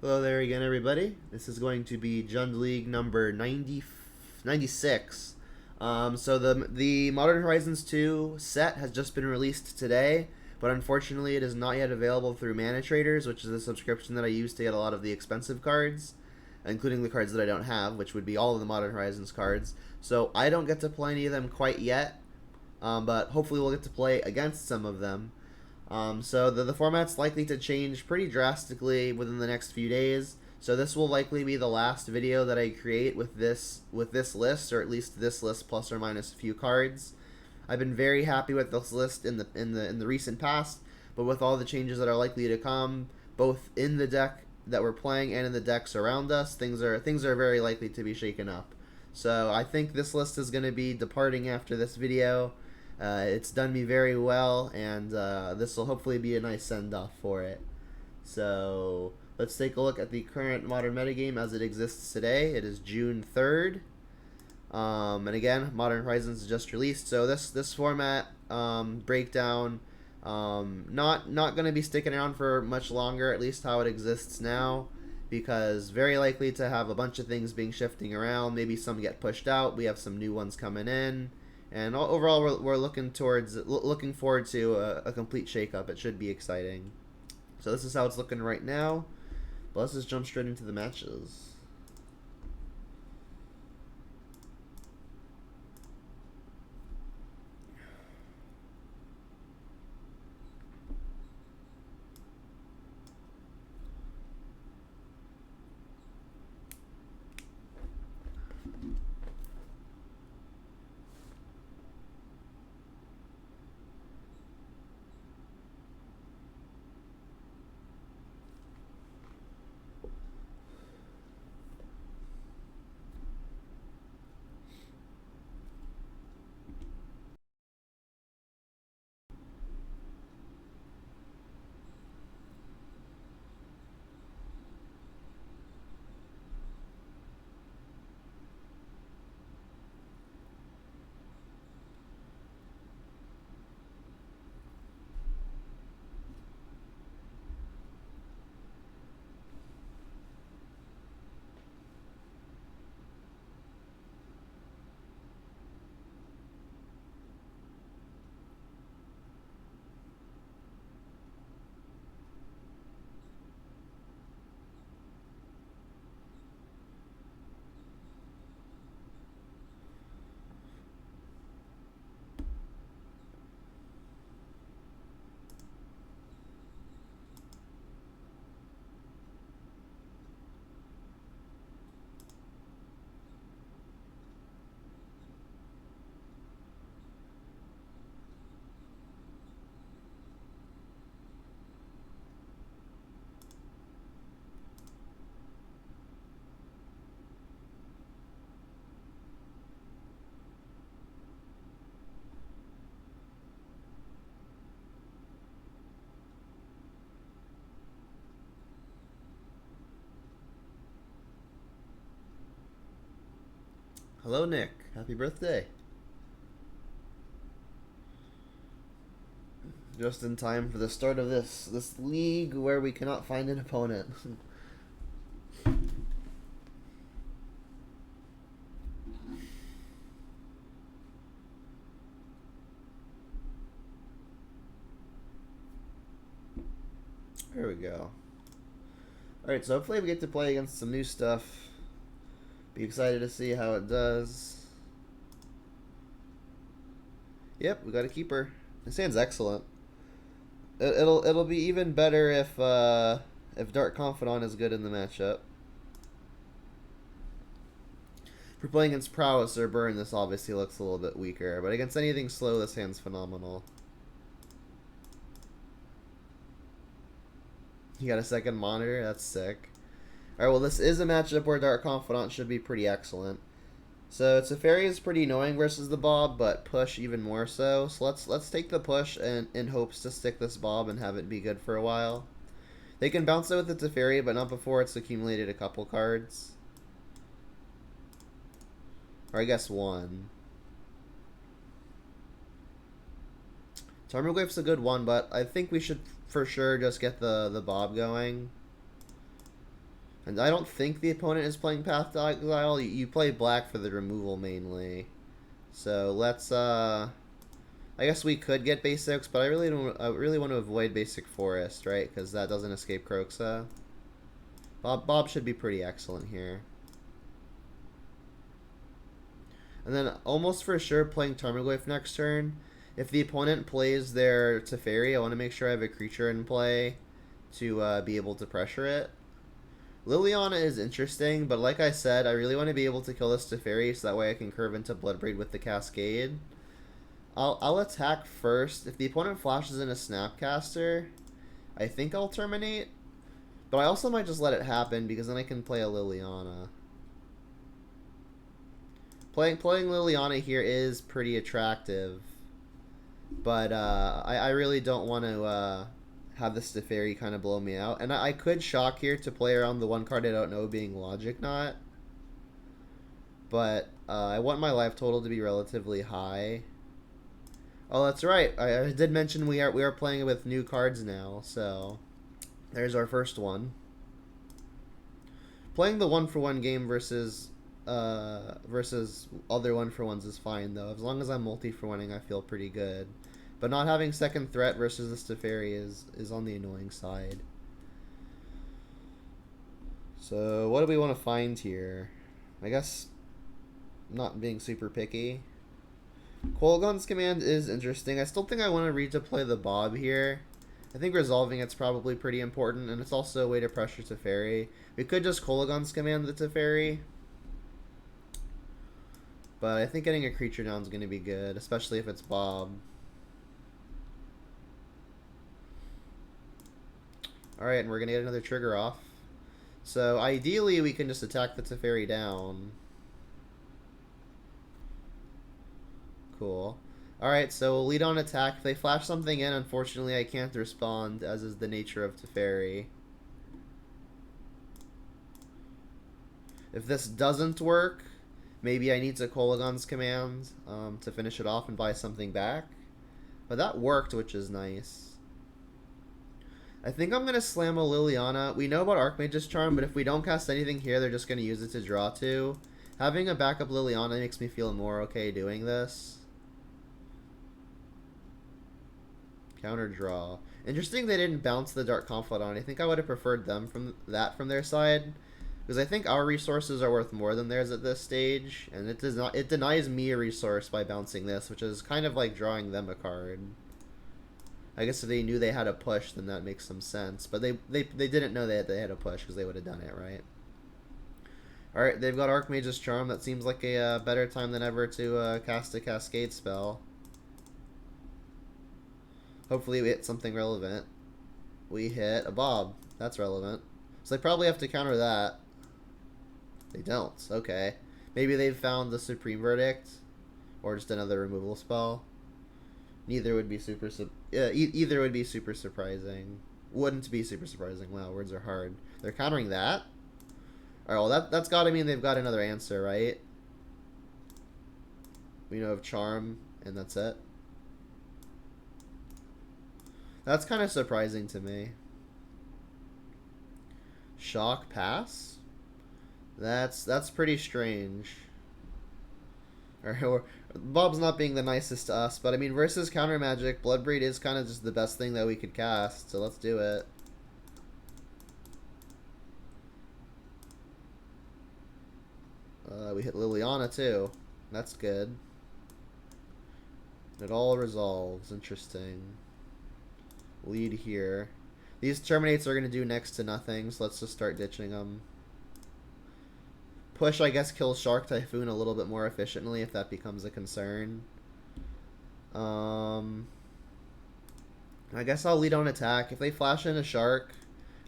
Hello there again, everybody. This is going to be Jund League number 96. So the Modern Horizons 2 set has just been released today, but unfortunately it is not yet available through ManaTraders, which is a subscription that I use to get a lot of the expensive cards, including the cards that I don't have, which would be all of the Modern Horizons cards. So I don't get to play any of them quite yet, but hopefully we'll get to play against some of them. So the format's likely to change pretty drastically within the next few days. So this will likely be the last video that I create with this list, or at least this list plus or minus a few cards. I've been very happy with this list in the recent past, but with all the changes that are likely to come, both in the deck that we're playing and in the decks around us, things are very likely to be shaken up. So I think this list is going to be departing after this video. It's done me very well, and this will hopefully be a nice send-off for it. So let's take a look at the current Modern metagame as it exists today. It is June 3rd. And again, Modern Horizons is just released, so this format breakdown not going to be sticking around for much longer, at least how it exists now, because very likely to have a bunch of things being shifting around. Maybe some get pushed out. We have some new ones coming in. And overall, we're looking forward to a complete shakeup. It should be exciting. So this is how it's looking right now. But let's just jump straight into the matches. Hello, Nick. Happy birthday. Just in time for the start of this league where we cannot find an opponent. There we go. Alright, so hopefully we get to play against some new stuff. Be excited to see how it does. Yep, we got a keeper. This hand's excellent. It'll be even better if Dark Confidant is good in the matchup. If we're playing against Prowess or Burn, this obviously looks a little bit weaker. But against anything slow, this hand's phenomenal. You got a second monitor? That's sick. Alright, well this is a matchup where Dark Confidant should be pretty excellent. So Teferi is pretty annoying versus the Bob, but Push even more so. So let's take the Push and in hopes to stick this Bob and have it be good for a while. They can bounce it with the Teferi, but not before it's accumulated a couple cards. Or I guess one. Tarmogoyf's a good one, but I think we should for sure just get the Bob going. And I don't think the opponent is playing Path to Exile. You play black for the removal mainly. So let's, I guess we could get basics, but I really don't. I really want to avoid basic forest, right? Because that doesn't escape Kroxa. Bob should be pretty excellent here. And then almost for sure playing Tarmogoyf next turn. If the opponent plays their Teferi, I want to make sure I have a creature in play to be able to pressure it. Liliana is interesting, but like I said, I really want to be able to kill this Teferi so that way I can curve into Bloodbraid with the Cascade. I'll attack first. If the opponent flashes in a Snapcaster, I think I'll terminate. But I also might just let it happen because then I can play a Liliana. Playing Liliana here is pretty attractive. But I really don't want to have this Teferi kind of blow me out. And I could shock here to play around the one card I don't know being Logic Knot. But I want my life total to be relatively high. Oh, that's right. I did mention we are playing with new cards now, so there's our first one. Playing the 1-for-1 game versus other 1-for-1s is fine though. As long as I'm multi-for-1ing, I feel pretty good. But not having second threat versus the Teferi is on the annoying side. So what do we want to find here? I guess not being super picky. Kolaghan's Command is interesting. I still think I want to read to play the Bob here. I think resolving it's probably pretty important, and it's also a way to pressure Teferi. We could just Kolaghan's Command the Teferi. But I think getting a creature down is going to be good, especially if it's Bob. Alright, and we're going to get another trigger off. So ideally we can just attack the Teferi down. Cool. Alright, so we'll lead on attack. If they flash something in, unfortunately I can't respond, as is the nature of Teferi. If this doesn't work, maybe I need to Kolaghan's Command to finish it off and buy something back. But that worked, which is nice. I think I'm going to slam a Liliana. We know about Archmage's Charm, but if we don't cast anything here, they're just going to use it to draw two. Having a backup Liliana makes me feel more okay doing this. Counter draw. Interesting they didn't bounce the Dark Confidant. I think I would have preferred them from their side. Because I think our resources are worth more than theirs at this stage. And it denies me a resource by bouncing this, which is kind of like drawing them a card. I guess if they knew they had a push, then that makes some sense. But they didn't know they had a push because they would have done it, right? Alright, they've got Archmage's Charm. That seems like a better time than ever to cast a Cascade spell. Hopefully we hit something relevant. We hit a Bob. That's relevant. So they probably have to counter that. They don't. Okay. Maybe they've found the Supreme Verdict. Or just another removal spell. Neither would be super either would be super surprising. Wouldn't be super surprising. Wow, words are hard. They're countering that. Alright, well that's gotta mean they've got another answer, right? We know of Charm, and that's it. That's kind of surprising to me. Shock pass? That's pretty strange. Or Bob's not being the nicest to us, but I mean versus counter magic, Bloodbraid is kind of just the best thing that we could cast, so let's do it. We hit Liliana too. That's good. It all resolves. Interesting. Lead here. These Terminates are going to do next to nothing, so let's just start ditching them. Push, I guess, kills Shark Typhoon a little bit more efficiently if that becomes a concern. I guess I'll lead on attack. If they flash in a Shark,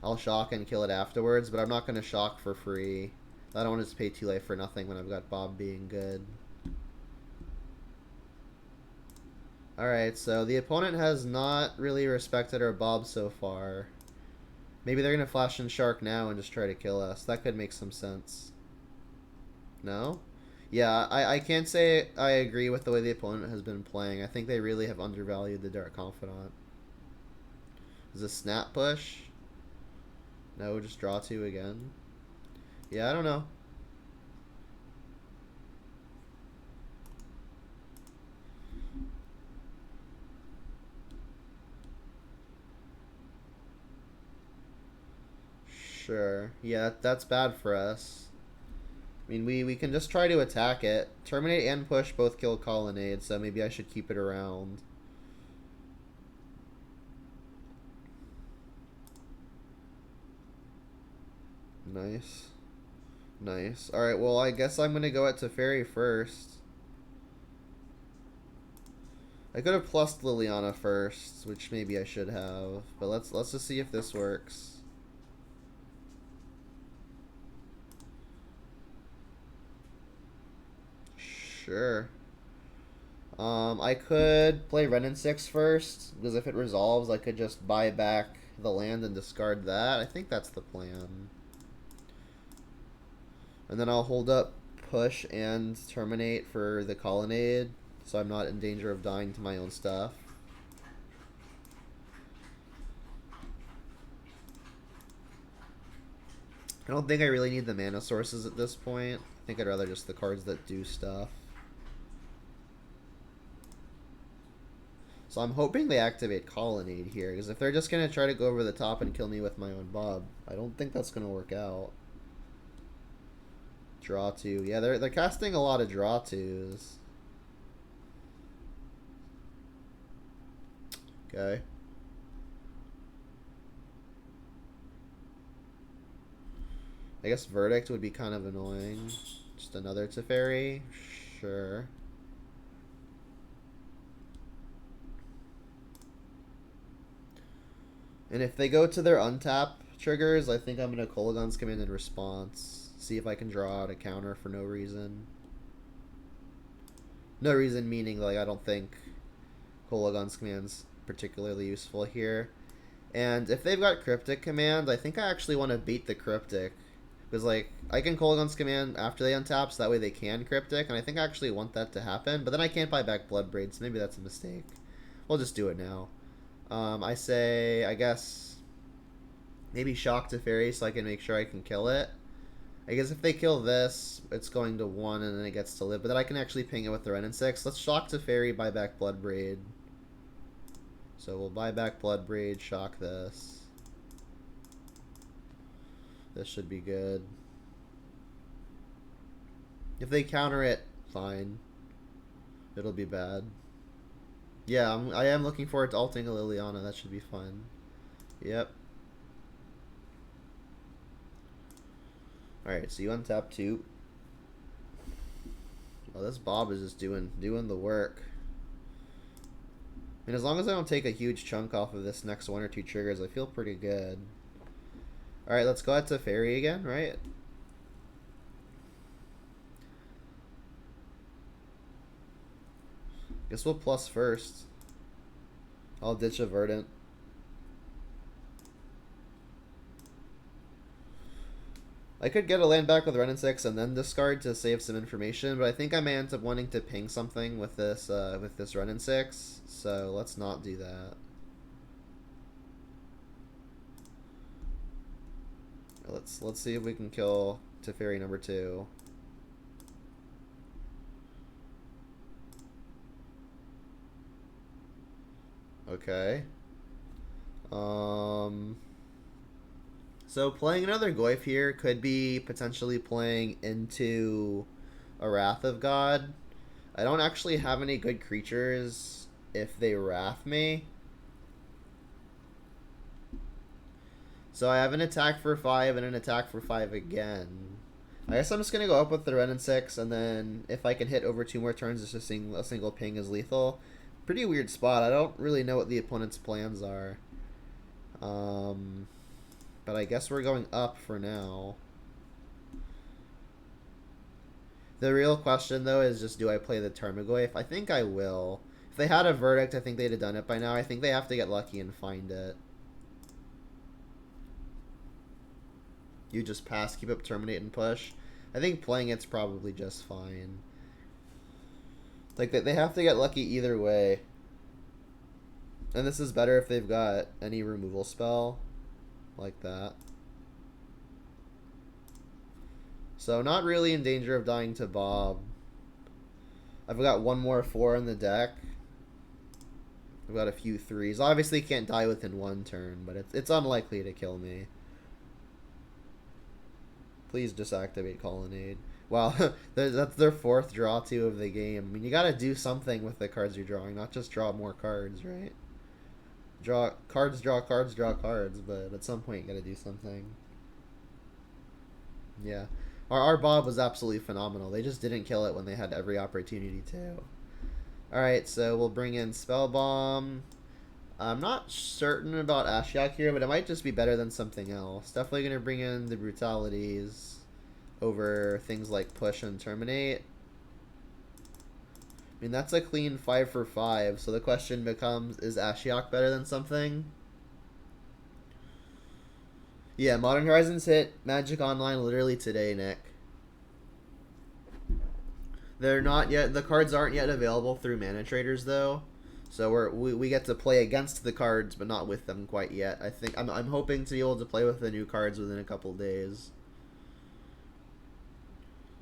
I'll shock and kill it afterwards, but I'm not going to shock for free. I don't want to just pay 2 life for nothing when I've got Bob being good. Alright, so the opponent has not really respected our Bob so far. Maybe they're going to flash in Shark now and just try to kill us. That could make some sense. No? Yeah, I can't say I agree with the way the opponent has been playing. I think they really have undervalued the Dark Confidant. Is this snap push? No, just draw 2 again. Yeah, I don't know. Sure. Yeah, that's bad for us. I mean, we can just try to attack it. Terminate and push both kill Colonnade, so maybe I should keep it around. Nice. Nice. Alright, well, I guess I'm going to go at Teferi first. I could have plussed Liliana first, which maybe I should have. But let's just see if this works. Sure. I could play Renin 6 first, because if it resolves, I could just buy back the land and discard that. I think that's the plan. And then I'll hold up push and terminate for the Colonnade, so I'm not in danger of dying to my own stuff. I don't think I really need the mana sources at this point. I think I'd rather just the cards that do stuff. So I'm hoping they activate Colonnade here, because if they're just going to try to go over the top and kill me with my own Bob, I don't think that's going to work out. Draw 2. Yeah, they're casting a lot of draw 2s. Okay. I guess Verdict would be kind of annoying. Just another Teferi? Sure. And if they go to their untap triggers, I think I'm going to Kolaghan's Command in response. See if I can draw out a counter for no reason. No reason meaning, like, I don't think Kolaghan's Command's particularly useful here. And if they've got Cryptic Command, I think I actually want to beat the Cryptic. Because, like, I can Kolaghan's Command after they untap, so that way they can Cryptic, and I think I actually want that to happen. But then I can't buy back Bloodbraid, so maybe that's a mistake. We'll just do it now. I say, I guess, maybe Shock Teferi so I can make sure I can kill it. I guess if they kill this, it's going to 1 and then it gets to live. But then I can actually ping it with the Renin 6. Let's Shock Teferi, buy back Bloodbraid. So we'll buy back Bloodbraid, shock this. This should be good. If they counter it, fine. It'll be bad. Yeah, I am looking forward to alting a Liliana. That should be fun. Yep. Alright, so you untap 2. Oh, this Bob is just doing the work. And as long as I don't take a huge chunk off of this next 1 or 2 triggers, I feel pretty good. Alright, let's go out to Fairy again, right? Guess we'll plus first. I'll ditch a Verdant. I could get a land back with Renin 6 and then discard to save some information, but I think I may end up wanting to ping something with this Renin 6, so let's not do that. Let's see if we can kill Teferi number 2. Okay. So playing another Goyf here could be potentially playing into a Wrath of God. I don't actually have any good creatures if they Wrath me. So I have an attack for 5 and an attack for 5 again. I guess I'm just going to go up with the Renin 6, and then if I can hit over 2 more turns, it's just a single ping is lethal. Pretty weird spot. I don't really know what the opponent's plans are. But I guess we're going up for now. The real question, though, is just do I play the Tarmogoyf? I think I will. If they had a Verdict, I think they'd have done it by now. I think they have to get lucky and find it. You just pass, keep up, terminate, and push. I think playing it's probably just fine. Like, they have to get lucky either way. And this is better if they've got any removal spell like that. So not really in danger of dying to Bob. I've got one more 4 in the deck. I've got a few 3s. Obviously can't die within 1 turn, but it's unlikely to kill me. Please disactivate Colonnade. Wow, that's their 4th draw 2 of the game. I mean, you gotta do something with the cards you're drawing, not just draw more cards, right? Draw cards, draw cards, draw cards, but at some point you gotta do something. Yeah. Our Bob was absolutely phenomenal. They just didn't kill it when they had every opportunity to. Alright, so we'll bring in Spell Bomb. I'm not certain about Ashiok here, but it might just be better than something else. Definitely going to bring in the Brutalities over things like Push and Terminate. I mean, that's a clean 5 for 5, so the question becomes, is Ashiok better than something? Yeah, Modern Horizons hit Magic Online literally today, Nick. They're not yet, the cards aren't yet available through ManaTraders though. So we get to play against the cards, but not with them quite yet. I think I'm hoping to be able to play with the new cards within a couple days.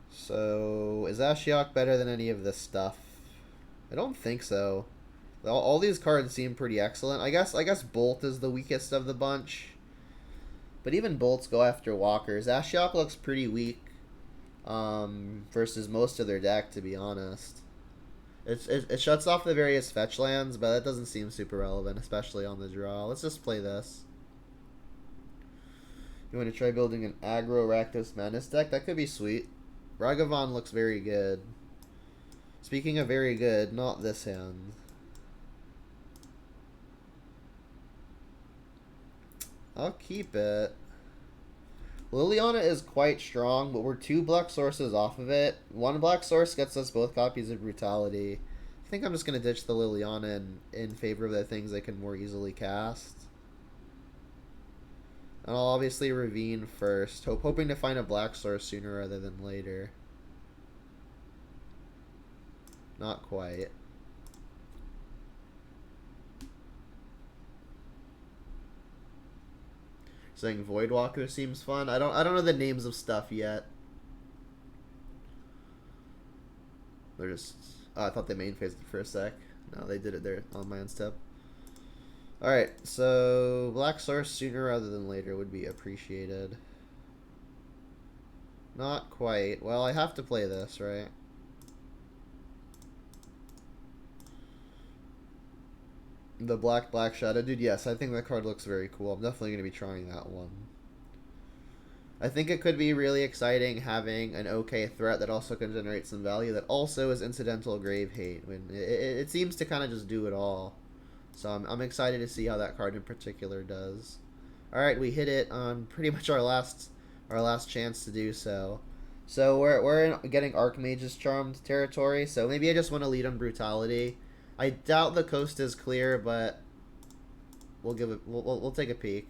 So is Ashiok better than any of this stuff? I don't think so. All these cards seem pretty excellent. I guess Bolt is the weakest of the bunch, but even Bolts go after walkers. Ashiok looks pretty weak versus most of their deck, to be honest. It shuts off the various fetch lands, but that doesn't seem super relevant, especially on the draw. Let's just play this. You want to try building an aggro Rakdos Madness deck? That could be sweet. Ragavan looks very good. Speaking of very good, not this hand. I'll keep it. Liliana is quite strong, but we're 2 black sources off of it. 1 black source gets us both copies of Brutality. I think I'm just going to ditch the Liliana in favor of the things I can more easily cast. And I'll obviously Ravine first, hoping to find a black source sooner rather than later. Not quite. Saying Voidwalker seems fun. I don't know the names of stuff yet. They're just I thought they main phased it for a sec. No, they did it there on my step. Alright, so black source sooner rather than later would be appreciated. Not quite. Well, I have to play this, right? The Black Shadow. Dude, yes, I think that card looks very cool. I'm definitely going to be trying that one. I think it could be really exciting having an okay threat that also can generate some value that also is incidental grave hate. It seems to kind of just do it all. So I'm excited to see how that card in particular does. Alright, we hit it on pretty much our last chance to do so. So we're in getting Archmage's Charmed territory, so maybe I just want to lead on Brutality. I doubt the coast is clear, but we'll give it. We'll take a peek.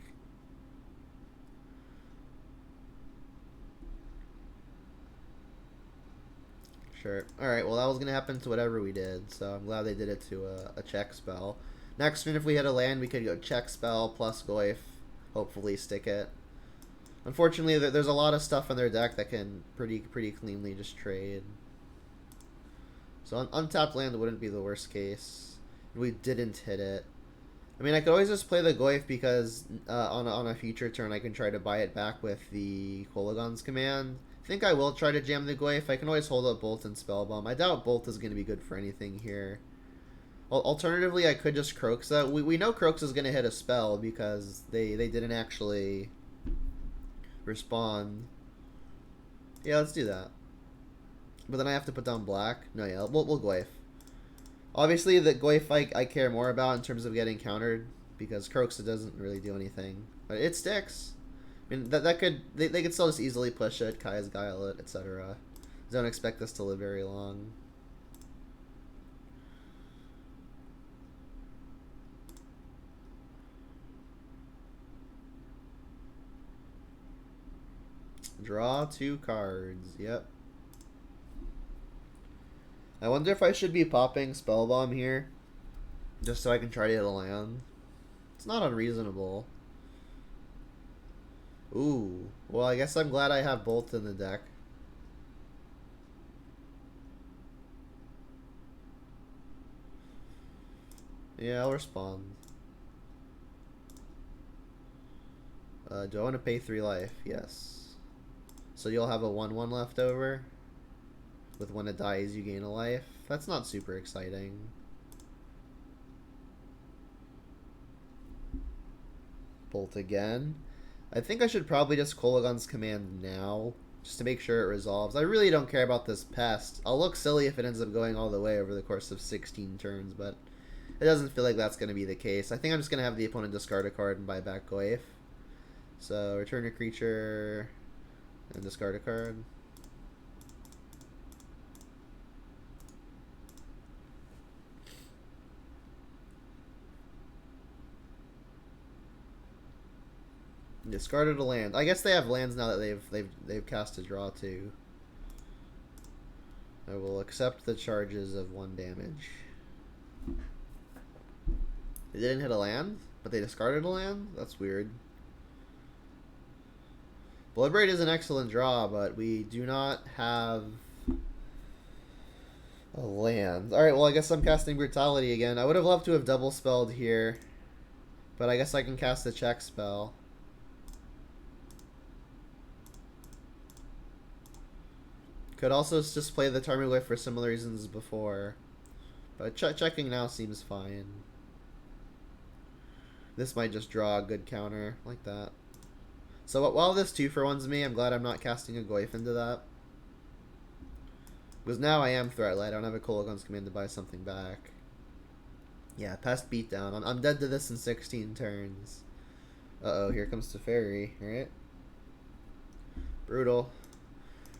Sure. All right. Well, that was gonna happen to whatever we did, so I'm glad they did it to a check spell. Next turn, if we had a land, we could go check spell plus Goyf. Hopefully, stick it. Unfortunately, there's a lot of stuff in their deck that can pretty cleanly just trade. So untapped land wouldn't be the worst case. We didn't hit it. I mean, I could always just play the Goyf because on a future turn I can try to buy it back with the Kolaghan's command. I think I will try to jam the Goyf. I can always hold up Bolt and Spellbomb. I doubt Bolt is going to be good for anything here. Alternatively, I could just Kroxa. We know Kroxa is going to hit a spell because they didn't actually respond. Yeah, let's do that. But then I have to put down black. No, yeah, we'll Goyf. Obviously, the Goyf I care more about in terms of getting countered because Kroxa doesn't really do anything, but it sticks. I mean, that could they could still just easily push it, Kaya's Guile it, etc. Don't expect this to live very long. Draw 2 cards. Yep. I wonder if I should be popping Spellbomb here, just so I can try to hit a land. It's not unreasonable. Ooh. Well, I guess I'm glad I have Bolt in the deck. Yeah, I'll respond. Do I want to pay 3 life? Yes. So you'll have a 1/1 left over. With when it dies, you gain a life. That's not super exciting. Bolt again. I think I should probably just Kolaghan's command now, just to make sure it resolves. I really don't care about this pest. I'll look silly if it ends up going all the way over the course of 16 turns, but it doesn't feel like that's going to be the case. I think I'm just going to have the opponent discard a card and buy back Goyf. So return a creature and discard a card. Discarded a land. I guess they have lands now that they've cast a draw too. I will accept the charges of 1 damage. They didn't hit a land, but they discarded a land? That's weird. Bloodbraid is an excellent draw, but we do not have a land. Alright, well I guess I'm casting Brutality again. I would have loved to have double spelled here, but I guess I can cast a check spell. Could also just play the Tarmogoyf for similar reasons as before. But checking now seems fine. This might just draw a good counter, like that. So while this 2-for-1's me, I'm glad I'm not casting a Goyf into that. Because now I am threat-light. I don't have a Kolaghan's command to buy something back. Yeah, pest beatdown. I'm dead to this in 16 turns. Uh-oh, here comes Teferi, right? Brutal.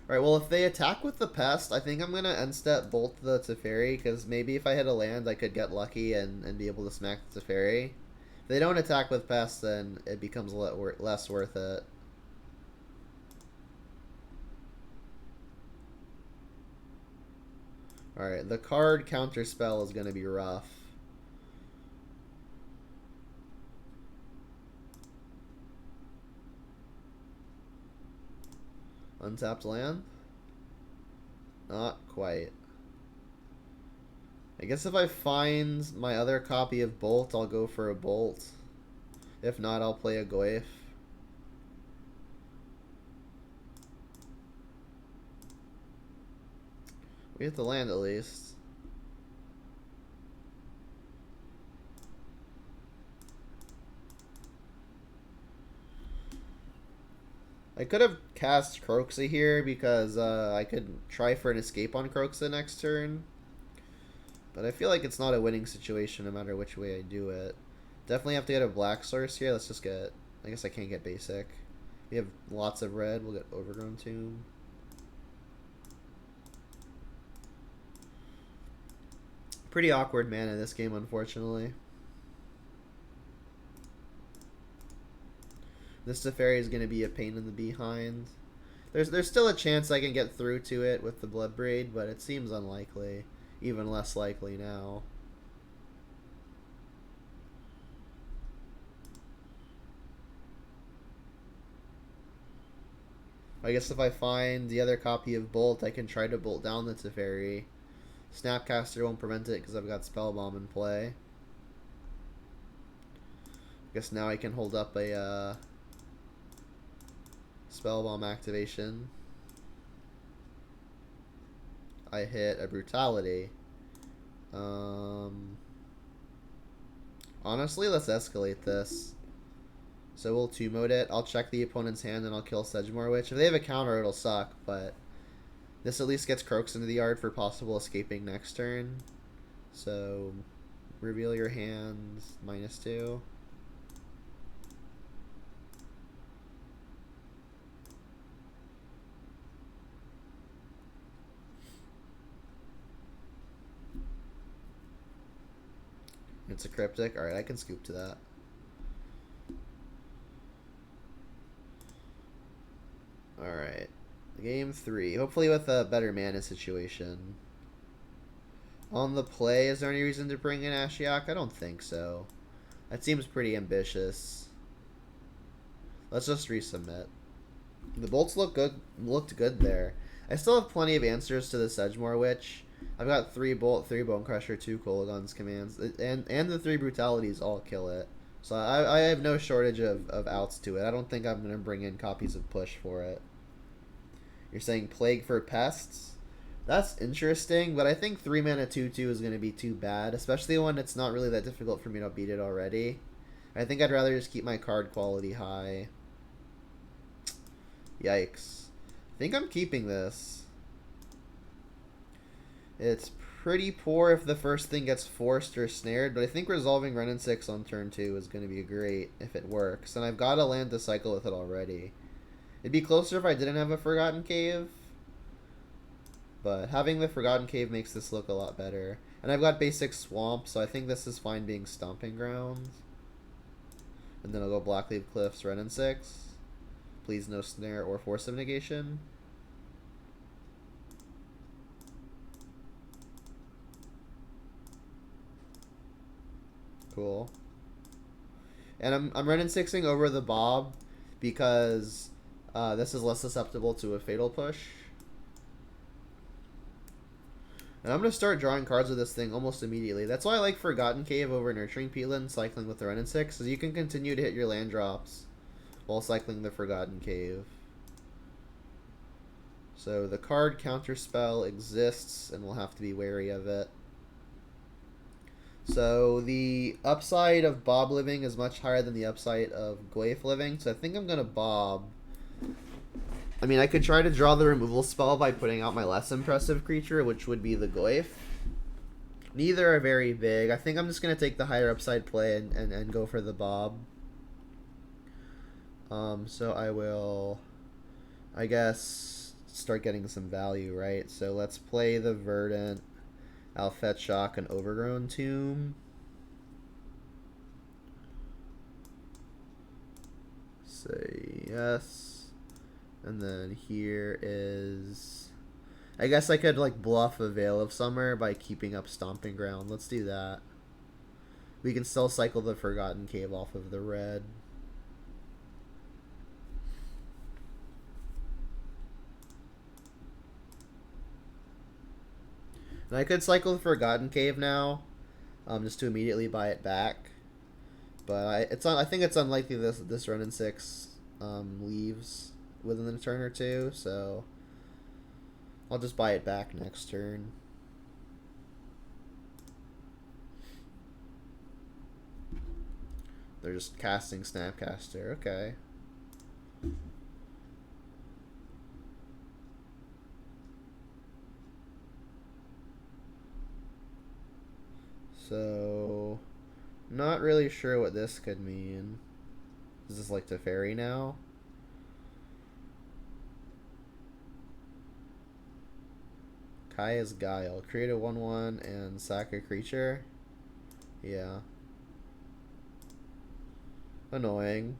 Alright, well, if they attack with the pest, I think I'm going to end-step bolt the Teferi, because maybe if I hit a land, I could get lucky and be able to smack the Teferi. If they don't attack with pest, then it becomes less worth it. Alright, the card counter spell is going to be rough. Untapped land? Not quite. I guess if I find my other copy of Bolt, I'll go for a Bolt. If not, I'll play a Goyf. We hit the land at least. I could have cast Croxa here because I could try for an escape on Croxa next turn. But I feel like it's not a winning situation no matter which way I do it. Definitely have to get a black source here. Let's just get... I guess I can't get basic. We have lots of red. We'll get Overgrown Tomb. Pretty awkward mana in this game, unfortunately. This Teferi is going to be a pain in the behind. There's still a chance I can get through to it with the Bloodbraid, but it seems unlikely. Even less likely now. I guess if I find the other copy of Bolt, I can try to bolt down the Teferi. Snapcaster won't prevent it because I've got Spellbomb in play. I guess now I can hold up a Spellbomb activation. I hit a Brutality. Honestly, let's escalate this. So we'll 2-mode it. I'll check the opponent's hand and I'll kill Sedgemoor Witch. If they have a counter, it'll suck, but this at least gets Croaks into the yard for possible escaping next turn. So reveal your hand, -2. It's a cryptic. Alright, I can scoop to that. Alright. Game 3. Hopefully with a better mana situation. On the play, is there any reason to bring in Ashiok? I don't think so. That seems pretty ambitious. Let's just resubmit. The bolts looked good there. I still have plenty of answers to the Sedgemoor Witch. I've got 3 Bolt, 3 Bone Crusher, 2 Kolaghan's commands, and the 3 Brutalities all kill it. So I have no shortage of outs to it. I don't think I'm going to bring in copies of Push for it. You're saying Plague for Pests? That's interesting, but I think 3 mana 2/2 is going to be too bad, especially when it's not really that difficult for me to beat it already. I think I'd rather just keep my card quality high. Yikes. I think I'm keeping this. It's pretty poor if the first thing gets forced or snared, but I think resolving Wrenn and 6 on turn 2 is going to be great if it works. And I've got a land to cycle with it already. It'd be closer if I didn't have a Forgotten Cave, but having the Forgotten Cave makes this look a lot better. And I've got basic Swamp, so I think this is fine being Stomping Grounds. And then I'll go Blackleaf Cliffs, Wrenn and 6. Please no snare or force of negation. Cool. And I'm Wrenn and 6ing over the Bob because this is less susceptible to a Fatal Push. And I'm going to start drawing cards with this thing almost immediately. That's why I like Forgotten Cave over Nurturing Peatland cycling with the Wrenn and 6, because you can continue to hit your land drops while cycling the Forgotten Cave. So the card Counterspell exists, and we'll have to be wary of it. So the upside of Bob living is much higher than the upside of Goyf living, so I think I'm going to Bob. I mean, I could try to draw the removal spell by putting out my less impressive creature, which would be the Goyf. Neither are very big. I think I'm just going to take the higher upside play and go for the Bob. So I will, I guess, start getting some value, right? So let's play the Verdant. I'll fetch Shock and Overgrown Tomb. Say yes. And then here is... I guess I could like bluff a Veil of Summer by keeping up Stomping Ground. Let's do that. We can still cycle the Forgotten Cave off of the red. And I could cycle the Forgotten Cave now, just to immediately buy it back. But I think it's unlikely this Wrenn and 6 leaves within a turn or two, so I'll just buy it back next turn. They're just casting Snapcaster, okay. So, not really sure what this could mean. Is this like Teferi now? Kaya's Guile. Create a 1/1 and sack a creature. Yeah. Annoying.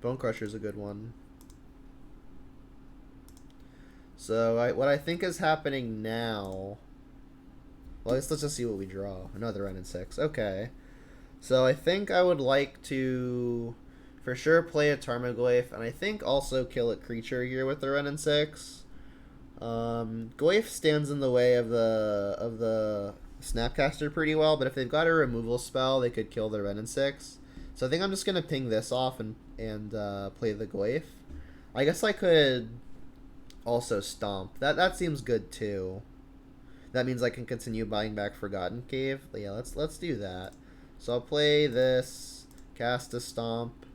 Bone Crusher's a good one. So what I think is happening now... Well, let's just see what we draw. Another Wrenn and 6. Okay. So I think I would like to, for sure, play a Tarmogoyf, and I think also kill a creature here with the Wrenn and 6. Goyf stands in the way of the Snapcaster pretty well, but if they've got a removal spell, they could kill the Wrenn and 6. So I think I'm just gonna ping this off and play the Goyf. I guess I could also Stomp. That seems good too. That means I can continue buying back Forgotten Cave. But yeah, let's do that. So I'll play this, cast a Stomp,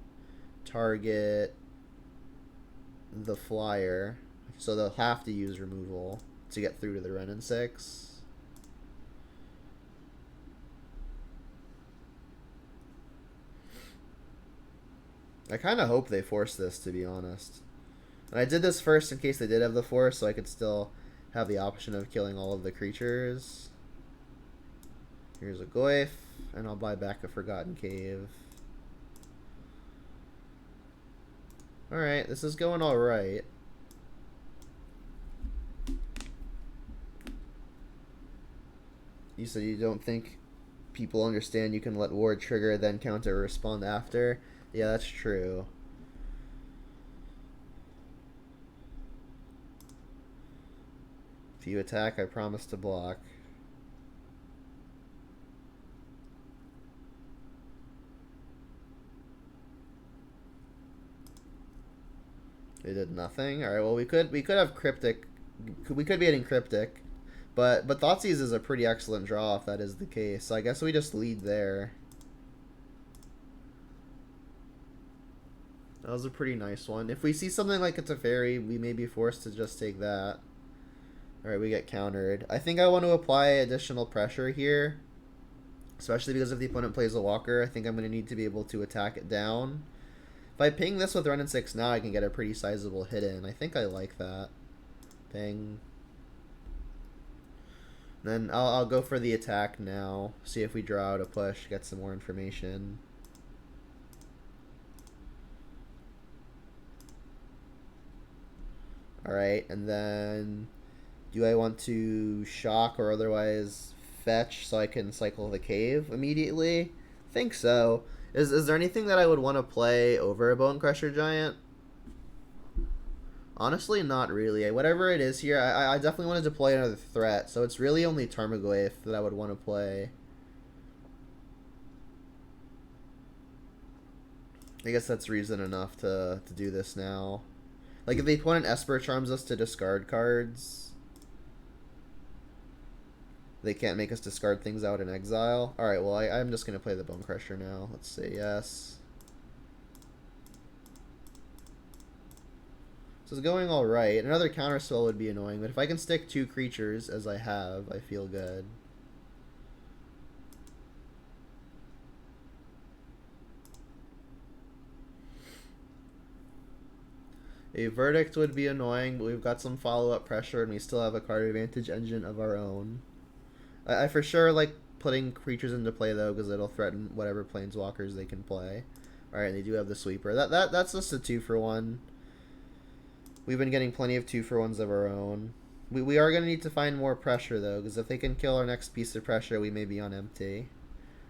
target the Flyer. So they'll have to use removal to get through to the Wrenn and 6. I kind of hope they force this, to be honest. And I did this first in case they did have the force, so I could still have the option of killing all of the creatures. Here's a Goyf, and I'll buy back a Forgotten Cave. Alright, this is going alright. You said you don't think people understand you can let ward trigger, then counter respond after. Yeah, that's true. If you attack, I promise to block. They did nothing. All right. Well, we could have cryptic. We could be hitting cryptic, but Thoughtseize is a pretty excellent draw if that is the case. So I guess we just lead there. That was a pretty nice one. If we see something like a Teferi, we may be forced to just take that. All right, we get countered. I think I want to apply additional pressure here, especially because if the opponent plays a walker, I think I'm going to need to be able to attack it down. If I ping this with Renin 6 now, I can get a pretty sizable hit in. I think I like that. Ping. Then I'll go for the attack now. See if we draw out a push, get some more information. Alright, and then do I want to shock or otherwise fetch so I can cycle the cave immediately? I think so. Is there anything that I would want to play over a Bone Crusher Giant? Honestly, not really. Whatever it is here, I definitely wanted to play another threat, so it's really only Tarmogoyf that I would want to play. I guess that's reason enough to do this now. Like, if the opponent Esper charms us to discard cards, they can't make us discard things out in exile. Alright, well, I'm just going to play the Bone Crusher now. Let's say yes. So it's going alright. Another counterspell would be annoying, but if I can stick 2 creatures, as I have, I feel good. A Verdict would be annoying, but we've got some follow-up pressure, and we still have a card advantage engine of our own. I for sure like putting creatures into play, though, because it'll threaten whatever planeswalkers they can play. Alright, they do have the Sweeper. That's just a 2-for-1. We've been getting plenty of 2-for-1s of our own. We are going to need to find more pressure, though, because if they can kill our next piece of pressure, we may be on empty.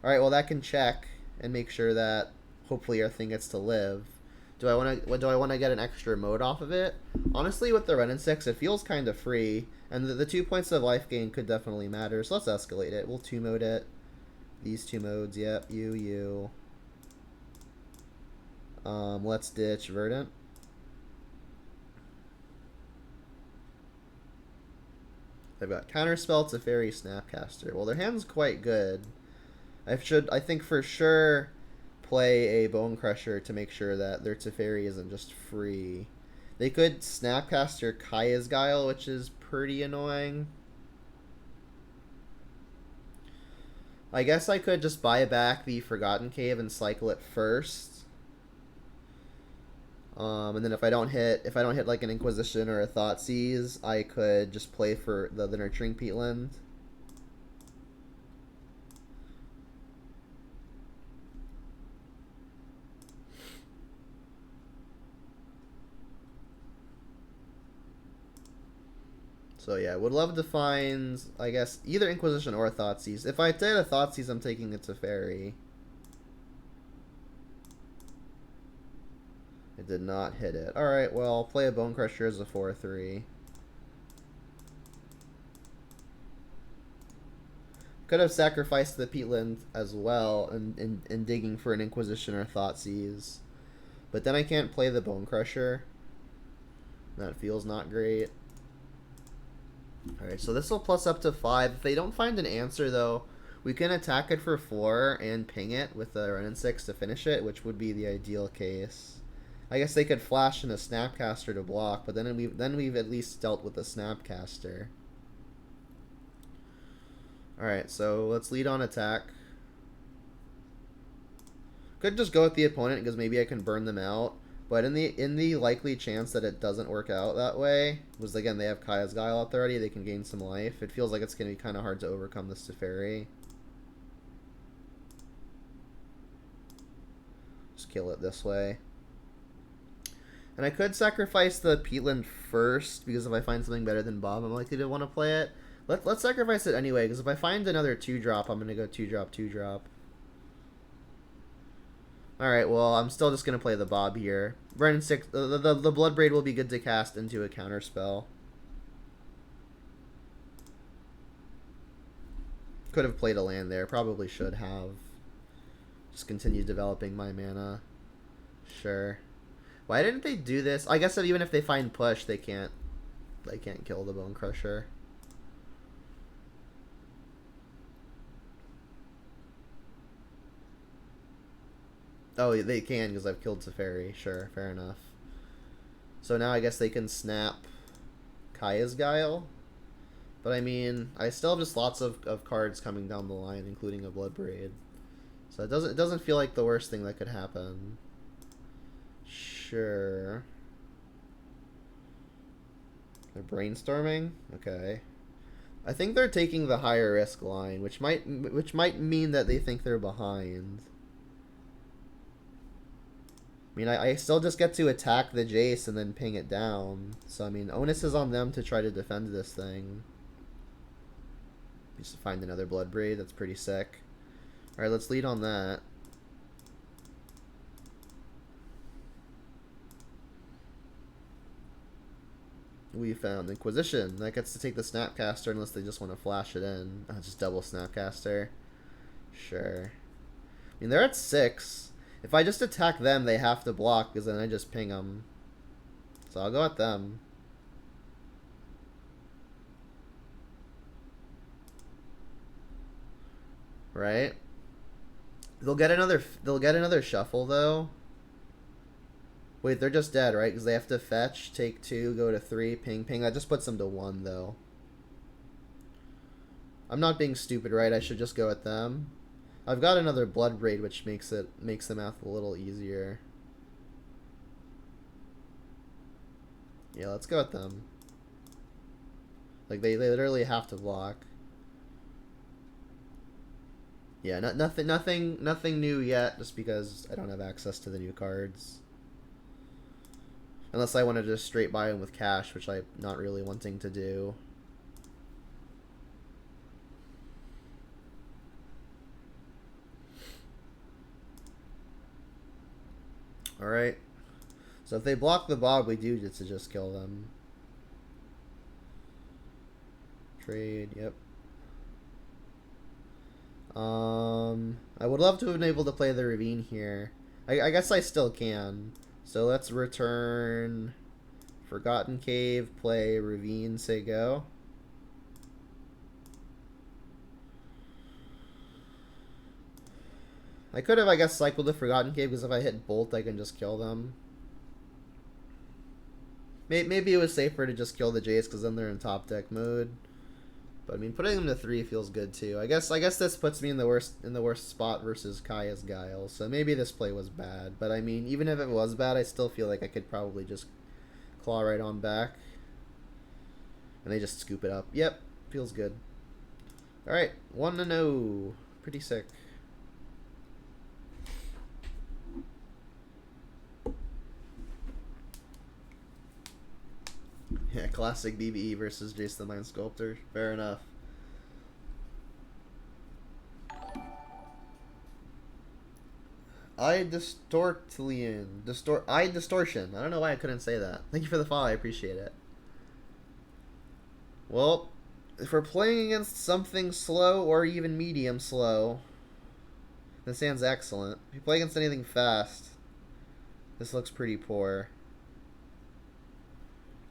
Alright, well, that can check and make sure that hopefully our thing gets to live. Do I want to get an extra mode off of it? Honestly, with the Renin 6, it feels kind of free, and the 2 points of life gain could definitely matter, so let's escalate it. We'll 2-mode it. These 2 modes, yep, you. Let's ditch Verdant. They've got Counterspell, Teferi, Snapcaster. Well, their hand's quite good. I think for sure play a Bone Crusher to make sure that their Teferi isn't just free. They could Snapcaster Kaya's Guile, which is pretty annoying. I guess I could just buy back the Forgotten Cave and cycle it first. And then if I don't hit like an Inquisition or a Thoughtseize, I could just play for the Nurturing Peatland. So yeah, would love to find, I guess, either Inquisition or Thoughtseize. If I did a Thoughtseize, I'm taking it to Teferi. It did not hit it. Alright, well, I'll play a Bone Crusher as a 4/3. Could have sacrificed the Peatland as well in digging for an Inquisition or Thoughtseize. But then I can't play the Bone Crusher. That feels not great. Alright, so this will plus up to 5. If they don't find an answer, though, we can attack it for 4 and ping it with the Renin 6 to finish it, which would be the ideal case. I guess they could flash in a Snapcaster to block, but then we've at least dealt with the Snapcaster. Alright, so let's lead on attack. Could just go with the opponent because maybe I can burn them out. But in the likely chance that it doesn't work out that way, was again they have Kaya's Guile out there already, they can gain some life. It feels like it's going to be kind of hard to overcome this Teferi. Just kill it this way. And I could sacrifice the Peatland first, because if I find something better than Bob, I'm likely to want to play it. Let's sacrifice it anyway, because if I find another 2-drop, I'm gonna go 2-drop, 2-drop. Alright, well, I'm still just gonna play the Bob here. Brennan 6, the Bloodbraid will be good to cast into a counter spell. Could have played a land there, probably should have. Just continue developing my mana. Sure. Why didn't they do this? I guess that even if they find push, they can't kill the Bone Crusher. Oh, they can because I've killed Teferi. Sure, fair enough. So now I guess they can snap Kaya's Guile. But I mean, I still have just lots of cards coming down the line, including a Bloodbraid. So it doesn't feel like the worst thing that could happen. Sure. They're brainstorming? Okay. I think they're taking the higher risk line, which might mean that they think they're behind. I mean, I still just get to attack the Jace and then ping it down. So, I mean, onus is on them to try to defend this thing. Just to find another Bloodbraid. That's pretty sick. Alright, let's lead on that. We found Inquisition. That gets to take the Snapcaster unless they just want to flash it in. Oh, just double Snapcaster. Sure. I mean, they're at 6. If I just attack them, they have to block, because then I just ping them. So I'll go at them. Right? They'll get another shuffle, though. Wait, they're just dead, right? Because they have to fetch, take 2, go to 3, ping, ping. That just puts them to 1, though. I'm not being stupid, right? I should just go at them. I've got another Bloodbraid, which makes the math a little easier. Yeah, let's go at them. Like, they literally have to block. Yeah, nothing new yet, just because I don't have access to the new cards. Unless I want to just straight buy them with cash, which I'm not really wanting to do. Alright. So if they block the Bob, we do get to just kill them. Trade, yep. I would love to have been able to play the Ravine here. I guess I still can. So let's return Forgotten Cave, play Ravine, say go. I could have, I guess, cycled the Forgotten Cave, because if I hit Bolt, I can just kill them. Maybe it was safer to just kill the Jace, because then they're in top deck mode. But I mean, putting them to 3 feels good too. I guess this puts me in the worst spot versus Kaya's Guile. So maybe this play was bad. But I mean, even if it was bad, I still feel like I could probably just claw right on back. And they just scoop it up. Yep, feels good. Alright, 1-0. Pretty sick. Yeah, classic BBE versus Jace the Mind Sculptor. Fair enough. Distortion. I don't know why I couldn't say that. Thank you for the follow. I appreciate it. Well, if we're playing against something slow or even medium slow, this hand's excellent. If you play against anything fast, this looks pretty poor.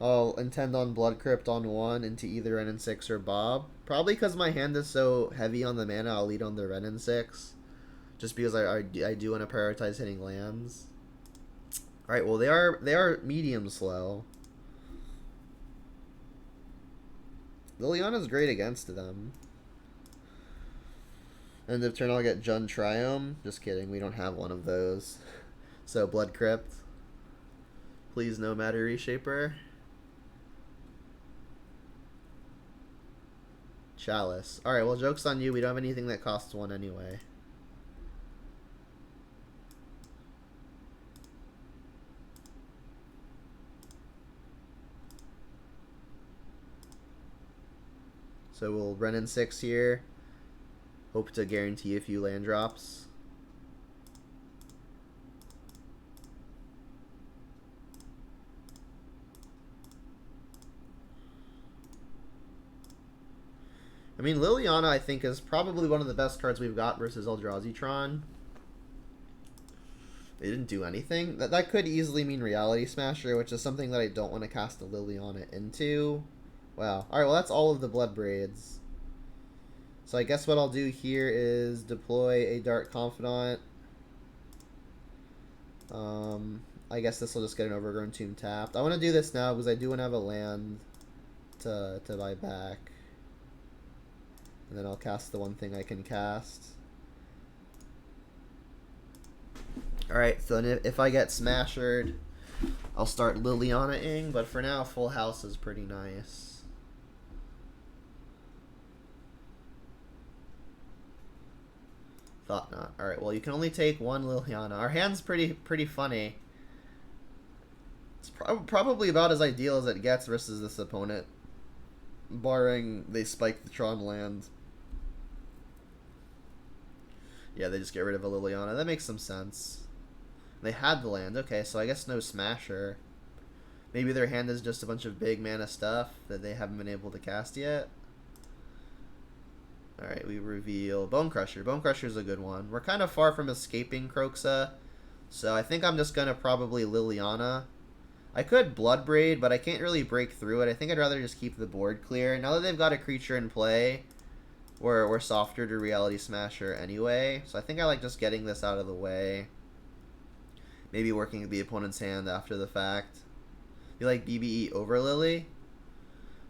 I'll intend on Blood Crypt on 1 into either Ren and 6 or Bob. Probably because my hand is so heavy on the mana, I'll lead on the Ren and 6. Just because I do want to prioritize hitting lands. Alright, well they are medium slow. Liliana's great against them. End of turn I'll get Jund Triome. Just kidding, we don't have one of those. So Blood Crypt. Please no Matter Reshaper. Chalice. Alright, well, joke's on you. We don't have anything that costs 1 anyway. So we'll run in 6 here. Hope to guarantee a few land drops. I mean, Liliana, I think, is probably one of the best cards we've got versus Eldrazi Tron. They didn't do anything. That could easily mean Reality Smasher, which is something that I don't want to cast a Liliana into. Wow. Alright, well, that's all of the Blood Braids. So I guess what I'll do here is deploy a Dark Confidant. I guess this will just get an Overgrown Tomb tapped. I want to do this now because I do want to have a land to buy back. And then I'll cast the one thing I can cast. Alright, so then if I get smashered, I'll start Liliana-ing, but for now, Full House is pretty nice. Thought not. Alright, well, you can only take one Liliana. Our hand's pretty funny. It's probably about as ideal as it gets versus this opponent. Barring they spike the Tron land. Yeah, they just get rid of a Liliana. That makes some sense. They had the land. Okay, so I guess no Smasher. Maybe their hand is just a bunch of big mana stuff that they haven't been able to cast yet. Alright, we reveal Bone Crusher. Bone Crusher is a good one. We're kind of far from escaping Kroxa, so I think I'm just going to probably Liliana. I could Bloodbraid, but I can't really break through it. I think I'd rather just keep the board clear. Now that they've got a creature in play, we're softer to Reality Smasher anyway. So I think I like just getting this out of the way. Maybe working the opponent's hand after the fact. You like BBE over Lily?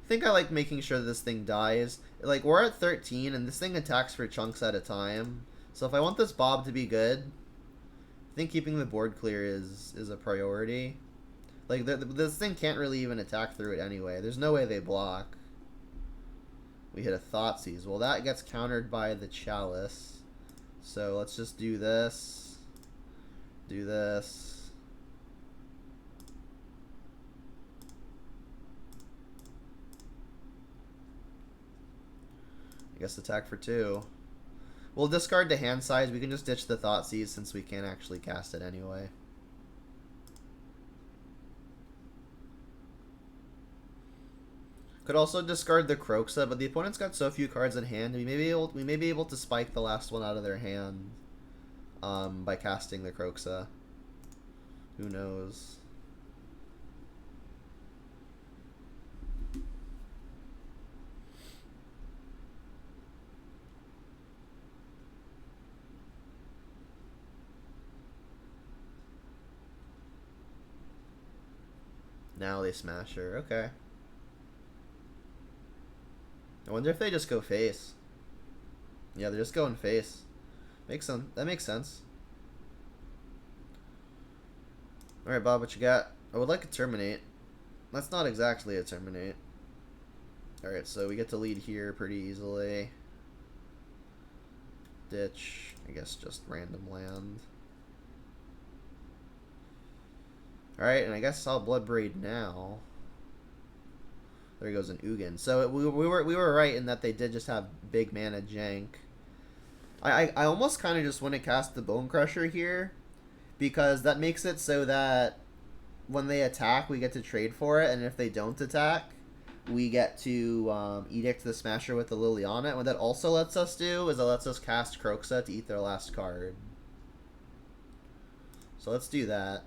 I think I like making sure that this thing dies. Like, we're at 13, and this thing attacks for chunks at a time. So if I want this Bob to be good, I think keeping the board clear is a priority. Like, this thing can't really even attack through it anyway. There's no way they block. We hit a Thoughtseize. Well, that gets countered by the Chalice. So let's just do this. Do this. I guess attack for 2. We'll discard the hand size. We can just ditch the Thoughtseize since we can't actually cast it anyway. Could also discard the Kroxa, but the opponent's got so few cards in hand. We may be able to spike the last one out of their hand by casting the Kroxa. Who knows? Now they smash her. Okay. I wonder if they just go face. Yeah, they're just going face. That makes sense. Alright, Bob, what you got? I would like a Terminate. That's not exactly a Terminate. Alright, so we get to lead here pretty easily. Ditch. I guess just random land. Alright, and I guess I'll Bloodbraid now. There goes an Ugin. So we were right in that they did just have big mana jank. I almost kind of just want to cast the Bone Crusher here, because that makes it so that when they attack, we get to trade for it, and if they don't attack, we get to Edict the Smasher with the Liliana. And what that also lets us do is it lets us cast Kroxa to eat their last card. So let's do that.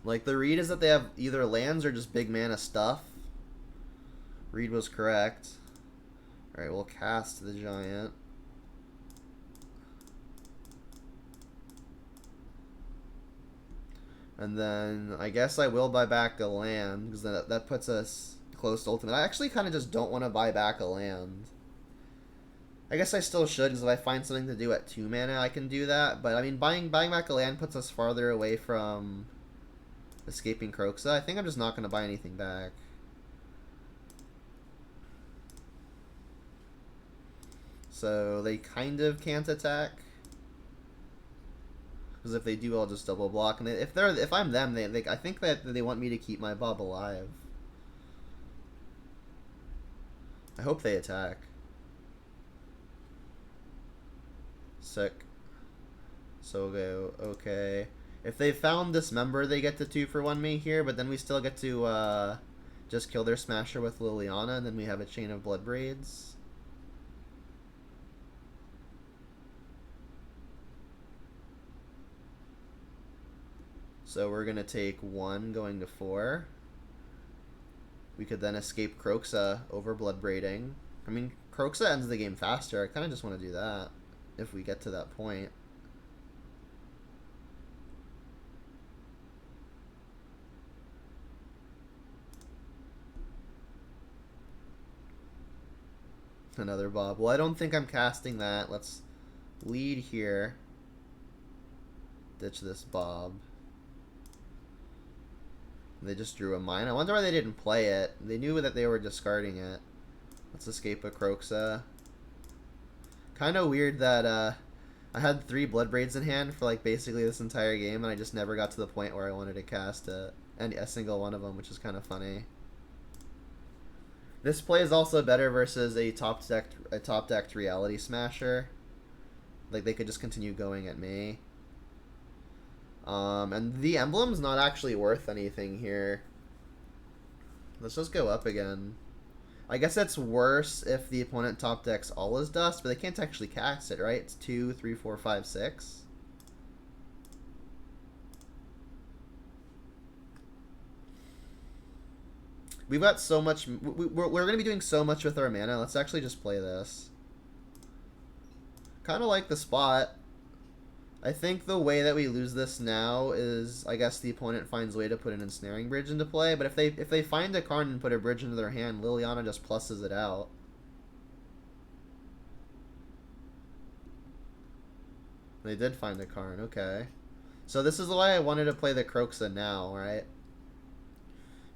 Like, the read is that they have either lands or just big mana stuff. Read was correct. Alright, we'll cast the Giant. And then, I guess I will buy back a land, because that puts us close to ultimate. I actually kind of just don't want to buy back a land. I guess I still should, because if I find something to do at 2 mana, I can do that. But, I mean, buying back a land puts us farther away from escaping Kroxa. I think I'm just not going to buy anything back. So they kind of can't attack. Because if they do, I'll just double block. And if I'm them, I think that they want me to keep my Bob alive. I hope they attack. Sick. So go okay. If they found Dismember, they get to 2-for-1 me here, but then we still get to just kill their Smasher with Liliana, and then we have a chain of Blood Braids. So we're gonna take 1 going to 4. We could then escape Kroxa over Blood Braiding. I mean, Kroxa ends the game faster. I kind of just want to do that if we get to that point. Another Bob. Well, I don't think I'm casting that. Let's lead here. Ditch this Bob. They just drew a mine. I wonder why they didn't play it. They knew that they were discarding it. Let's escape a Kroxa. Kind of weird that I had 3 Blood Braids in hand for like basically this entire game, and I just never got to the point where I wanted to cast a single one of them, which is kind of funny. This play is also better versus a top decked Reality Smasher. Like they could just continue going at me. And the emblem's not actually worth anything here. Let's just go up again. I guess that's worse if the opponent top decks all his dust, but they can't actually cast it, right? It's 2, 3, 4, 5, 6. We've got so much. We're going to be doing so much with our mana. Let's actually just play this. Kind of like the spot. I think the way that we lose this now is, I guess the opponent finds a way to put an Ensnaring Bridge into play. But if they find a card and put a bridge into their hand, Liliana just pluses it out. They did find a card, okay. So this is why I wanted to play the Kroxa now, right?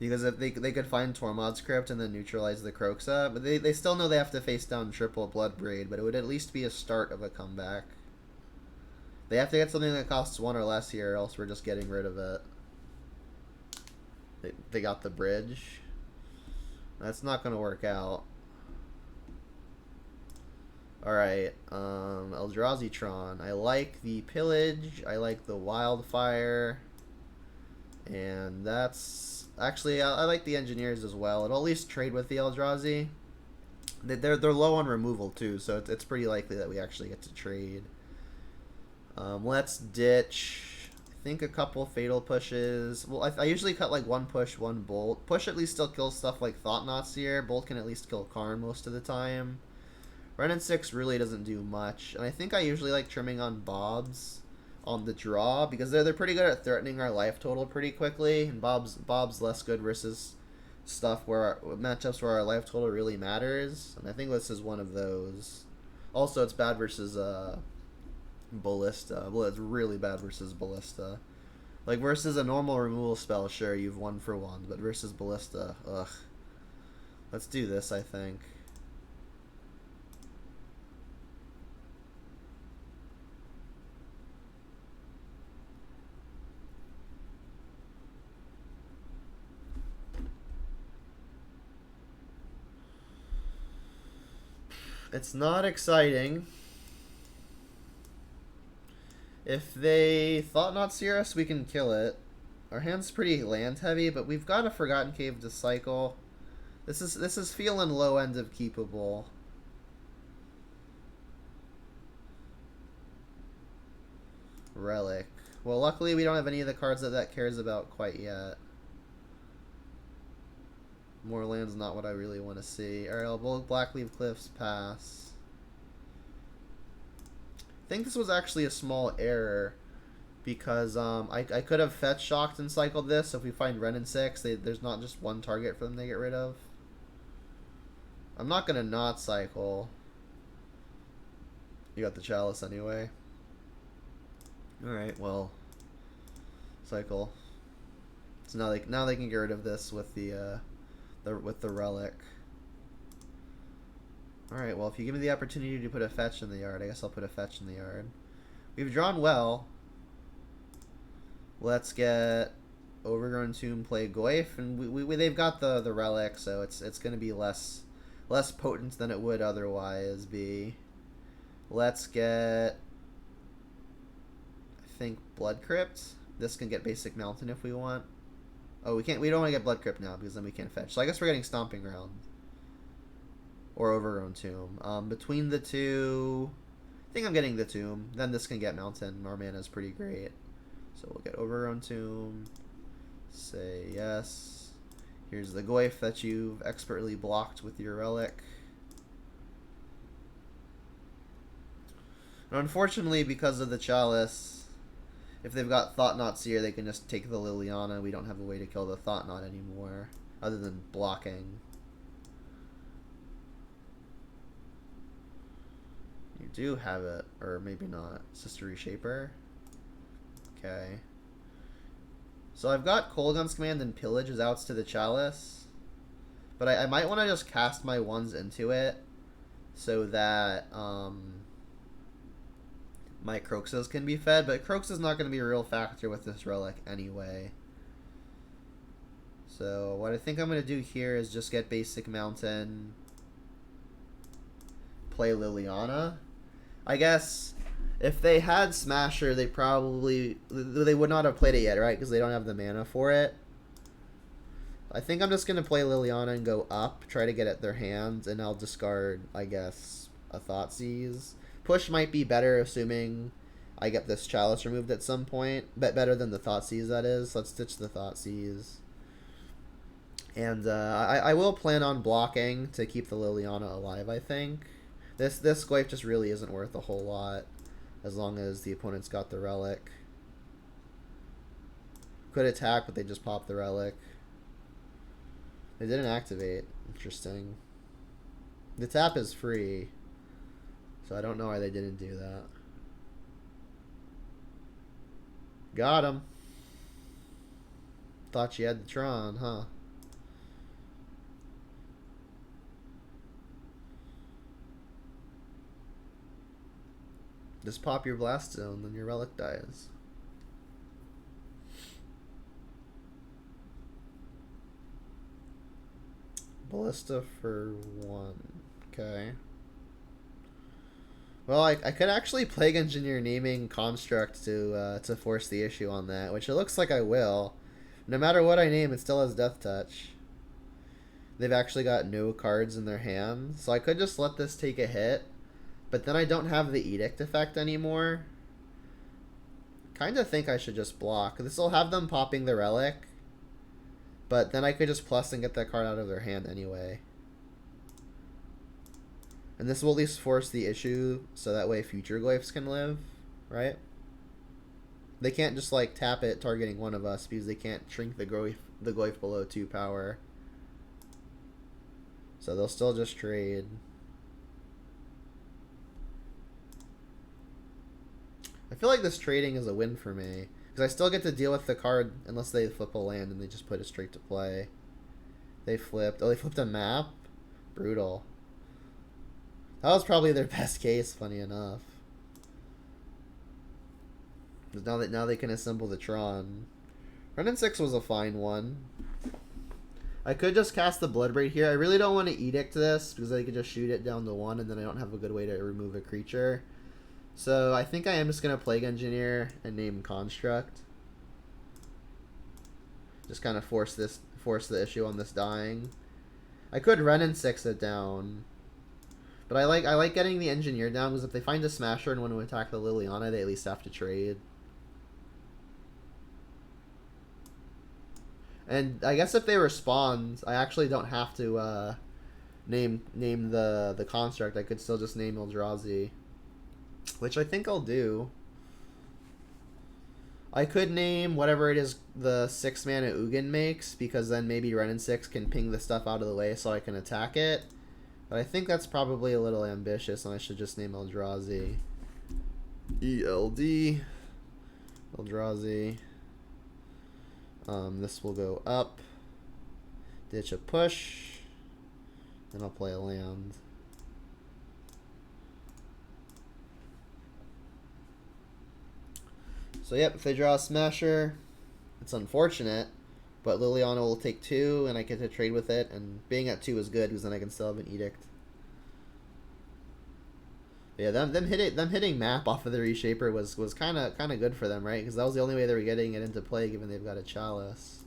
Because if they could find Tormod's Crypt and then neutralize the Kroxa, but they still know they have to face down triple Blood Braid, but it would at least be a start of a comeback. They have to get something that costs 1 or less here, or else we're just getting rid of it. They got the bridge. That's not going to work out. Alright, Eldrazi Tron. I like the Pillage, I like the Wildfire, and that's... Actually, I like the Engineers as well. It'll at least trade with the Eldrazi. They're low on removal too, so it's pretty likely that we actually get to trade. Let's ditch, I think, a couple Fatal Pushes. Well, I usually cut like 1 push, 1 Bolt. Push at least still kills stuff like Thought-Knots here. Bolt can at least kill Karn most of the time. Renin 6 really doesn't do much. And I think I usually like trimming on Bobs on the draw, because they're pretty good at threatening our life total pretty quickly. And Bob's less good versus stuff where matchups where our life total really matters. And I think this is one of those. Also, it's bad versus Ballista. Well, it's really bad versus Ballista. Like, versus a normal removal spell, sure, you've 1 for 1, but versus Ballista, ugh. Let's do this, I think. It's not exciting. If they Thought-Knot Seer us, we can kill it. Our hand's pretty land heavy, but we've got a Forgotten Cave to cycle. This is feeling low end of keepable. Relic. Well, luckily we don't have any of the cards that cares about quite yet. More land's not what I really want to see. Alright, I'll bulk Blackleaf Cliffs, pass. I think this was actually a small error, because I could have Fetch Shocked and cycled this, so if we find Renin 6, there's not just 1 target for them to get rid of. I'm not going to not cycle. You got the Chalice anyway. Alright, well, cycle. So now they can get rid of this with the relic. Alright, well, if you give me the opportunity to put a fetch in the yard, I guess I'll put a fetch in the yard. We've drawn well. Let's get Overgrown Tomb, play Goyf, and they've got the relic, so it's going to be less potent than it would otherwise be. Let's get, I think, Blood Crypt. This can get basic Mountain if we want. Oh, we can't. We don't want to get Blood Crypt now because then we can't fetch. So I guess we're getting Stomping Ground or Overgrown Tomb. Between the two, I think I'm getting the Tomb. Then this can get Mountain. Our mana is pretty great. So we'll get Overgrown Tomb. Say yes. Here's the Goyf that you've expertly blocked with your relic. And unfortunately, because of the Chalice, if they've got Thought-Knot Seer, they can just take the Liliana. We don't have a way to kill the Thought-Knot anymore, other than blocking. You do have it, or maybe not. Sister Reshaper. Okay. So I've got Kolaghan's Command and Pillage as outs to the Chalice. But I might want to just cast my ones into it so that my Croxus can be fed. But Croxus is not going to be a real factor with this relic anyway. So what I think I'm going to do here is just get basic Mountain, play Liliana. I guess if they had Smasher, they would not have played it yet, right? Because they don't have the mana for it. I think I'm just going to play Liliana and go up, try to get at their hands, and I'll discard, I guess, a Thoughtseize. Push might be better, assuming I get this Chalice removed at some point. Better than the Thoughtseize, that is. Let's ditch the Thoughtseize. And I will plan on blocking to keep the Liliana alive, I think. This Goyf just really isn't worth a whole lot, as long as the opponent's got the relic. Could attack, but they just pop the relic. They didn't activate. Interesting. The tap is free, so I don't know why they didn't do that. Got him. Thought you had the Tron, huh? Just pop your Blast Zone, then your relic dies. Ballista for 1. Okay. Well, I could actually Plague Engineer naming Construct to force the issue on that, which it looks like I will. No matter what I name, it still has Death Touch. They've actually got no cards in their hand, so I could just let this take a hit, but then I don't have the Edict effect anymore. Kind of think I should just block. This will have them popping the relic, but then I could just plus and get that card out of their hand anyway. And this will at least force the issue, so that way future Goyfs can live, right? They can't just like tap it targeting one of us because they can't shrink the Goyf below 2 power. So they'll still just trade. I feel like this trading is a win for me, because I still get to deal with the card unless they flip a land and they just put it straight to play. They flipped. Oh, they flipped a map? Brutal. That was probably their best case, funny enough. Because now they can assemble the Tron. Renin 6 was a fine one. I could just cast the Bloodbraid here. I really don't want to Edict this, because I could just shoot it down to 1, and then I don't have a good way to remove a creature. So I think I am just going to Plague Engineer and name Construct. Just kind of force the issue on this dying. I could Renin 6 it down. But I like getting the Engineer down, because if they find a Smasher and want to attack the Liliana, they at least have to trade. And I guess if they respond, I actually don't have to name the Construct. I could still just name Eldrazi, which I think I'll do. I could name whatever it is the 6-mana Ugin makes, because then maybe Renin 6 can ping the stuff out of the way so I can attack it. But I think that's probably a little ambitious, and I should just name Eldrazi. ELD. Eldrazi. This will go up. Ditch a push. Then I'll play a land. So yep, if they draw a Smasher, it's unfortunate, but Liliana will take 2, and I get to trade with it, and being at 2 is good, because then I can still have an Edict. But yeah, them hitting map off of the Reshaper was kind of good for them, right? Because that was the only way they were getting it into play, given they've got a Chalice.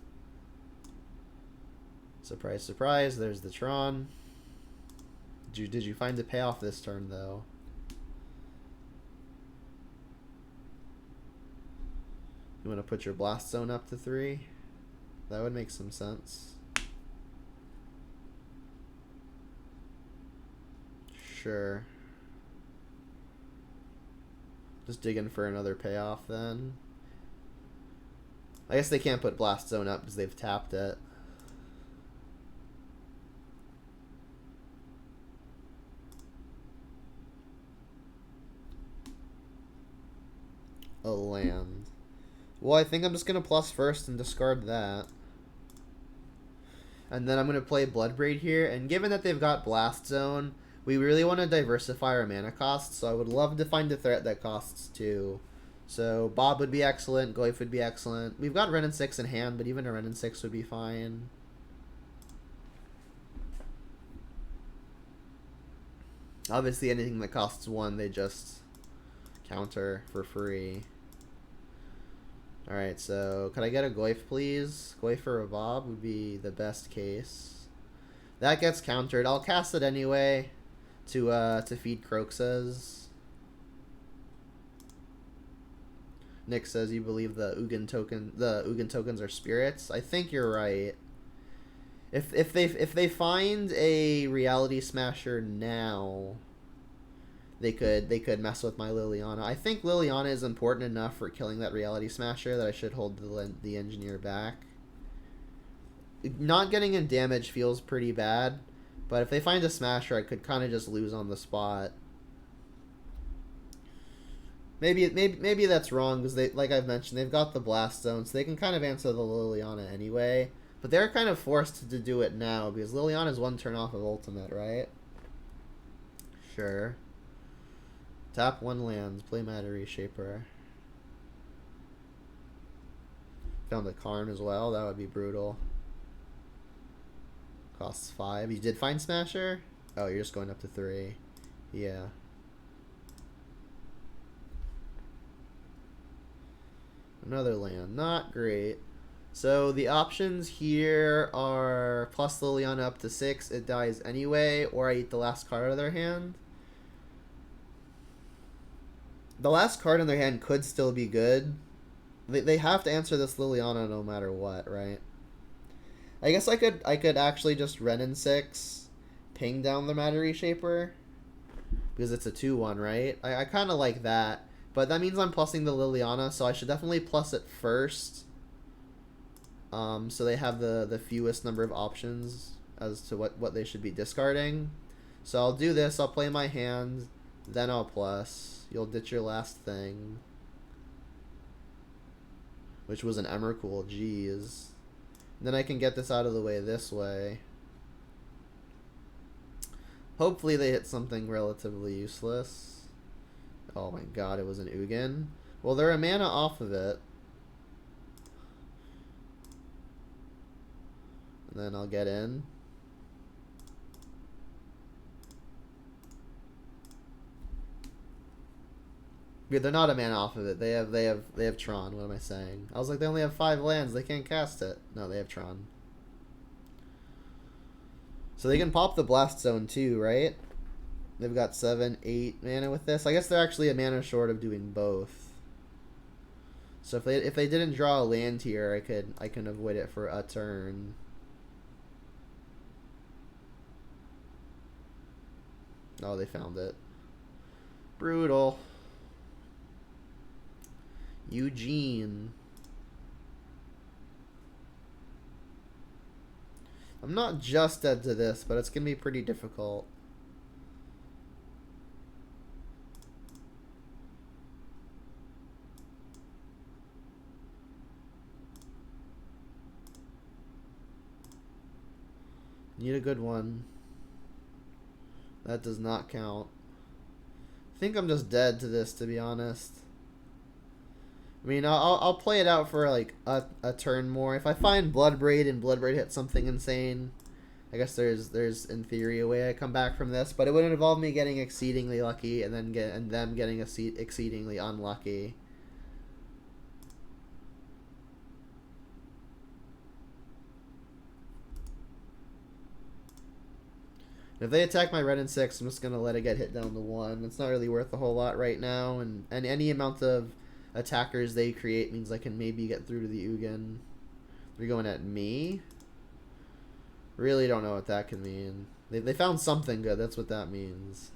Surprise, surprise, there's the Tron. Did you find the payoff this turn, though? You want to put your Blast Zone up to 3? That would make some sense. Sure. Just digging for another payoff then. I guess they can't put Blast Zone up because they've tapped it. A land. Well, I think I'm just going to plus first and discard that. And then I'm going to play Bloodbraid here. And given that they've got Blast Zone, we really want to diversify our mana costs. So I would love to find a threat that costs 2. So Bob would be excellent. Goyf would be excellent. We've got Wrenn and 6 in hand, but even a Wrenn and 6 would be fine. Obviously, anything that costs 1, they just counter for free. Alright, so could I get a Goyf, please? Goyf or a Bob would be the best case. That gets countered. I'll cast it anyway to feed Croxas. Nick says you believe the Ugin tokens are spirits. I think you're right. If they find a Reality Smasher now, they could mess with my Liliana. I think Liliana is important enough for killing that Reality Smasher that I should hold the Engineer back. Not getting in damage feels pretty bad, but if they find a Smasher, I could kind of just lose on the spot. Maybe that's wrong because they, like I've mentioned, they've got the Blast Zone, so they can kind of answer the Liliana anyway. But they're kind of forced to do it now because Liliana's 1 turn off of Ultimate, right? Sure. Tap 1 lands, play Matter Reshaper. Found a Karn as well, that would be brutal. Costs 5. You did find Smasher? Oh, you're just going up to 3. Yeah. Another land, not great. So the options here are plus Liliana up to 6, it dies anyway, or I eat the last card out of their hand. The last card in their hand could still be good. They have to answer this Liliana no matter what, right? I guess I could actually just Wrenn and 6, ping down the Matter Reshaper, because it's a 2/1, right? I kind of like that, but that means I'm plussing the Liliana, so I should definitely plus it first. So they have the fewest number of options as to what they should be discarding. So I'll do this. I'll play my hand, then I'll plus. You'll ditch your last thing, which was an Emrakul. Jeez. Then I can get this out of the way this way. Hopefully they hit something relatively useless. Oh my god, it was an Ugin. Well, they're a mana off of it. And then I'll get in. Yeah, they're not a mana off of it. They have Tron. What am I saying? I was like, they only have 5 lands. They can't cast it. No, they have Tron. So they can pop the Blast Zone too, right? They've got 7, 8 mana with this. I guess they're actually a mana short of doing both. So if they didn't draw a land here, I can avoid it for a turn. Oh, they found it. Brutal. Eugene. I'm not just dead to this, but it's going to be pretty difficult. Need a good one. That does not count. I think I'm just dead to this, to be honest. I mean, I'll play it out for like a turn more. If I find Bloodbraid and Bloodbraid hits something insane, I guess there's in theory a way I come back from this, but it would involve me getting exceedingly lucky and then them getting exceedingly unlucky. If they attack my red and 6, I'm just gonna let it get hit down to 1. It's not really worth a whole lot right now, and any amount of attackers they create means I can maybe get through to the Ugin. They're going at me. Really don't know what that can mean. They found something good. That's what that means.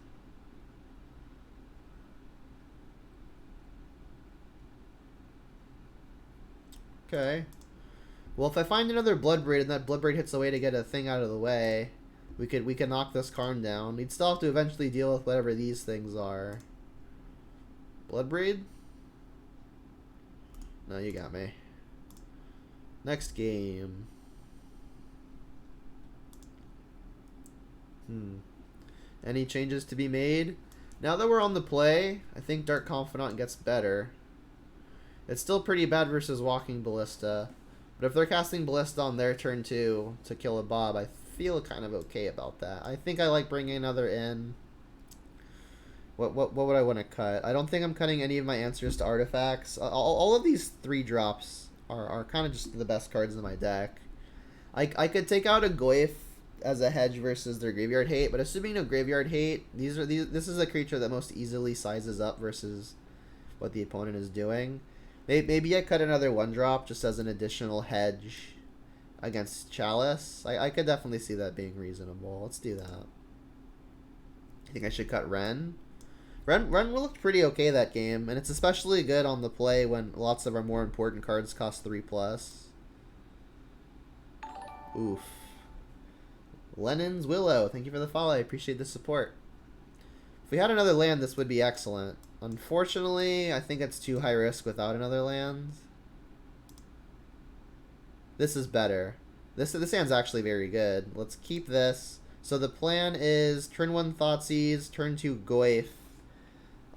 Okay. Well, if I find another Bloodbraid and that Bloodbraid hits a way to get a thing out of the way, we could knock this Karn down. We'd still have to eventually deal with whatever these things are. Bloodbraid? No, you got me. Next game. Any changes to be made? Now that we're on the play, I think Dark Confidant gets better. It's still pretty bad versus Walking Ballista. But if they're casting Ballista on their turn too to kill a Bob, I feel kind of okay about that. I think I like bringing another in. What would I want to cut? I don't think I'm cutting any of my answers to artifacts. All of these 3 drops are kind of just the best cards in my deck. I could take out a Goyf as a hedge versus their graveyard hate, but assuming no graveyard hate, this is a creature that most easily sizes up versus what the opponent is doing. Maybe I cut another 1-drop just as an additional hedge against Chalice. I could definitely see that being reasonable. Let's do that. I think I should cut Ren. Ren looked pretty okay that game, and it's especially good on the play when lots of our more important cards cost 3+. Oof. Lennon's Willow, thank you for the follow. I appreciate the support. If we had another land, this would be excellent. Unfortunately, I think it's too high risk without another land. This is better. This hand's actually very good. Let's keep this. So the plan is turn 1 Thoughtseize, turn 2 Goyf.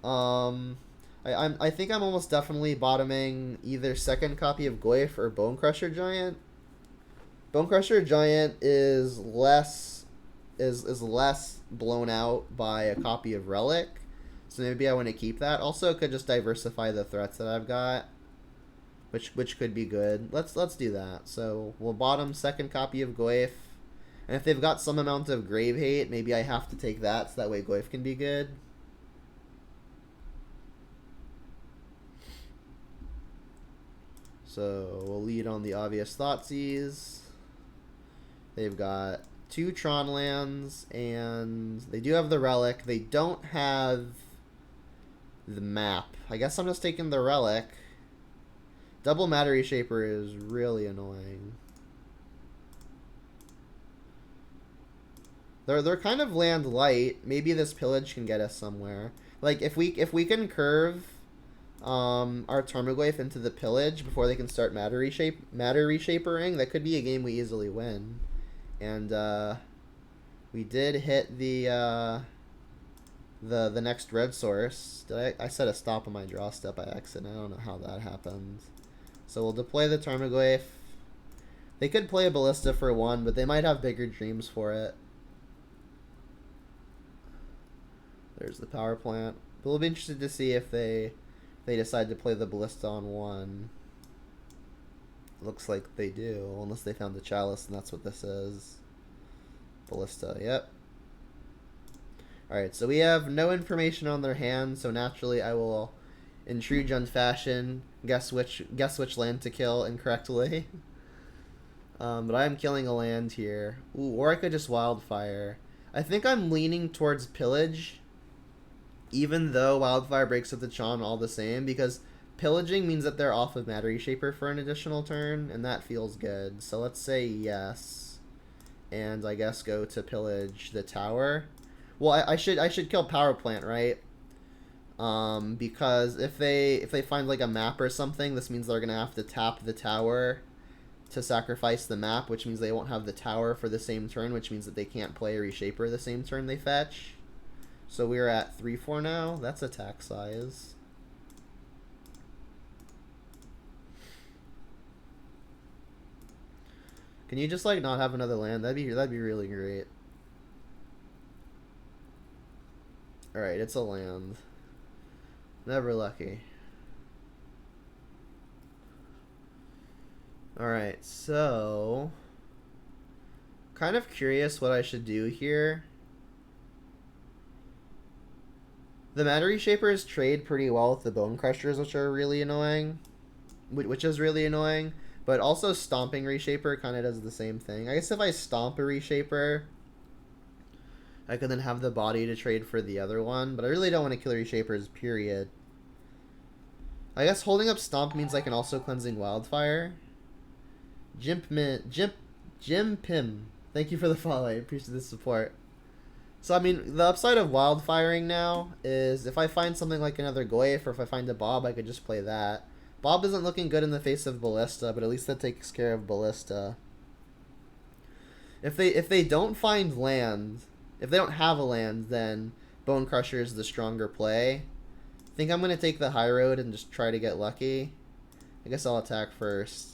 I think I'm almost definitely bottoming either second copy of Goyf or Bonecrusher Giant. Bonecrusher Giant is less blown out by a copy of Relic, so maybe I want to keep that. Also, it could just diversify the threats that I've got, which could be good. Let's do that. So we'll bottom second copy of Goyf, and if they've got some amount of Grave Hate, maybe I have to take that so that way Goyf can be good. So we'll lead on the obvious Thoughtseize. They've got 2 Tron lands, and they do have the Relic. They don't have the map. I guess I'm just taking the Relic. Double Matter Reshaper is really annoying. They're kind of land light. Maybe this pillage can get us somewhere. Like if we can curve our Tarmogoyf into the pillage before they can start matter reshapering, that could be a game we easily win. And we did hit the next red source. I set a stop on my draw step by accident. I don't know how that happened. So we'll deploy the Tarmogoyf. They could play a Ballista for 1, but they might have bigger dreams for it. There's the power plant. But we'll be interested to see if they decide to play the Ballista on 1. Looks like they do, unless they found the Chalice, and that's what this is. Ballista, yep. Alright, so we have no information on their hand, so naturally I will, in true Jund fashion, guess which land to kill incorrectly. But I am killing a land here. Ooh, or I could just Wildfire. I think I'm leaning towards Pillage, even though Wildfire breaks up the Tron all the same, because pillaging means that they're off of Matter Reshaper for an additional turn, and that feels good. So let's say yes, and I guess go to pillage the tower. Well, I should kill Power Plant, right? Because if they find like a map or something, this means they're gonna have to tap the tower to sacrifice the map, which means they won't have the tower for the same turn, which means that they can't play a Reshaper the same turn they fetch. So we're at 3/4 now. That's attack size. Can you just like not have another land? That'd be really great. Alright, it's a land. Never lucky. Alright, so kind of curious what I should do here. The Mana Reshapers trade pretty well with the Bone Crushers, which are really annoying. Which is really annoying. But also Stomping Reshaper kind of does the same thing. I guess if I Stomp a Reshaper, I can then have the body to trade for the other one. But I really don't want to kill Reshapers, period. I guess holding up Stomp means I can also Cleansing Wildfire. Jim Pim. Thank you for the follow. I appreciate the support. So, I mean, the upside of Wildfiring now is if I find something like another Goyf or if I find a Bob, I could just play that. Bob isn't looking good in the face of Ballista, but at least that takes care of Ballista. If they don't find land, if they don't have a land, then Bone Crusher is the stronger play. I think I'm going to take the high road and just try to get lucky. I guess I'll attack first.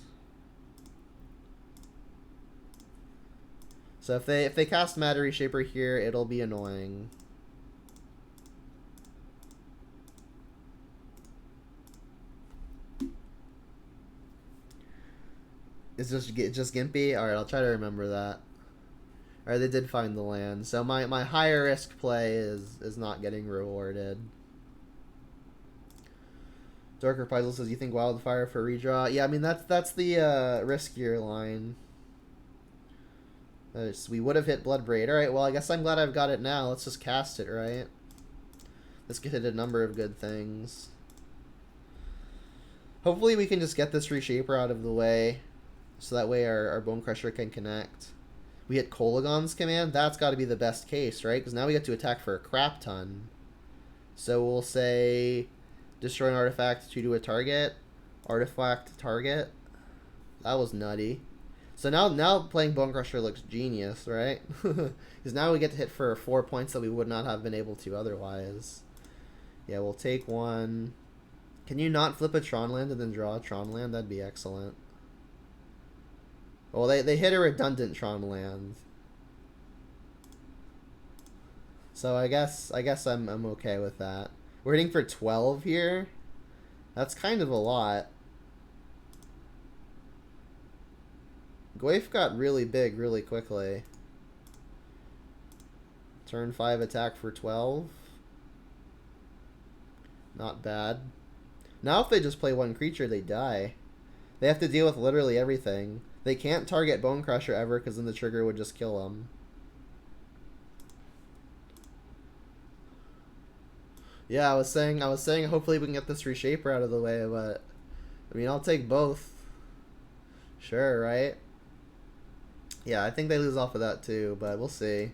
So if they cast Mana Reshaper here, it'll be annoying. It's just Gimpy? Alright, I'll try to remember that. Alright, they did find the land. So my higher risk play is not getting rewarded. Darker Puzzle says, you think Wildfire for redraw? Yeah, I mean, that's the riskier line. We would have hit Bloodbraid. Alright, well, I guess I'm glad I've got it now. Let's just cast it, right? This could hit a number of good things. Hopefully we can just get this Reshaper out of the way, so that way our Bone Crusher can connect. We hit Kolagon's command. That's got to be the best case, right? Because now we get to attack for a crap ton. So we'll say destroy an artifact to a target. Artifact target. That was nutty. So now playing Bone Crusher looks genius, right? Because now we get to hit for 4 points that we would not have been able to otherwise. Yeah, we'll take one. Can you not flip a Tron land and then draw a Tron land? That'd be excellent. Well, they hit a redundant Tron land. So I guess I'm okay with that. We're hitting for 12 here. That's kind of a lot. Goyf got really big really quickly. Turn 5 attack for 12. Not bad. Now if they just play one creature, they die. They have to deal with literally everything. They can't target Bone Crusher ever because then the trigger would just kill them. Yeah, I was saying hopefully we can get this Reshaper out of the way, but I mean, I'll take both. Sure, right? Yeah, I think they lose off of that too, but we'll see.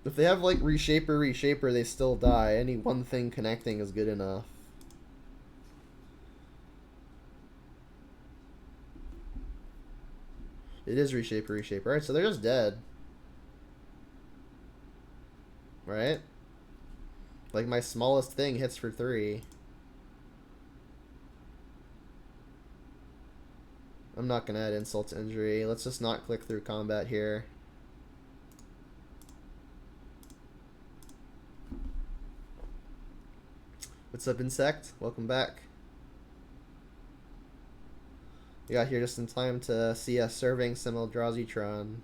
If they have like Reshaper, they still die. Any one thing connecting is good enough. It is Reshaper. Alright, so they're just dead. Right? Like my smallest thing hits for 3. I'm not going to add insult to injury. Let's just not click through combat here. What's up, Insect? Welcome back. You got here just in time to see us serving some Eldrazi Tron.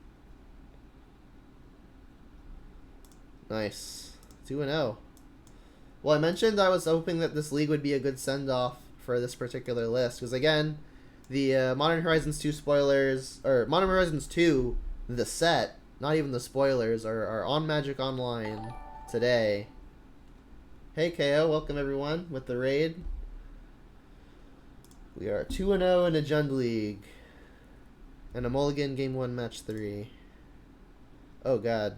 Nice. 2-0. Well, I mentioned I was hoping that this league would be a good send-off for this particular list. Because, again, the Modern Horizons 2 spoilers, or Modern Horizons 2, the set, not even the spoilers, are on Magic Online today. Hey, KO. Welcome, everyone, with the raid. We are 2-0 in a Jund League. And a mulligan game 1, match 3. Oh, God.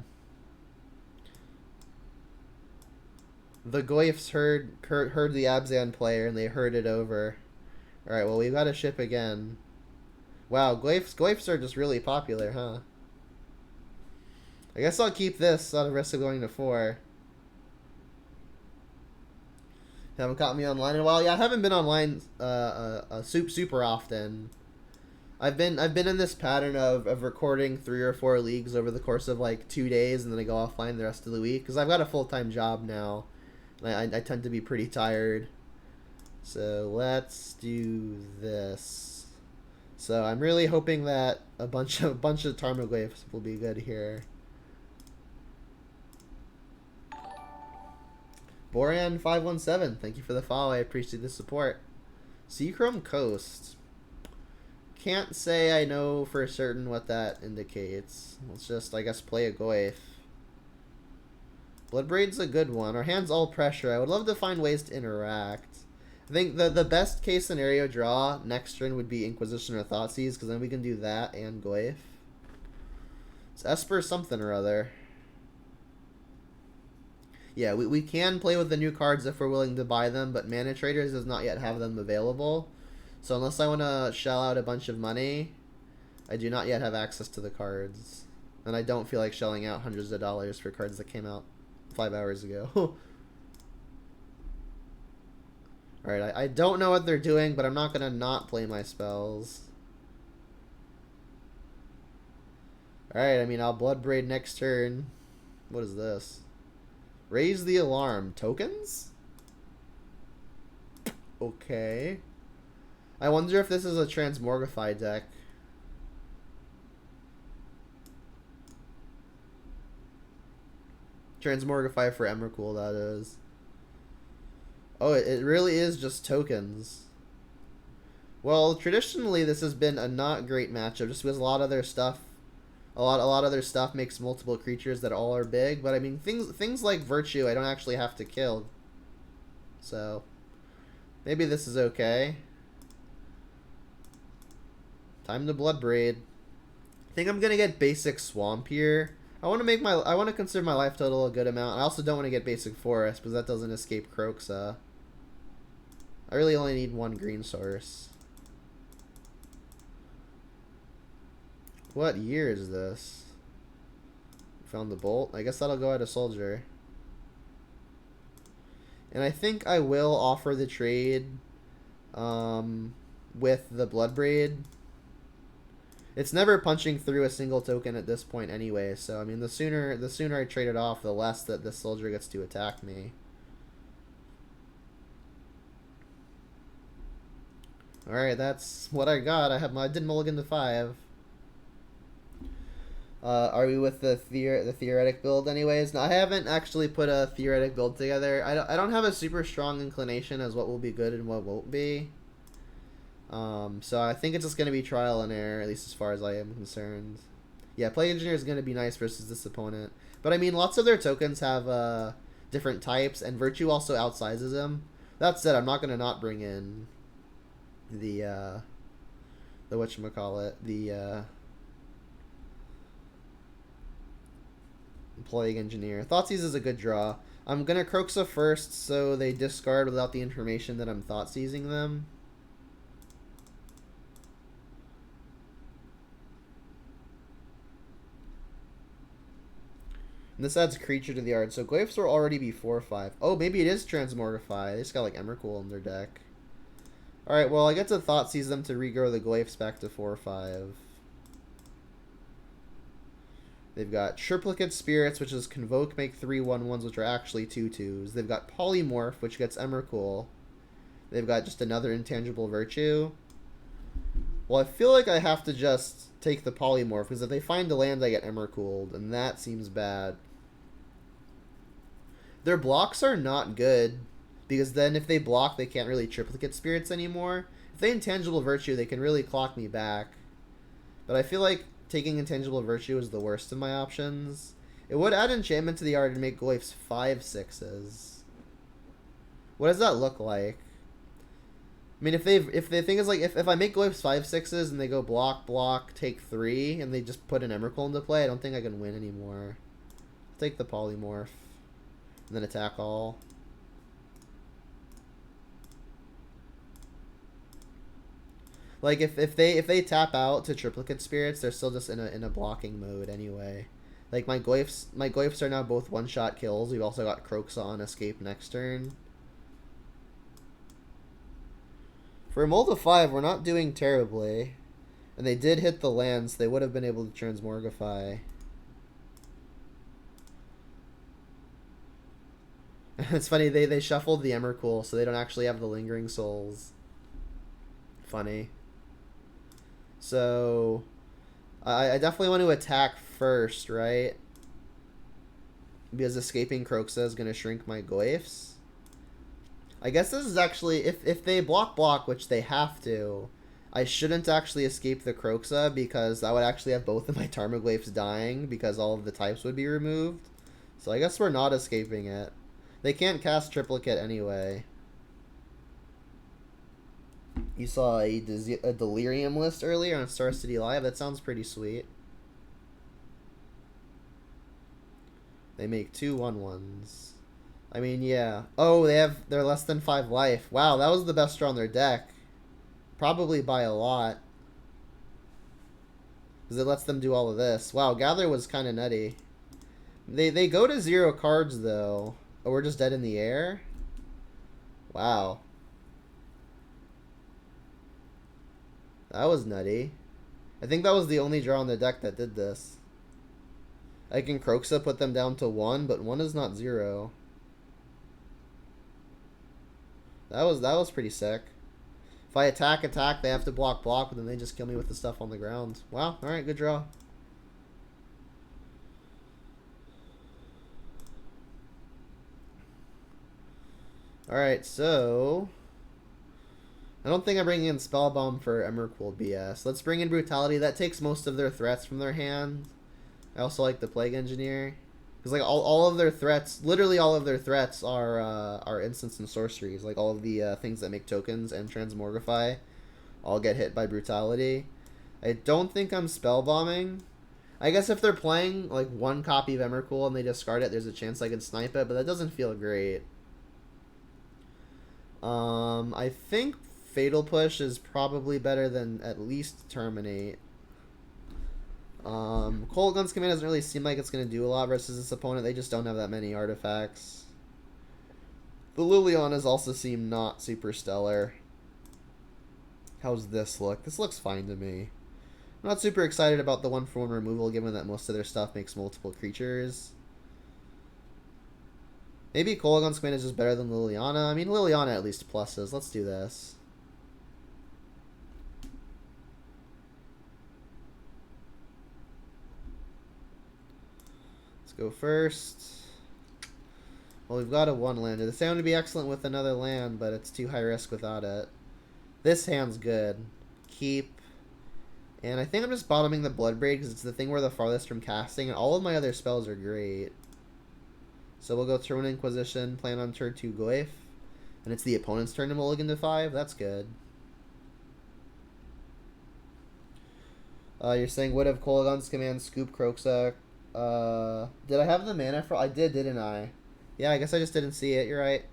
The Goyfs heard the Abzan player, and they heard it over. Alright, well, we've got to ship again. Wow, Goyfs are just really popular, huh? I guess I'll keep this out of risk of going to 4. Haven't caught me online in a while. Yeah, I haven't been online super often. I've been in this pattern of recording 3 or 4 leagues over the course of like 2 days, and then I go offline the rest of the week because I've got a full-time job now. And I tend to be pretty tired. So let's do this. So I'm really hoping that a bunch of Tarmogoyfs will be good here. Boran517, thank you for the follow. I appreciate the support. Seachrome Coast. Can't say I know for certain what that indicates. Let's just, I guess, play a Goyf. Bloodbraid's a good one. Our hand's all pressure. I would love to find ways to interact. I think the best case scenario draw next turn would be Inquisition or Thoughtseize, because then we can do that and Goyf. It's Esper something or other. Yeah, we can play with the new cards if we're willing to buy them, but ManaTraders does not yet have them available. So unless I want to shell out a bunch of money, I do not yet have access to the cards. And I don't feel like shelling out hundreds of dollars for cards that came out 5 hours ago. Alright, I don't know what they're doing, but I'm not going to not play my spells. Alright, I mean, I'll Bloodbraid next turn. What is this? Raise the alarm. Tokens? Okay. I wonder if this is a Transmogrify deck. Transmogrify for Emrakul, that is. Oh, it really is just tokens. Well, traditionally this has been a not great matchup, just because a lot of their stuff makes multiple creatures that all are big. But I mean, things like Virtue I don't actually have to kill. So maybe this is okay. Time to Bloodbraid. I think I'm gonna get basic Swamp here. I want to consider my life total a good amount. I also don't want to get basic Forest because that doesn't escape Kroxa. I really only need one green source. What year is this? Found the bolt. I guess that'll go at a soldier. And I think I will offer the trade with the Bloodbraid. It's never punching through a single token at this point anyway, so I mean the sooner I trade it off, the less that this soldier gets to attack me. Alright, that's what I got. I did mulligan to 5. Are we with the theoretic build anyways? No, I haven't actually put a theoretic build together. I don't have a super strong inclination as what will be good and what won't be. So I think it's just going to be trial and error, at least as far as I am concerned. Yeah, Plague Engineer is going to be nice versus this opponent. But I mean, lots of their tokens have different types, and Virtue also outsizes them. That said, I'm not going to not bring in the whatchamacallit, the Plague Engineer. Thoughtseize is a good draw. I'm going to Kroxa first, so they discard without the information that I'm Thoughtseizing them. And this adds creature to the yard, so Goyfs will already be 4/5. Oh, maybe it is Transmogrify. They just got like Emrakul in their deck. Alright, well I get to Thoughtseize them to regrow the Goyfs back to 4/5. They've got Triplicate Spirits, which is Convoke, make 3 1/1s, which are actually 2/2s. They've got Polymorph, which gets Emrakul. They've got just another Intangible Virtue. Well, I feel like I have to just take the Polymorph, because if they find a land, I get Emrakuled, and that seems bad. Their blocks are not good, because then if they block, they can't really Triplicate Spirits anymore. If they Intangible Virtue, they can really clock me back. But I feel like taking Intangible Virtue is the worst of my options. It would add enchantment to the yard and make Goyfs 5/6s. What does that look like? I mean, if the thing is like, if I make Goyfs 5/6s and they go block, take 3, and they just put an Emrakul into play, I don't think I can win anymore. I'll take the Polymorph, and then attack all. Like if they tap out to Triplicate Spirits, they're still just in a blocking mode anyway. Like my Goyfs are now both 1-shot kills. We've also got Kroxa on escape next turn. For a mull to 5, we're not doing terribly. And they did hit the land, so they would have been able to transmogrify. It's funny, they shuffled the Emrakul, so they don't actually have the Lingering Souls. Funny. So, I definitely want to attack first, right? Because escaping Kroxa is going to shrink my Goyfs. I guess this is actually, if they block, which they have to, I shouldn't actually escape the Kroxa, because that would actually have both of my Tarmogoyfs dying, because all of the types would be removed. So I guess we're not escaping it. They can't cast Triplicate anyway. You saw a Delirium list earlier on Star City Live. That sounds pretty sweet. They make 2 1/1s. I mean, yeah. Oh, they're less than 5 life. Wow, that was the best draw on their deck. Probably by a lot. Because it lets them do all of this. Wow, Gather was kind of nutty. They go to 0 cards, though. Oh, we're just dead in the air? Wow. That was nutty. I think that was the only draw on the deck that did this. I can Kroxa put them down to 1, but 1 is not 0. That was pretty sick. If I attack, they have to block, but then they just kill me with the stuff on the ground. Wow, alright, good draw. Alright, so I don't think I'm bringing in Spellbomb for Emrakul BS. Let's bring in Brutality. That takes most of their threats from their hand. I also like the Plague Engineer. Because like all of their threats, literally all of their threats are instants and sorceries. Like all of the things that make tokens and transmogrify all get hit by Brutality. I don't think I'm Spellbombing. I guess if they're playing like 1 copy of Emrakul and they discard it, there's a chance I can snipe it, but that doesn't feel great. I think Fatal Push is probably better than at least Terminate. Cold Guns Command doesn't really seem like it's going to do a lot versus this opponent. They just don't have that many artifacts. The Lilianas also seem not super stellar. How's this look? This looks fine to me. I'm not super excited about the 1-for-1 removal, given that most of their stuff makes multiple creatures. Maybe Kolaghan's Command is just better than Liliana. I mean, Liliana at least pluses. Let's do this. Let's go first. Well, we've got a 1-lander. This hand would be excellent with another land, but it's too high risk without it. This hand's good. Keep. And I think I'm just bottoming the Bloodbraid because it's the thing we're the farthest from casting, and all of my other spells are great. So we'll go Throne Inquisition, plan on turn 2 Goyf. And it's the opponent's turn to mulligan to 5. That's good. You're saying, what if Kolaghan's Command scoop Kroxa? Did I have the mana for... I did, didn't I? Yeah, I guess I just didn't see it. You're right.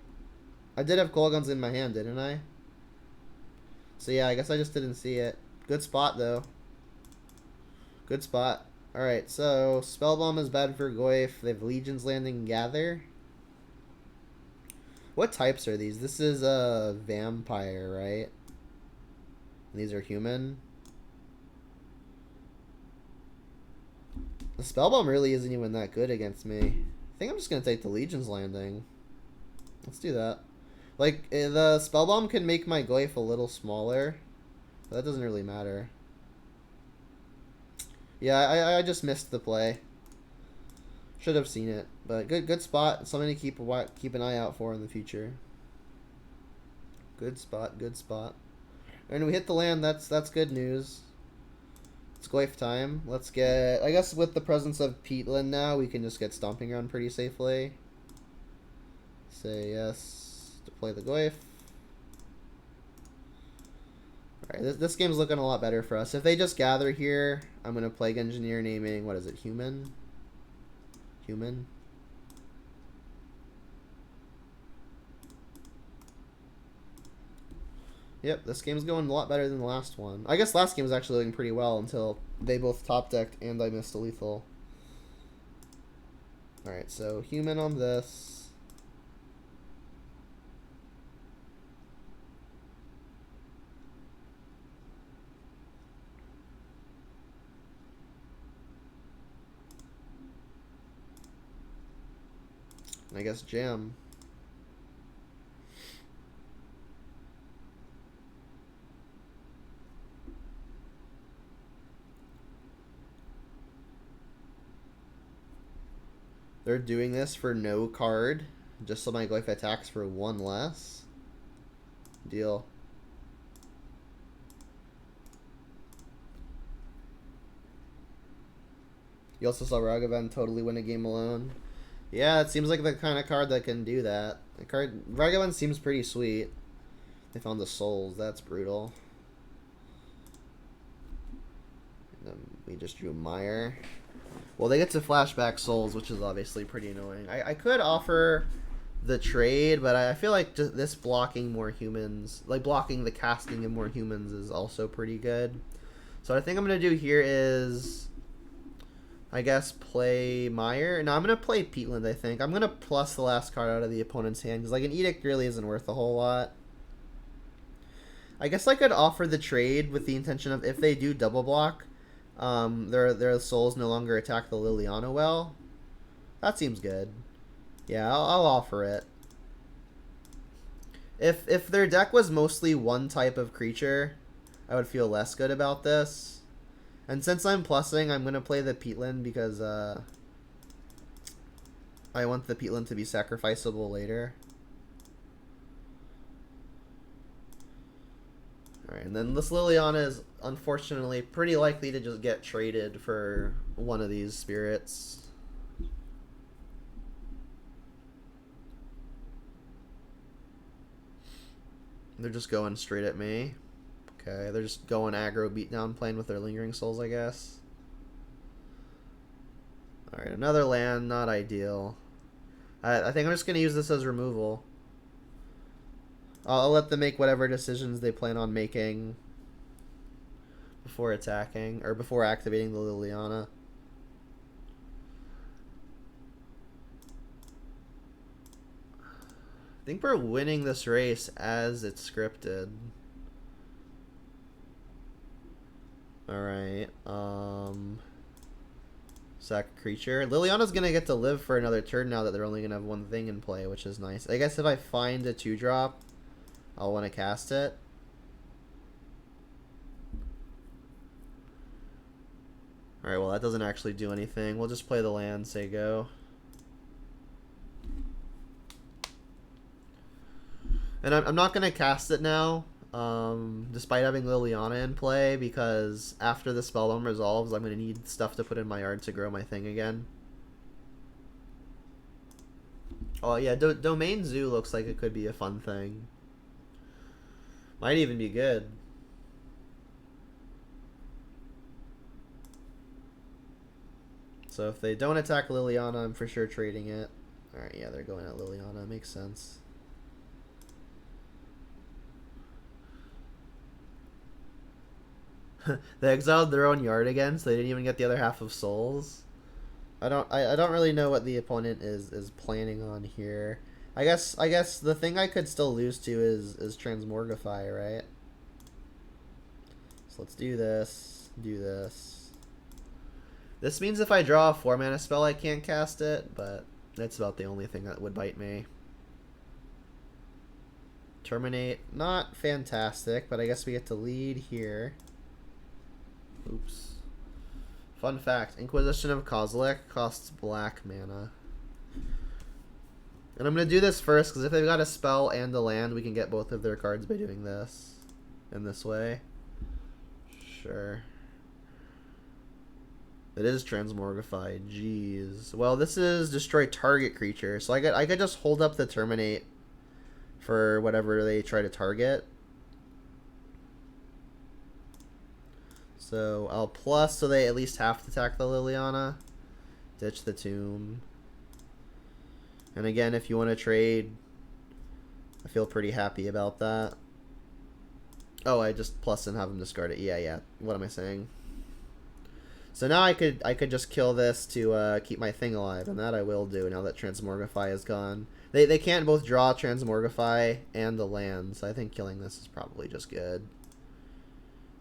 I did have Kolaghan's in my hand, didn't I? So yeah, I guess I just didn't see it. Good spot, though. Good spot. Alright, so Spellbomb is bad for Goyf. They have Legion's Landing, Gather. What types are these? This is a vampire, right? And these are human. The Spellbomb really isn't even that good against me. I think I'm just going to take the Legion's Landing. Let's do that. Like, the Spellbomb can make my Goyf a little smaller. But that doesn't really matter. Yeah, I just missed the play. Should have seen it, but good spot. Something to keep an eye out for in the future. Good spot, good spot. And we hit the land. That's good news. It's Goyf time. Let's get. I guess with the presence of Peatland now, we can just get Stomping Ground pretty safely. Say yes to play the Goyf. Alright, this game's looking a lot better for us. If they just gather here, I'm going to Plague Engineer naming, what is it, Human? Human? Yep, this game's going a lot better than the last one. I guess last game was actually looking pretty well until they both top-decked and I missed a lethal. Alright, so Human on this. I guess jam. They're doing this for no card, just so my Glyph attacks for 1 less. Deal. You also saw Ragavan totally win a game alone. Yeah, it seems like the kind of card that can do that. The card Ragavan seems pretty sweet. They found the souls. That's brutal. And then we just drew Mire. Well, they get to flashback souls, which is obviously pretty annoying. I could offer the trade, but I feel like just this blocking more humans, like blocking the casting of more humans, is also pretty good. So what I think I'm going to do here is, I guess, play Mire. No, I'm going to play Peatland, I think. I'm going to plus the last card out of the opponent's hand, because like an Edict really isn't worth a whole lot. I guess I could offer the trade with the intention of, if they do double block, their souls no longer attack the Liliana well. That seems good. Yeah, I'll offer it. If their deck was mostly one type of creature, I would feel less good about this. And since I'm plussing, I'm going to play the Peatland because I want the Peatland to be sacrificable later. Alright, and then this Liliana is unfortunately pretty likely to just get traded for one of these spirits. They're just going straight at me. Okay, they're just going aggro beatdown, playing with their Lingering Souls, I guess. Alright, another land, not ideal. I think I'm just going to use this as removal. I'll let them make whatever decisions they plan on making before attacking, or before activating the Liliana. I think we're winning this race as it's scripted. Alright, sack creature. Liliana's gonna get to live for another turn now that they're only gonna have one thing in play, which is nice. I guess if I find a 2-drop, I'll want to cast it. Alright, well that doesn't actually do anything. We'll just play the land, say go. And I'm not going to cast it now, despite having Liliana in play, because after the Spellbomb resolves, I'm going to need stuff to put in my yard to grow my thing again. Oh yeah, Domain Zoo looks like it could be a fun thing. Might even be good. So if they don't attack Liliana, I'm for sure trading it. Alright, yeah, they're going at Liliana. Makes sense. They exiled their own yard again, so they didn't even get the other half of souls. I don't really know what the opponent is planning on here. I guess the thing I could still lose to is Transmorgify, right? So let's do this. Do this. This means if I draw a 4-mana spell, I can't cast it, but that's about the only thing that would bite me. Terminate, not fantastic, but I guess we get to lead here. Oops. Fun fact, Inquisition of Kozilek costs black mana. And I'm going to do this first, because if they've got a spell and a land, we can get both of their cards by doing this. In this way. Sure. It is Transmorgified. Jeez. Well, this is destroy target creature, so I could just hold up the Terminate for whatever they try to target. So I'll plus so they at least have to attack the Liliana. Ditch the Tomb. And again, if you want to trade, I feel pretty happy about that. Oh, I just plus and have them discard it. Yeah. What am I saying? So now I could just kill this to keep my thing alive, and that I will do now that Transmorgify is gone. They can't both draw Transmorgify and the land, so I think killing this is probably just good.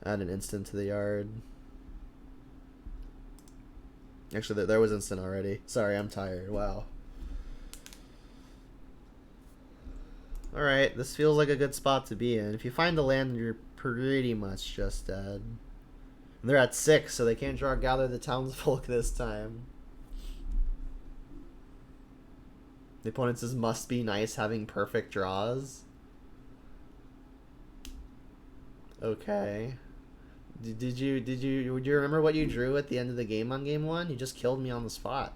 Add an instant to the yard. Actually, there was instant already. Sorry, I'm tired. Wow. Alright, this feels like a good spot to be in. If you find the land, you're pretty much just dead. And they're at 6, so they can't draw Gather the Townsfolk this time. The opponent says must be nice having perfect draws. Okay. Do you remember what you drew at the end of the game on game 1? You just killed me on the spot.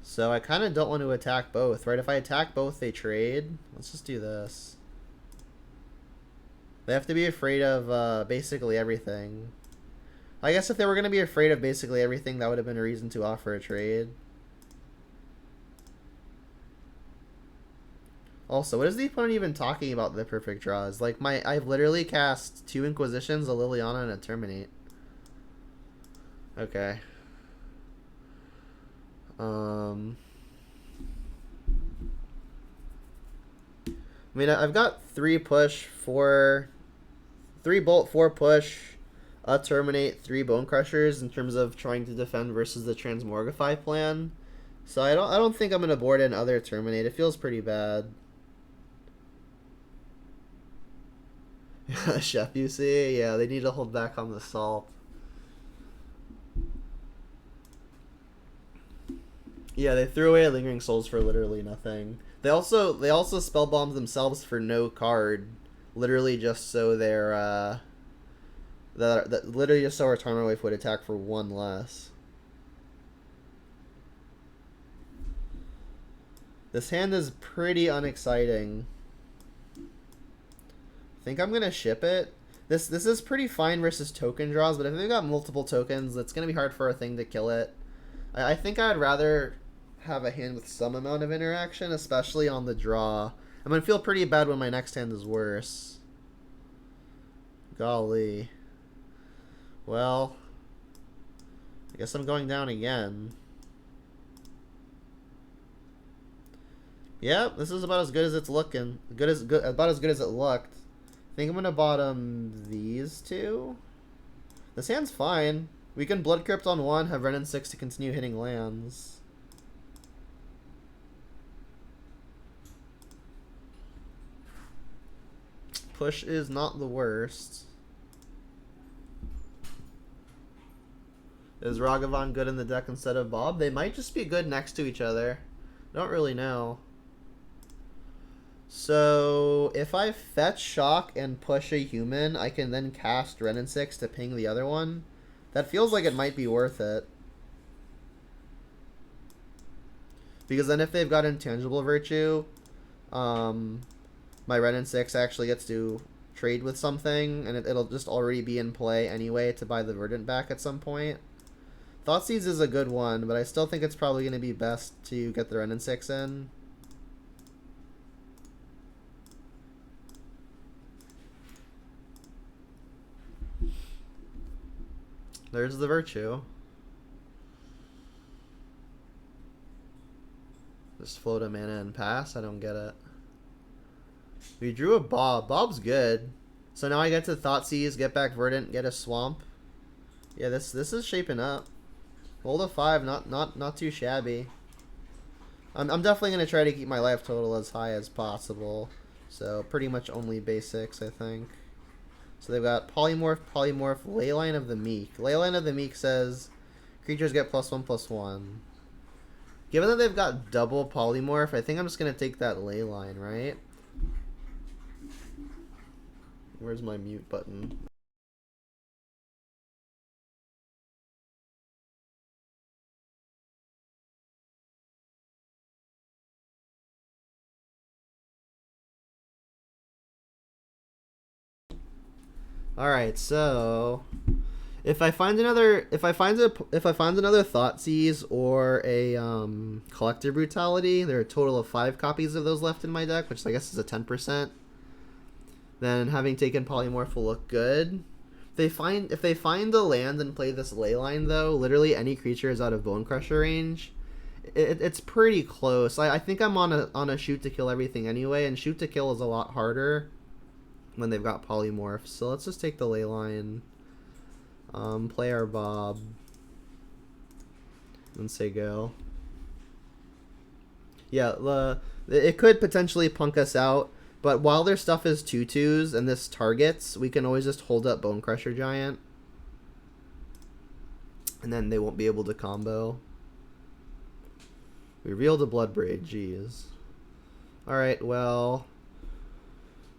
So I kind of don't want to attack both, right? If I attack both, they trade. Let's just do this. They have to be afraid of basically everything. I guess if they were going to be afraid of basically everything, that would have been a reason to offer a trade. Also, what is the opponent even talking about the perfect draws? Like, I've literally cast 2 Inquisitions, a Liliana, and a Terminate. Okay. I mean, I've got 3 push, 3 bolt, 4 push, a Terminate, 3 Bone Crushers in terms of trying to defend versus the Transmorgify plan. So I don't think I'm gonna board in other Terminate. It feels pretty bad. Chef, you see? Yeah, they need to hold back on the salt. Yeah, they threw away Lingering Souls for literally nothing. They also spellbombed themselves for no card, literally just so their literally just so our Tarmogoyf Wave would attack for 1 less. This hand is pretty unexciting. I think I'm gonna ship it. This is pretty fine versus token draws, but if they've got multiple tokens, it's gonna be hard for a thing to kill it. I think I'd rather have a hand with some amount of interaction, especially on the draw. I'm gonna feel pretty bad when my next hand is worse. Golly. Well, I guess I'm going down again. Yep, this is about as good as it's looking. About as good as it looked. I think I'm gonna bottom these 2. This hand's fine. We can Blood Crypt on 1, have Renin 6 to continue hitting lands. Push is not the worst. Is Ragavan good in the deck instead of Bob? They might just be good next to each other. Don't really know. So if I fetch Shock and push a human, I can then cast Renin 6 to ping the other one. That feels like it might be worth it. Because then if they've got Intangible Virtue, my Renin 6 actually gets to trade with something, and it'll just already be in play anyway to buy the Verdant back at some point. Thoughtseize is a good one, but I still think it's probably going to be best to get the Renin 6 in. There's the Virtue. Just float a mana and pass? I don't get it. We drew a Bob. Bob's good. So now I get to Thoughtseize, get back Verdant, get a Swamp. Yeah, this is shaping up. Hold a 5, not too shabby. I'm definitely gonna try to keep my life total as high as possible. So pretty much only basics, I think. So they've got Polymorph, Leyline of the Meek. Leyline of the Meek says creatures get +1/+1. Given that they've got double Polymorph, I think I'm just gonna take that Leyline, right? Where's my mute button? All right, so if I find another Thoughtseize or a Collector Brutality, there are a total of 5 copies of those left in my deck, which I guess is a 10%. Then having taken Polymorph will look good. If they find a land and play this Leyline, though, literally any creature is out of Bone Crusher range. It's pretty close. I think I'm on a shoot to kill everything anyway, and shoot to kill is a lot harder when they've got Polymorph. So let's just take the Leyline. Play our Bob. And say go. Yeah, it could potentially punk us out, but while their stuff is 2/2s and this targets, we can always just hold up Bone Crusher Giant. And then they won't be able to combo. Reveal the Bloodbraid, jeez. Alright, well,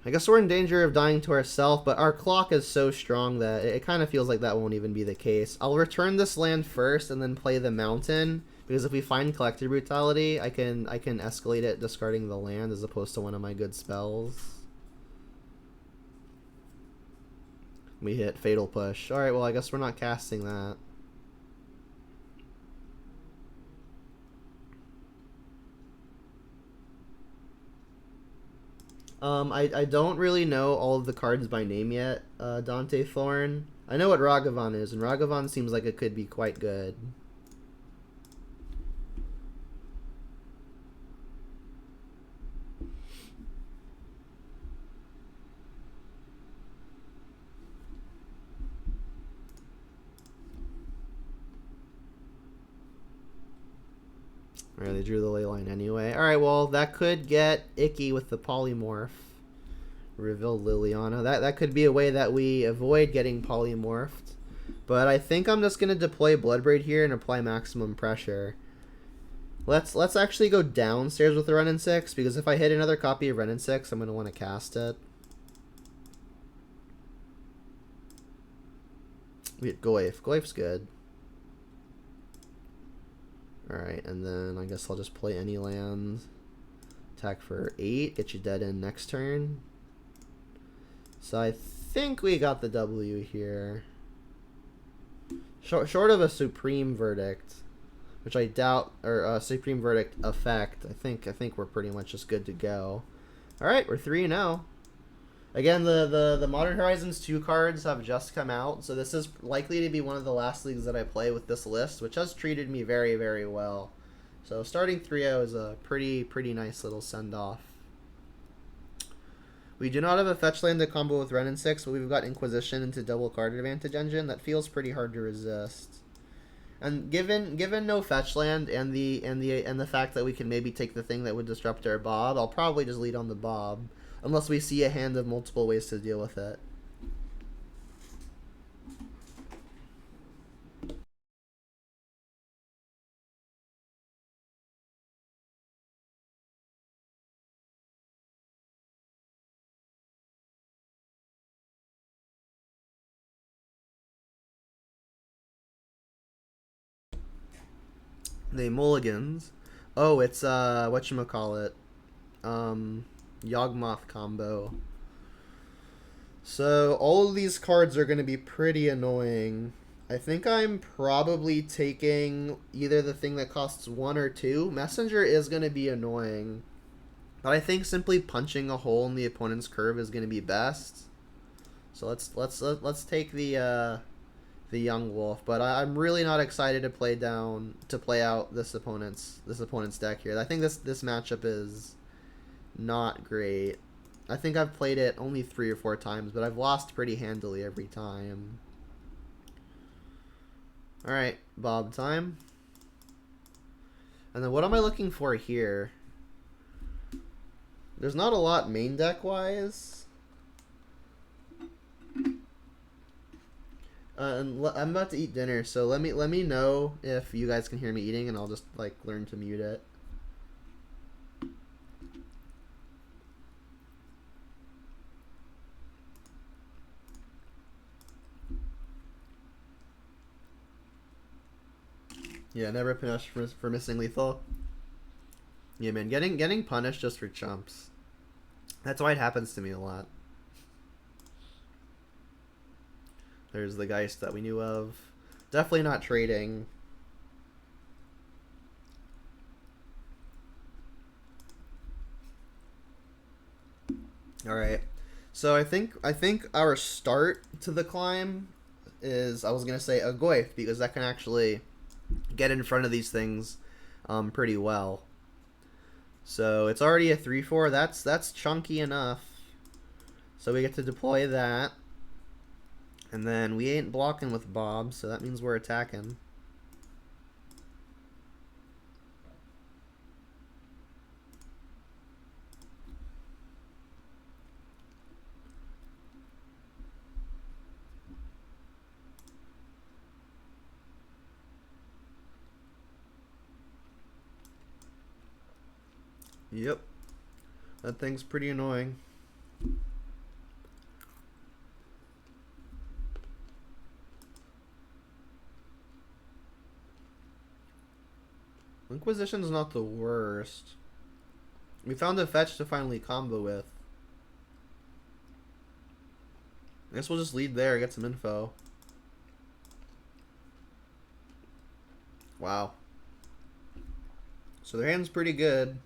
I guess we're in danger of dying to ourselves, but our clock is so strong that it kind of feels like that won't even be the case. I'll return this land first and then play the mountain, because if we find Collective Brutality, I can escalate it discarding the land as opposed to one of my good spells. We hit Fatal Push. Alright, well I guess we're not casting that. I don't really know all of the cards by name yet, Dante Thorn. I know what Ragavan is, and Ragavan seems like it could be quite good. Alright, they drew the ley line anyway. Alright, well, that could get icky with the polymorph. Reveal Liliana. That could be a way that we avoid getting polymorphed. But I think I'm just going to deploy Bloodbraid here and apply maximum pressure. Let's actually go downstairs with the Renin 6, because if I hit another copy of Renin 6, I'm going to want to cast it. We hit Goyf. Goyf's good. Alright, and then I guess I'll just play any land. Attack for 8. Get you dead in next turn. So I think we got the W here. Short of a Supreme Verdict, which I doubt, or a Supreme Verdict effect, I think we're pretty much just good to go. Alright, we're 3-0. Again, the Modern Horizons 2 cards have just come out, so this is likely to be one of the last leagues that I play with this list, which has treated me very, very well. So starting 3-0 is a pretty nice little send-off. We do not have a fetch land to combo with Renin 6, but we've got Inquisition into double card advantage engine. That feels pretty hard to resist. And given no fetch land and the fact that we can maybe take the thing that would disrupt our Bob, I'll probably just lead on the Bob. Unless we see a hand of multiple ways to deal with it. The mulligans. Oh, it's whatchamacallit. Yawgmoth Combo. So all of these cards are going to be pretty annoying. I think I'm probably taking either the thing that costs 1 or 2. Messenger is going to be annoying, but I think simply punching a hole in the opponent's curve is going to be best. So let's take the Yawgmoth. But I'm really not excited to play out this opponent's deck here. I think this matchup is not great. I think I've played it only 3 or 4 times, but I've lost pretty handily every time. Alright, Bob time. And then what am I looking for here? There's not a lot main deck wise. And I'm about to eat dinner, so let me know if you guys can hear me eating, and I'll just like learn to mute it. Yeah, never punished for missing lethal. Yeah, man, getting punished just for chumps. That's why it happens to me a lot. There's the Geist that we knew of. Definitely not trading. Alright. So I think our start to the climb is, I was gonna say a Goyf, because that can actually get in front of these things pretty well. So it's already a 3/4. That's chunky enough. So we get to deploy that. And then we ain't blocking with Bob, so that means we're attacking. Yep. That thing's pretty annoying. Inquisition's not the worst. We found a fetch to finally combo with. I guess we'll just lead there, get some info. Wow. So their hand's pretty good.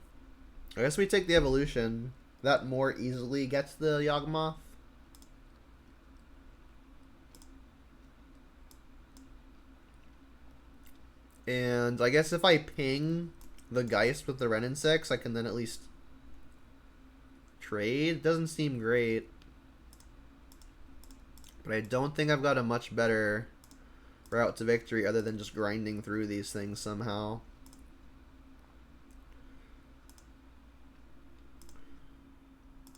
I guess we take the evolution. That more easily gets the Yawgmoth. And I guess if I ping the Geist with the Renin 6, I can then at least trade. Doesn't seem great. But I don't think I've got a much better route to victory other than just grinding through these things somehow.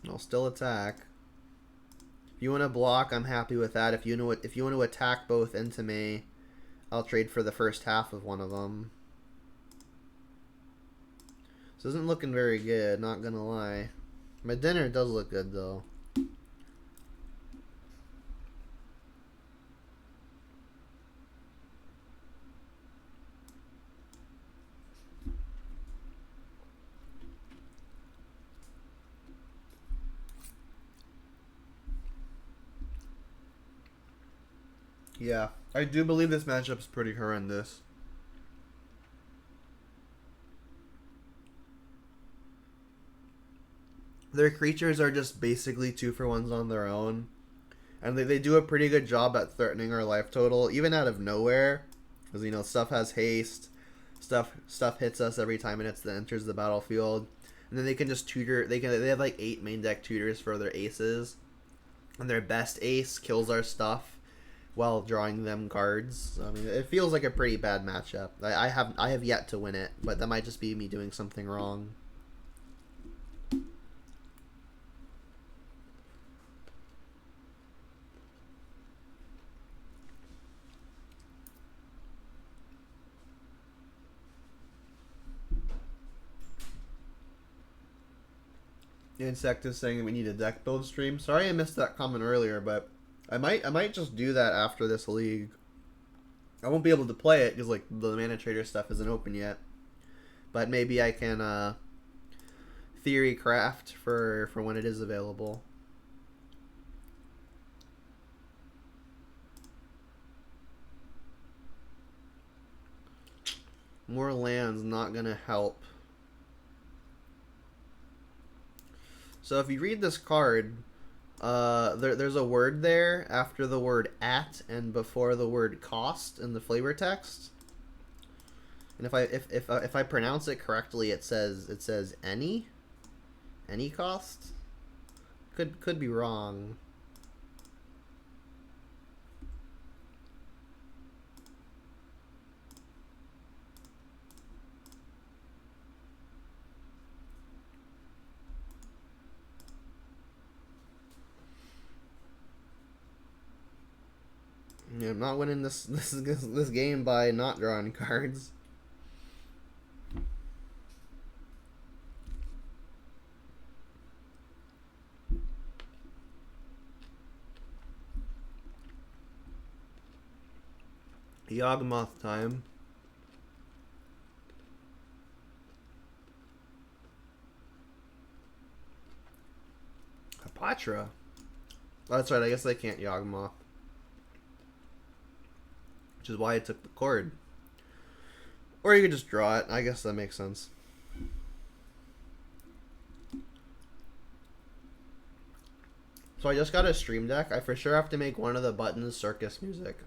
I'll still attack. If you want to block, I'm happy with that. If you want to attack both into me, I'll trade for the first half of one of them. This isn't looking very good, not gonna lie. My dinner does look good though. Yeah, I do believe this matchup's pretty horrendous. Their creatures are just basically 2-for-1s on their own. And they do a pretty good job at threatening our life total, even out of nowhere. Because, you know, stuff has haste. Stuff hits us every time it enters the battlefield. And then they can just tutor. They have like 8 main deck tutors for their aces. And their best ace kills our stuff while drawing them cards. I mean, it feels like a pretty bad matchup. I have yet to win it, but that might just be me doing something wrong. Insect is saying that we need a deck build stream. Sorry I missed that comment earlier, but I might just do that after this league. I won't be able to play it because like the ManaTraders stuff isn't open yet. But maybe I can theory craft for when it is available. More lands not gonna help. So if you read this card, there's a word there after the word at and before the word cost in the flavor text. And if I pronounce it correctly, it says any cost. Could be wrong. Yeah, I'm not winning this game by not drawing cards. Yawgmoth time. Apatra. Oh, that's right, I guess I can't Yawgmoth. Which is why I took the cord. Or you could just draw it. I guess that makes sense. So I just got a stream deck. I for sure have to make one of the buttons circus music.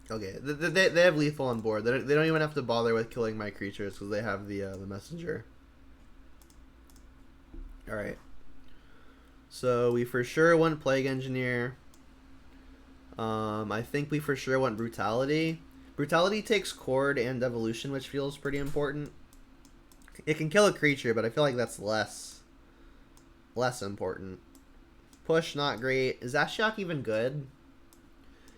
Okay, they have lethal on board. They don't even have to bother with killing my creatures because they have the messenger. Alright. So we for sure want Plague Engineer. I think we for sure want Brutality. Brutality takes Chord and Evolution, which feels pretty important. It can kill a creature, but I feel like that's less important. Push, not great. Is Ashiok even good?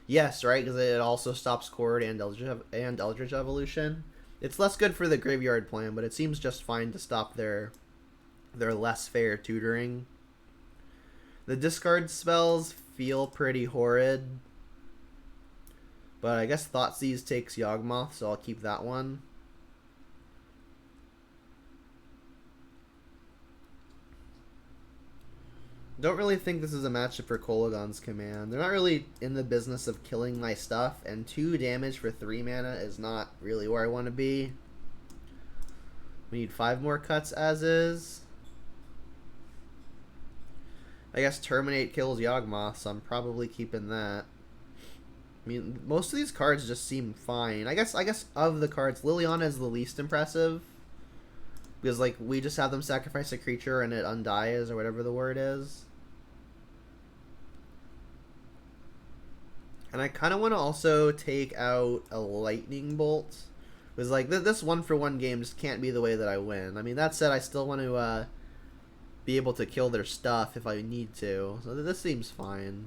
Yes, right, because it also stops Chord and Eldritch Evolution. It's less good for the graveyard plan, but it seems just fine to stop their less fair tutoring. The discard spells feel pretty horrid. But I guess Thoughtseize takes Yawgmoth, so I'll keep that one. Don't really think this is a matchup for Kolaghan's Command. They're not really in the business of killing my stuff, and 2 damage for 3 mana is not really where I want to be. We need 5 more cuts as is. I guess Terminate kills Yawgmoth, so I'm probably keeping that. I mean, most of these cards just seem fine. I guess of the cards, Liliana is the least impressive. Because, like, we just have them sacrifice a creature and it undies, or whatever the word is. And I kind of want to also take out a Lightning Bolt. Because, like, this 1-for-1 game just can't be the way that I win. I mean, that said, I still want to be able to kill their stuff if I need to. So this seems fine.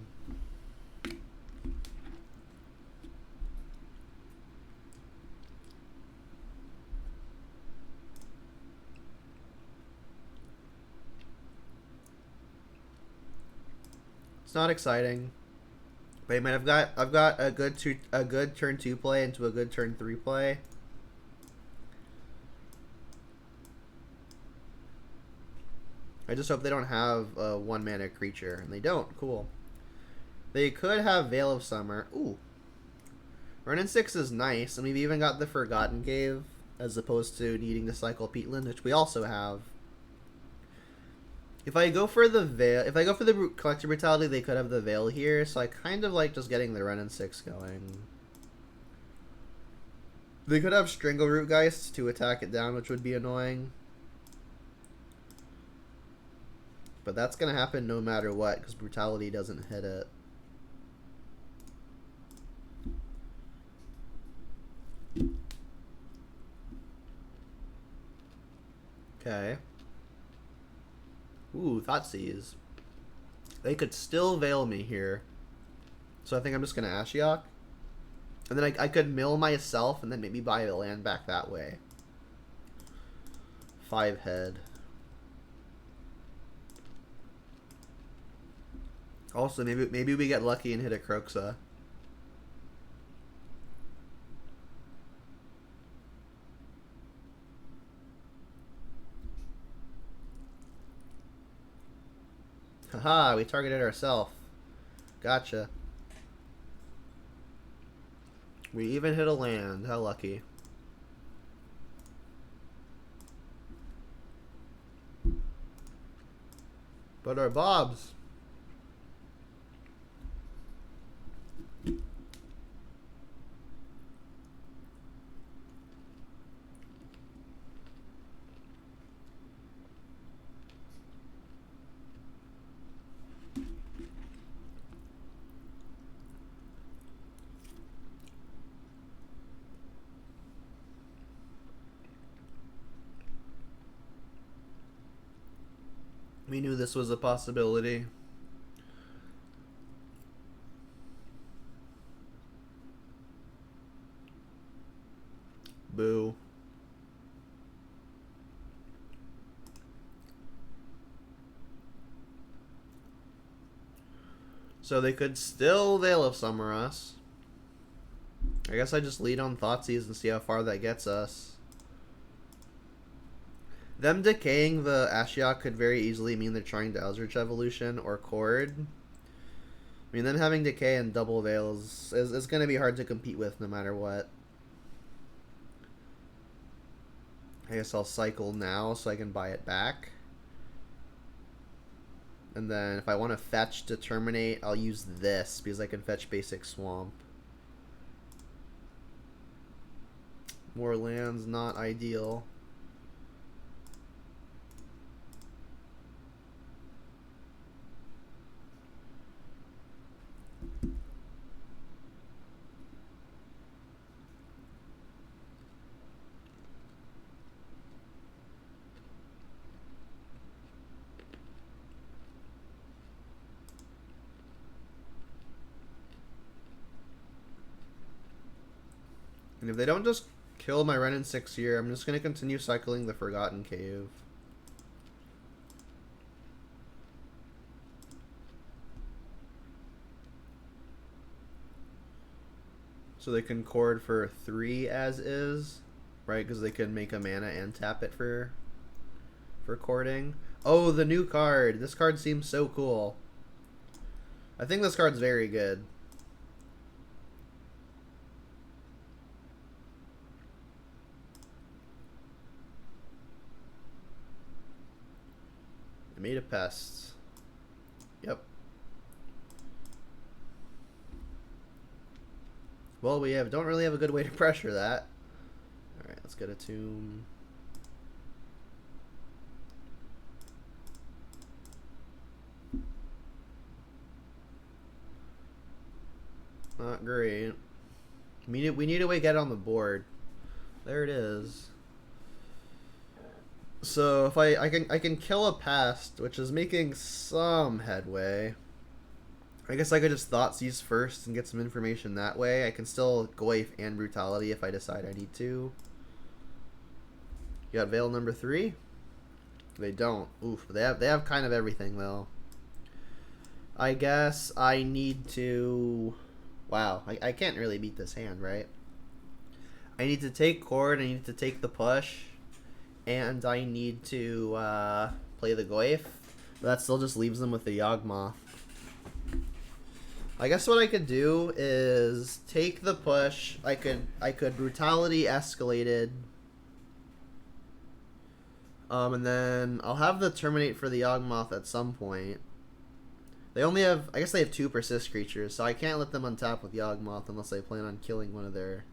It's not exciting. But I mean, I've got a good turn 2 play into a good turn 3 play. I just hope they don't have a 1-mana creature, and they don't. Cool. They could have Veil of Summer. Ooh. Renin 6 is nice, and we've even got the Forgotten Cave, as opposed to needing to cycle Peatland, which we also have. If I go for the Veil, if I go for the Collector Brutality, they could have the Veil here, so I kind of like just getting the Renin 6 going. They could have Stranglerootgeist to attack it down, which would be annoying. But that's going to happen no matter what, because Brutality doesn't hit it. Okay. Ooh, Thoughtseize. They could still Veil me here. So I think I'm just going to Ashiok. And then I could mill myself and then maybe buy the land back that way. 5 head. Also, maybe we get lucky and hit a Kroxa. Haha, we targeted ourselves. Gotcha. We even hit a land. How lucky. But our Bobs. We knew this was a possibility. Boo. So they could still Veil of Summer us. I guess I just lead on Thoughtseize and see how far that gets us. Them decaying the Ashiok could very easily mean they're trying to Eldritch Evolution or Chord. I mean, them having Decay and double Veils is going to be hard to compete with no matter what. I guess I'll cycle now so I can buy it back. And then if I want to fetch to terminate, I'll use this because I can fetch basic Swamp. More lands, not ideal. And if they don't just kill my Renin 6 here, I'm just going to continue cycling the Forgotten Cave. So they can chord for 3 as is, right? Because they can make a mana and tap it for chording. Oh, the new card. This card seems so cool. I think this card's very good. It made a pest. Yep. Well, we don't really have a good way to pressure that. Alright, let's get a tomb. Not great. We need a way to get it on the board. There it is. So if I can kill a pest, which is making some headway. I guess I could just Thoughtseize first and get some information that way. I can still Goyf and Brutality if I decide I need to. You got Veil number 3? They don't. Oof. They have kind of everything though. I guess I need to. Wow. I can't really beat this hand, right? I need to take Chord. I need to take the push, and I need to play the Goyf. But that still just leaves them with the Yawgmoth. I guess what I could do is take the push. I could Brutality Escalated. And then I'll have the Terminate for the Yawgmoth at some point. They only have, I guess they have 2 persist creatures, so I can't let them untap with Yawgmoth unless they plan on killing one of their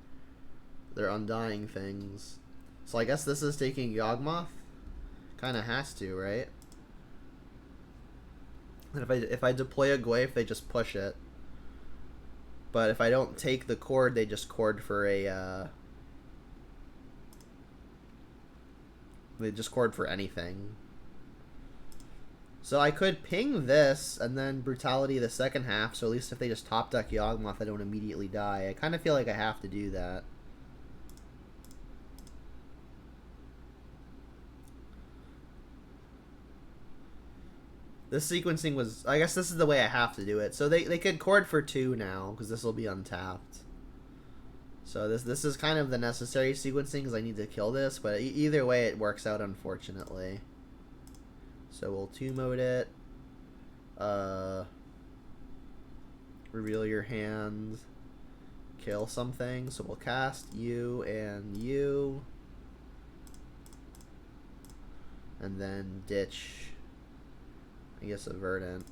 undying things. So I guess this is taking Yawgmoth. Kinda has to, right? And if I deploy a Goyf, they just push it. But if I don't take the Chord, they just chord for a they just chord for anything. So I could ping this and then Brutality the second half, so at least if they just top deck Yawgmoth, I don't immediately die. I kind of feel like I have to do that. This sequencing was, I guess this is the way I have to do it. So they could chord for 2 now, because this will be untapped. So this is kind of the necessary sequencing, because I need to kill this, but either way it works out, unfortunately. So we'll 2-mode it. Reveal your hand. Kill something. So we'll cast you and you. And then ditch, I guess, a Verdant.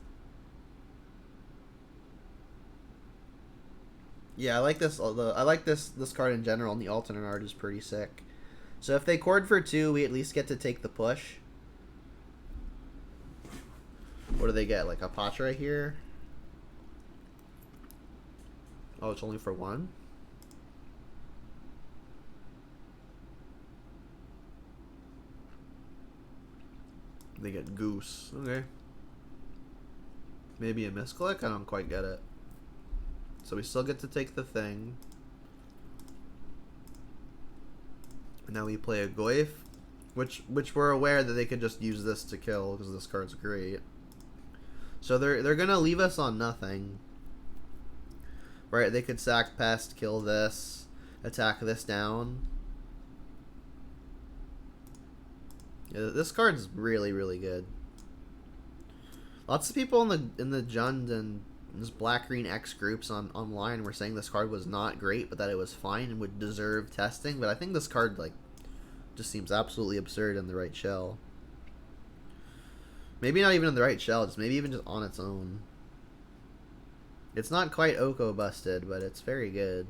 Yeah, I like this. I like this card in general, and the alternate art is pretty sick. So if they chord for 2, we at least get to take the push. What do they get? Like a Patra here? Oh, it's only for 1? They get Goose. Okay. Maybe a misclick? I don't quite get it. So we still get to take the thing. And now we play a Goyf, which we're aware that they could just use this to kill because this card's great. So they're gonna leave us on nothing. Right, they could sack pest, kill this, attack this down. Yeah, this card's really, really good. Lots of people in the Jund and this black-green X groups online were saying this card was not great, but that it was fine and would deserve testing. But I think this card, like, just seems absolutely absurd in the right shell. Maybe not even in the right shell, just maybe even just on its own. It's not quite Oko busted, but it's very good.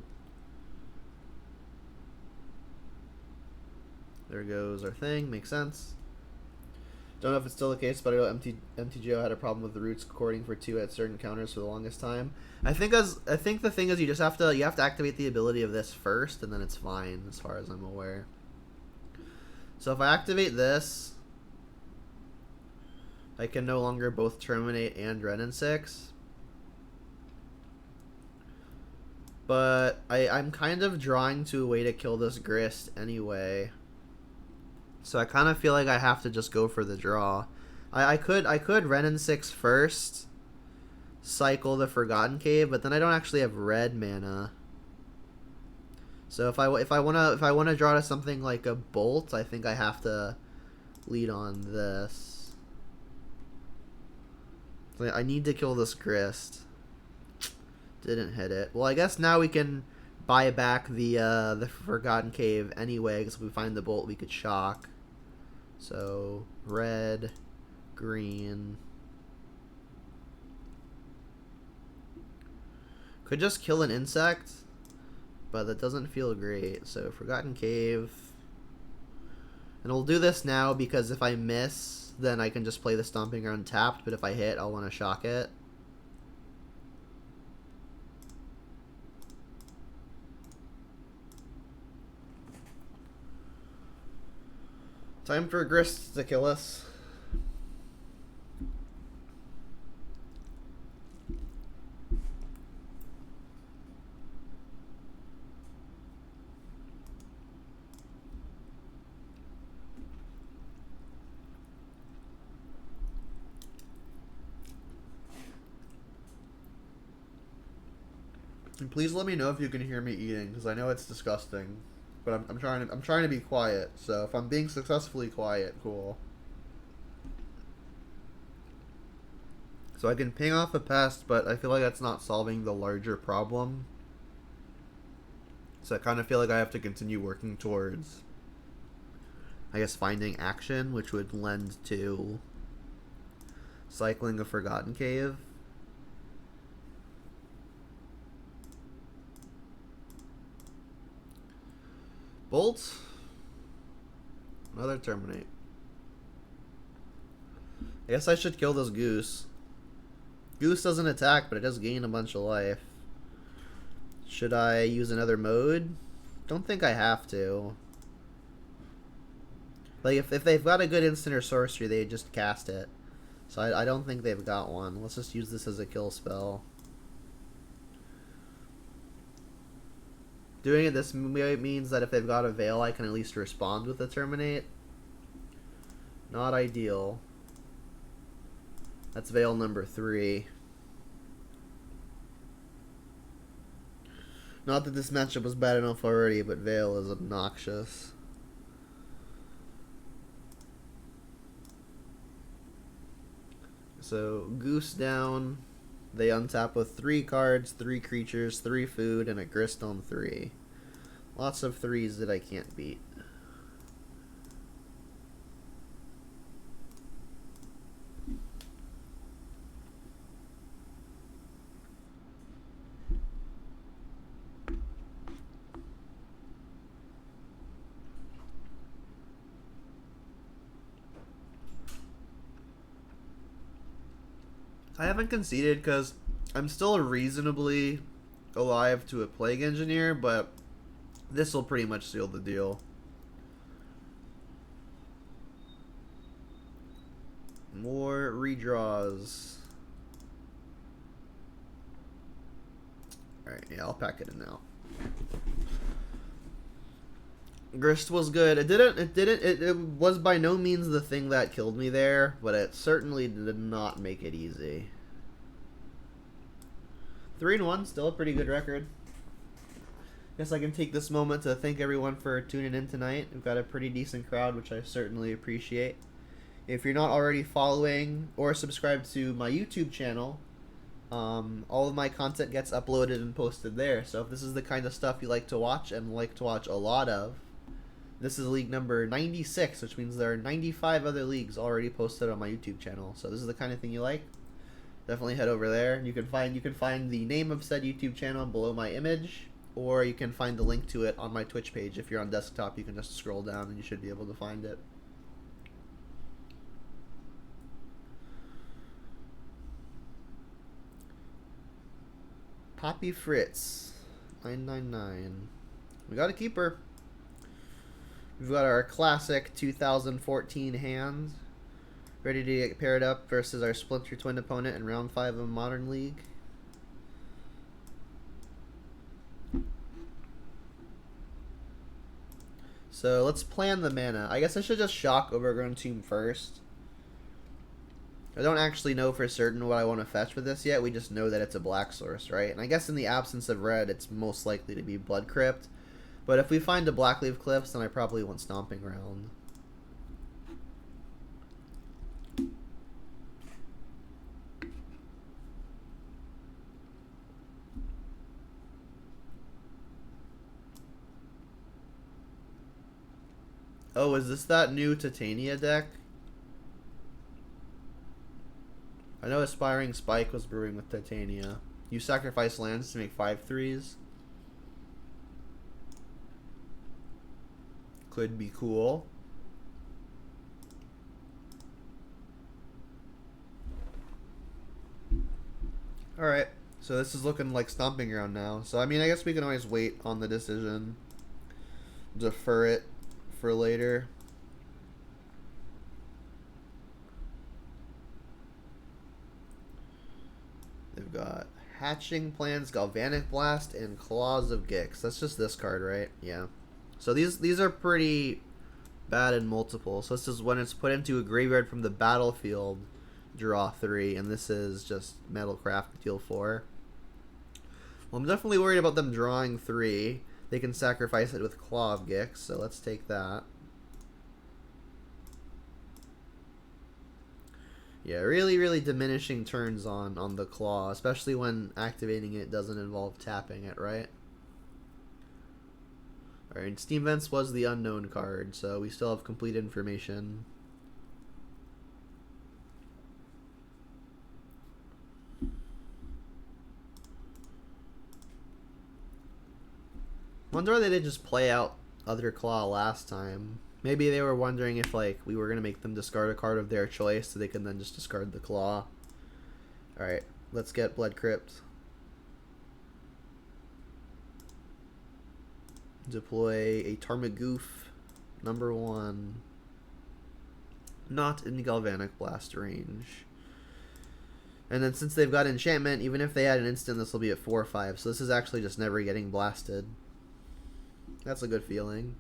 There goes our thing. Makes sense. Don't know if it's still the case, but I know MTGO had a problem with the roots chording for 2 at certain counters for the longest time. I think the thing is you have to activate the ability of this first, and then it's fine as far as I'm aware. So if I activate this, I can no longer both terminate and Renin 6. But I'm kind of drawing to a way to kill this Grist anyway. So I kind of feel like I have to just go for the draw. I could Renin 6 first, cycle the Forgotten Cave, but then I don't actually have red mana. So if I wanna draw to something like a Bolt, I think I have to lead on this. I need to kill this Grist. Didn't hit it. Well, I guess now we can buy back the Forgotten Cave anyway, because if we find the Bolt, we could shock. So red, green. Could just kill an insect, but that doesn't feel great. So Forgotten Cave. And we'll do this now because if I miss, then I can just play the Stomping Ground tapped, but if I hit, I'll want to shock it. Time for Grist to kill us. And please let me know if you can hear me eating, because I know it's disgusting. But I'm trying to be quiet. So if I'm being successfully quiet, cool. So I can ping off a pest, but I feel like that's not solving the larger problem. So I kind of feel like I have to continue working towards, I guess, finding action, which would lend to cycling a Forgotten Cave. Bolt. Another Terminate. I guess I should kill this Goose. Goose doesn't attack, but it does gain a bunch of life. Should I use another mode? Don't think I have to. Like, if they've got a good instant or sorcery, they just cast it. So I don't think they've got one. Let's just use this as a kill spell. Doing it this means that if they've got a Veil, I can at least respond with a Terminate. Not ideal. That's Veil number 3. Not that this matchup was bad enough already, but Veil is obnoxious. So, Goose down. They untap with 3 cards, 3 creatures, 3 food, and a Grist on 3. Lots of 3s that I can't beat. I haven't conceded because I'm still reasonably alive to a Plague Engineer, but this will pretty much seal the deal. More redraws. Alright, yeah, I'll pack it in now. Grist was good. It was by no means the thing that killed me there, but it certainly did not make it easy. 3-1, still a pretty good record. Guess I can take this moment to thank everyone for tuning in tonight. We've got a pretty decent crowd, which I certainly appreciate. If you're not already following or subscribed to my YouTube channel, all of my content gets uploaded and posted there. So if this is the kind of stuff you like to watch and like to watch a lot of, this is league number 96, which means there are 95 other leagues already posted on my YouTube channel. So this is the kind of thing you like, definitely head over there. You can find the name of said YouTube channel below my image, or you can find the link to it on my Twitch page. If you're on desktop, you can just scroll down and you should be able to find it. Poppy Fritz, 999. We got a keeper. We've got our classic 2014 hand, ready to get paired up versus our Splinter Twin opponent in round 5 of Modern League. So let's plan the mana. I guess I should just shock Overgrown Tomb first. I don't actually know for certain what I want to fetch with this yet. We just know that it's a black source, right? And I guess in the absence of red, it's most likely to be Blood Crypt. But if we find a Blackleaf Cliffs, then I probably want Stomping Ground. Oh, is this that new Titania deck? I know Aspiring Spike was brewing with Titania. You sacrifice lands to make 5/3s. Could be cool. Alright, so this is looking like Stomping Ground now. So, I mean, I guess we can always wait on the decision. Defer it for later. They've got Hatching Plans, Galvanic Blast, and Claws of Gix. That's just this card, right? Yeah. So these are pretty bad in multiple. So this is when it's put into a graveyard from the battlefield, draw 3, and this is just Metalcraft, deal 4. Well, I'm definitely worried about them drawing 3. They can sacrifice it with Claw of Gix, so let's take that. Yeah, really diminishing turns on the Claw, especially when activating it doesn't involve tapping it, right? Alright, Steam Vents was the unknown card, so we still have complete information. Wonder why they didn't just play out other Claw last time. Maybe they were wondering if, like, we were going to make them discard a card of their choice so they can then just discard the Claw. Alright, let's get Blood Crypt. Deploy a Tarmogoyf, #1. Not in the Galvanic Blast range. And then since they've got enchantment, even if they had an instant, this will be at 4 or 5. So this is actually just never getting blasted. That's a good feeling.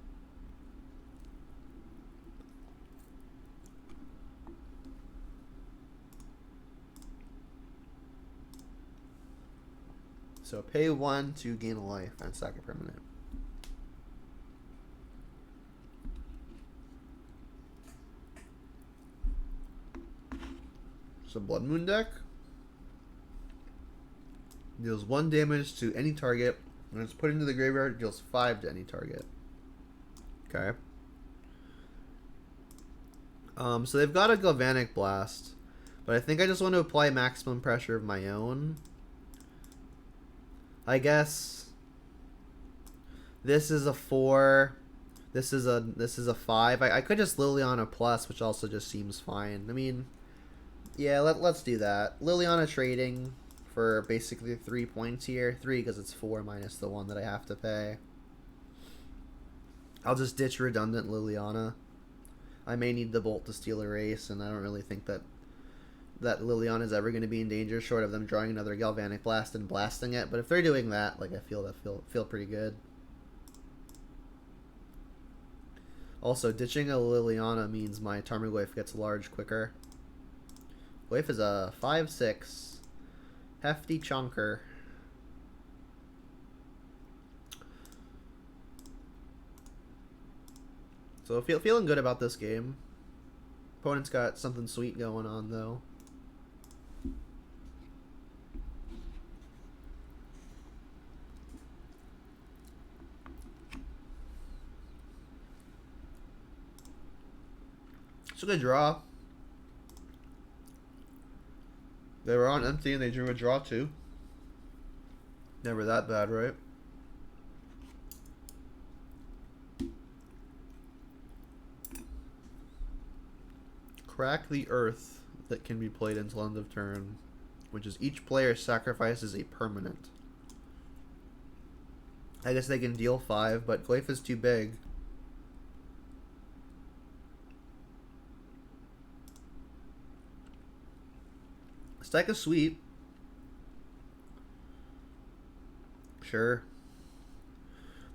So pay 1 to gain a life and sack a permanent. So Blood Moon deck deals 1 damage to any target. When it's put into the graveyard, it deals 5 to any target. Okay. So they've got a Galvanic Blast, but I think I just want to apply maximum pressure of my own. I guess this is a 4. This is a 5. I could just Liliana Plus, which also just seems fine. I mean, yeah, let's do that. Liliana trading for basically 3 points here. 3 because it's 4 minus the 1 that I have to pay. I'll just ditch redundant Liliana. I may need the Bolt to steal a race, and I don't really think that Liliana is ever going to be in danger, short of them drawing another Galvanic Blast and blasting it. But if they're doing that, like, I feel pretty good. Also, ditching a Liliana means my Tarmogoyf gets large quicker. Goyf is a 5/6. Hefty chunker. So feeling good about this game. Opponent's got something sweet going on, though. It's a good draw. They were on empty and they drew a draw too. Never that bad, right? Crack the Earth that can be played until end of turn, which is each player sacrifices a permanent. I guess they can deal 5, but Goyf is too big. Stack is sweet. Sure.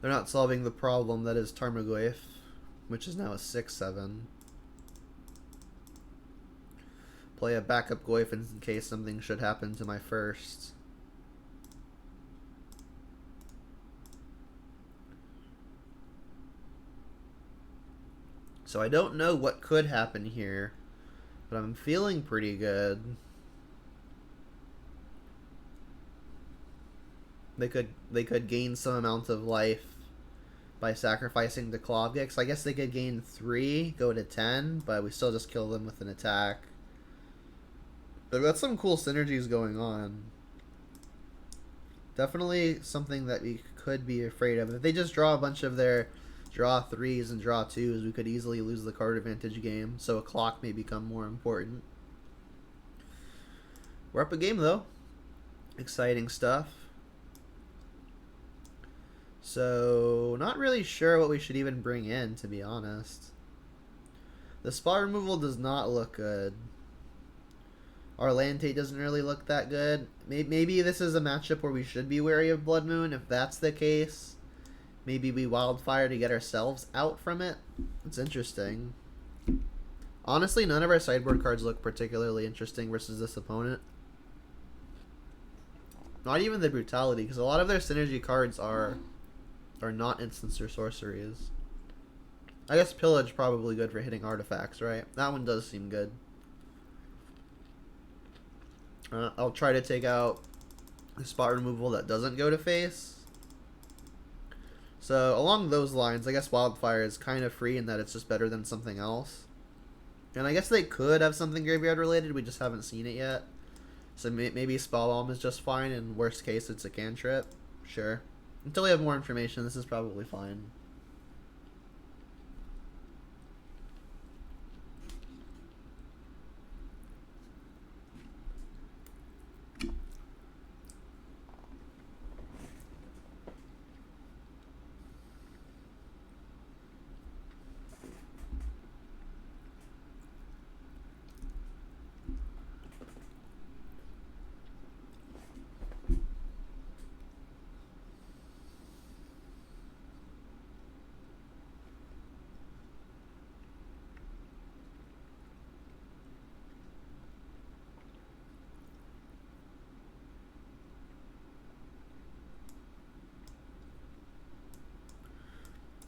They're not solving the problem that is Tarmogoyf. which is now a 6/7. Play a backup Goyf in case something should happen to my first. So I don't know what could happen here, but I'm feeling pretty good. They could gain some amount of life by sacrificing the Klavgix. I guess they could gain 3, go to 10, but we still just kill them with an attack. They've got some cool synergies going on. Definitely something that we could be afraid of. If they just draw a bunch of their draw 3s and draw 2s, we could easily lose the card advantage game, so a clock may become more important. We're up a game, though. Exciting stuff. So, not really sure what we should even bring in, to be honest. The spot removal does not look good. Our land tape doesn't really look that good. Maybe this is a matchup where we should be wary of Blood Moon. If that's the case, maybe we Wildfire to get ourselves out from it. It's interesting. Honestly, none of our sideboard cards look particularly interesting versus this opponent. Not even the Brutality, because a lot of their synergy cards are not instants or sorceries. I guess Pillage probably good for hitting artifacts, right? That one does seem good. I'll try to take out the spot removal that doesn't go to face. So along those lines, I guess Wildfire is kind of free in that it's just better than something else. And I guess they could have something graveyard related, we just haven't seen it yet. So maybe Spell Bomb is just fine, and worst case it's a cantrip. Sure. Until we have more information, this is probably fine.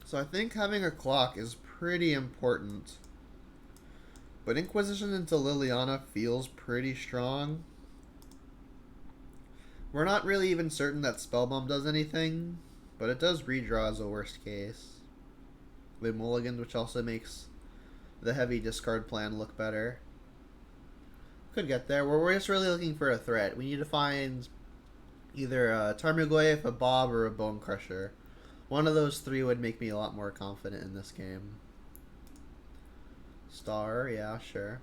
So I think having a clock is pretty important. But Inquisition into Liliana feels pretty strong. We're not really even certain that Spellbomb does anything, but it does redraw as a worst case. We mulligan, which also makes the heavy discard plan look better. Could get there. We're just really looking for a threat. We need to find either a Tarmogoyf, a Bob, or a Bone Crusher. One of those 3 would make me a lot more confident in this game. Star, yeah, sure.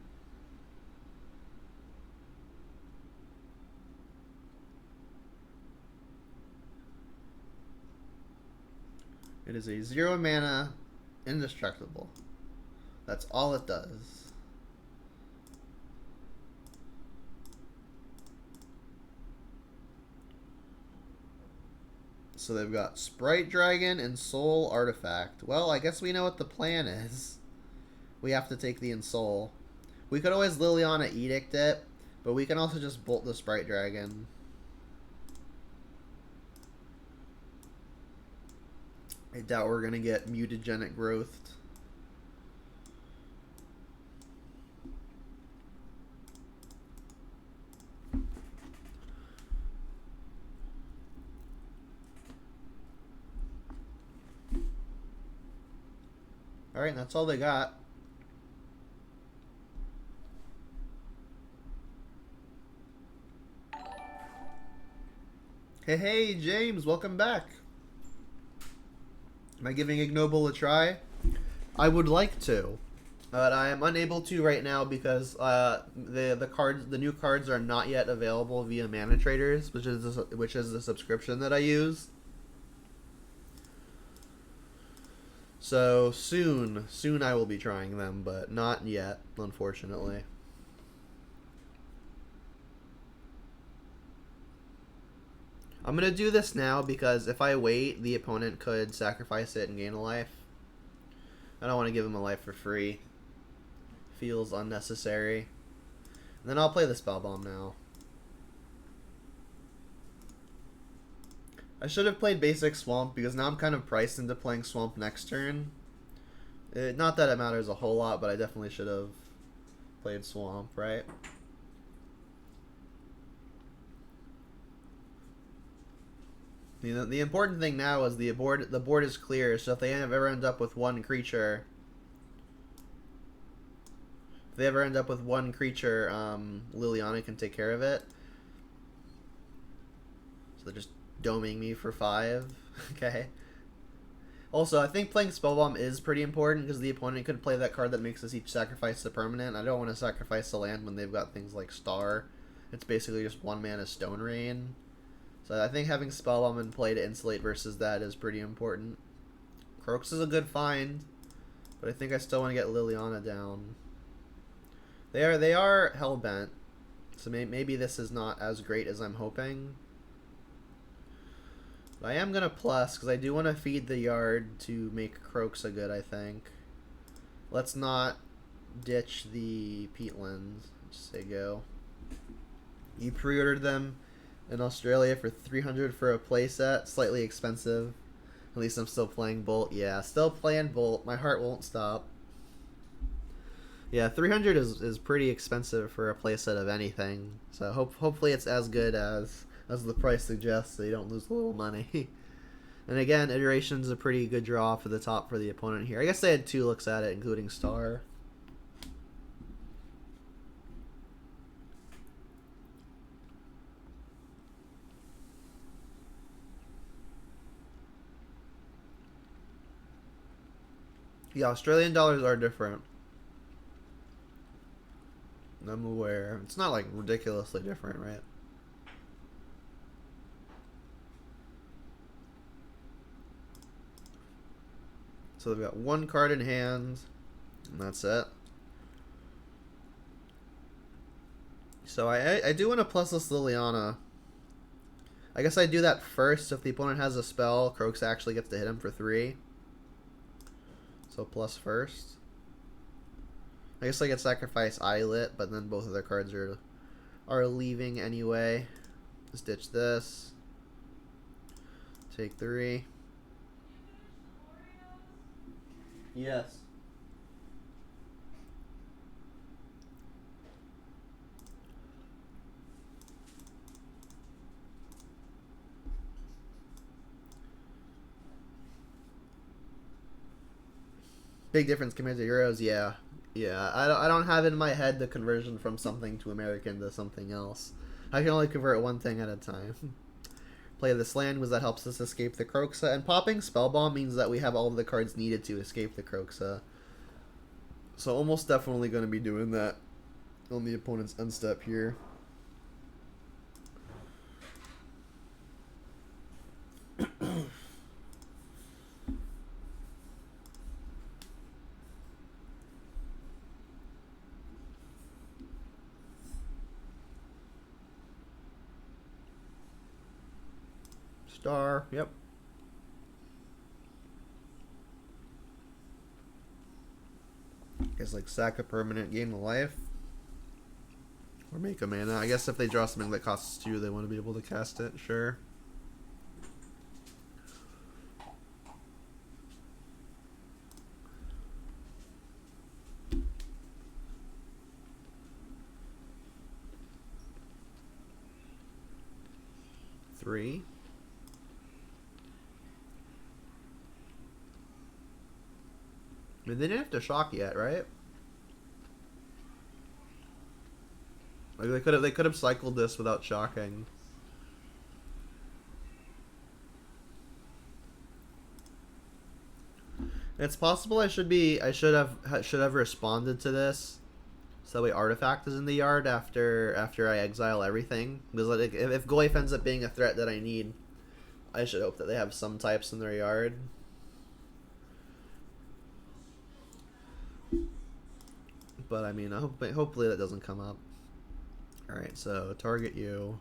It is a 0 mana indestructible. That's all it does. So they've got Sprite Dragon and Soul Artifact. Well, I guess we know what the plan is. We have to take the Ensoul. We could always Liliana Edict it, but we can also just bolt the Sprite Dragon. I doubt we're going to get Mutagenic Growth. Alright, that's all they got. Hey, James, welcome back. Am I giving Ignoble a try? I would like to, but I am unable to right now because the new cards are not yet available via ManaTraders, which is the subscription that I use. So soon I will be trying them, but not yet, unfortunately. I'm going to do this now because if I wait, the opponent could sacrifice it and gain a life. I don't want to give him a life for free. Feels unnecessary. And then I'll play the Spell Bomb now. I should have played basic Swamp because now I'm kind of priced into playing Swamp next turn. Not that it matters a whole lot, but I definitely should have played Swamp, right? You know, the important thing now is the board is clear, so if they ever end up with one creature, Liliana can take care of it. So they're just doming me for 5. Okay. Also, I think playing Spellbomb is pretty important because the opponent could play that card that makes us each sacrifice the permanent. I don't want to sacrifice the land when they've got things like Star. It's basically just 1 mana Stone Rain. So I think having Spellbomb in play to insulate versus that is pretty important. Croaks is a good find, but I think I still want to get Liliana down. They are Hellbent, so maybe this is not as great as I'm hoping. But I am going to plus, because I do want to feed the yard to make Croaks a good, I think. Let's not ditch the peatlands. Just say go. You pre-ordered them in Australia for $300 for a playset. Slightly expensive. At least I'm still playing Bolt. Yeah, still playing Bolt. My heart won't stop. Yeah, $300 is pretty expensive for a playset of anything. So hopefully it's as good as the price suggests, so you don't lose a little money. And again, Iteration's a pretty good draw for the top for the opponent here. I guess they had 2 looks at it, including Star. Yeah, Australian dollars are different. I'm aware. It's not like ridiculously different, right? So they've got 1 card in hand, and that's it. So I do want to plus this Liliana. I guess I do that first. If the opponent has a spell, Croaks actually gets to hit him for 3. So plus first. I guess I could sacrifice Eyelet, but then both of their cards are leaving anyway. Just ditch this. Take 3. Yes. Big difference compared to Euros, yeah. Yeah, I don't have in my head the conversion from something to American to something else. I can only convert one thing at a time. Play this land because that helps us escape the Croxa, and popping Spellbomb means that we have all of the cards needed to escape the Croxa. So almost definitely going to be doing that on the opponent's end step here. Star, yep. Guess like sack a permanent, gain a life. Or make a mana. I guess if they draw something that costs 2, they want to be able to cast it, sure. Three. I mean, they didn't have to shock yet, right? Like they could have cycled this without shocking. It's possible I should have responded to this, so that way Artifact is in the yard after I exile everything. Because like, if Goyf ends up being a threat that I need, I should hope that they have some types in their yard. But I mean, hopefully that doesn't come up. All right, so target you.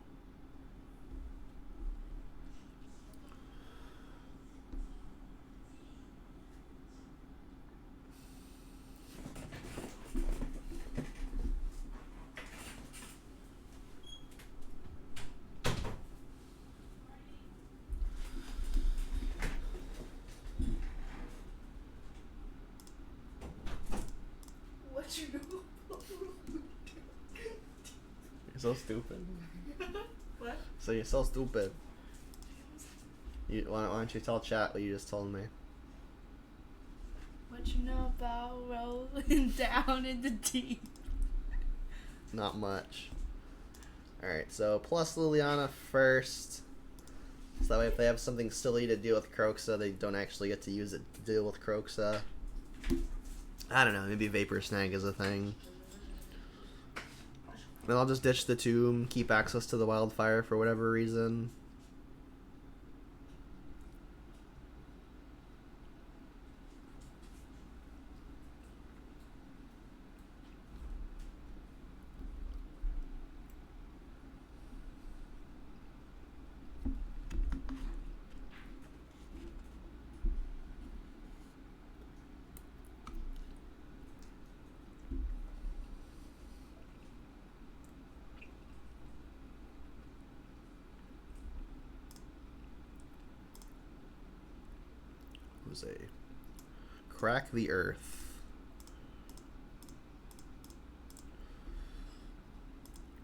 so stupid. What? So you're so stupid. Why don't you tell chat what you just told me? What you know about rolling down in the deep? Not much. Alright, so plus Liliana first. So that way if they have something silly to deal with Croxa, they don't actually get to use it to deal with Croxa. I don't know, maybe Vapor Snag is a thing. Then I'll just ditch the Tomb, keep access to the Wildfire for whatever reason. Crack the Earth.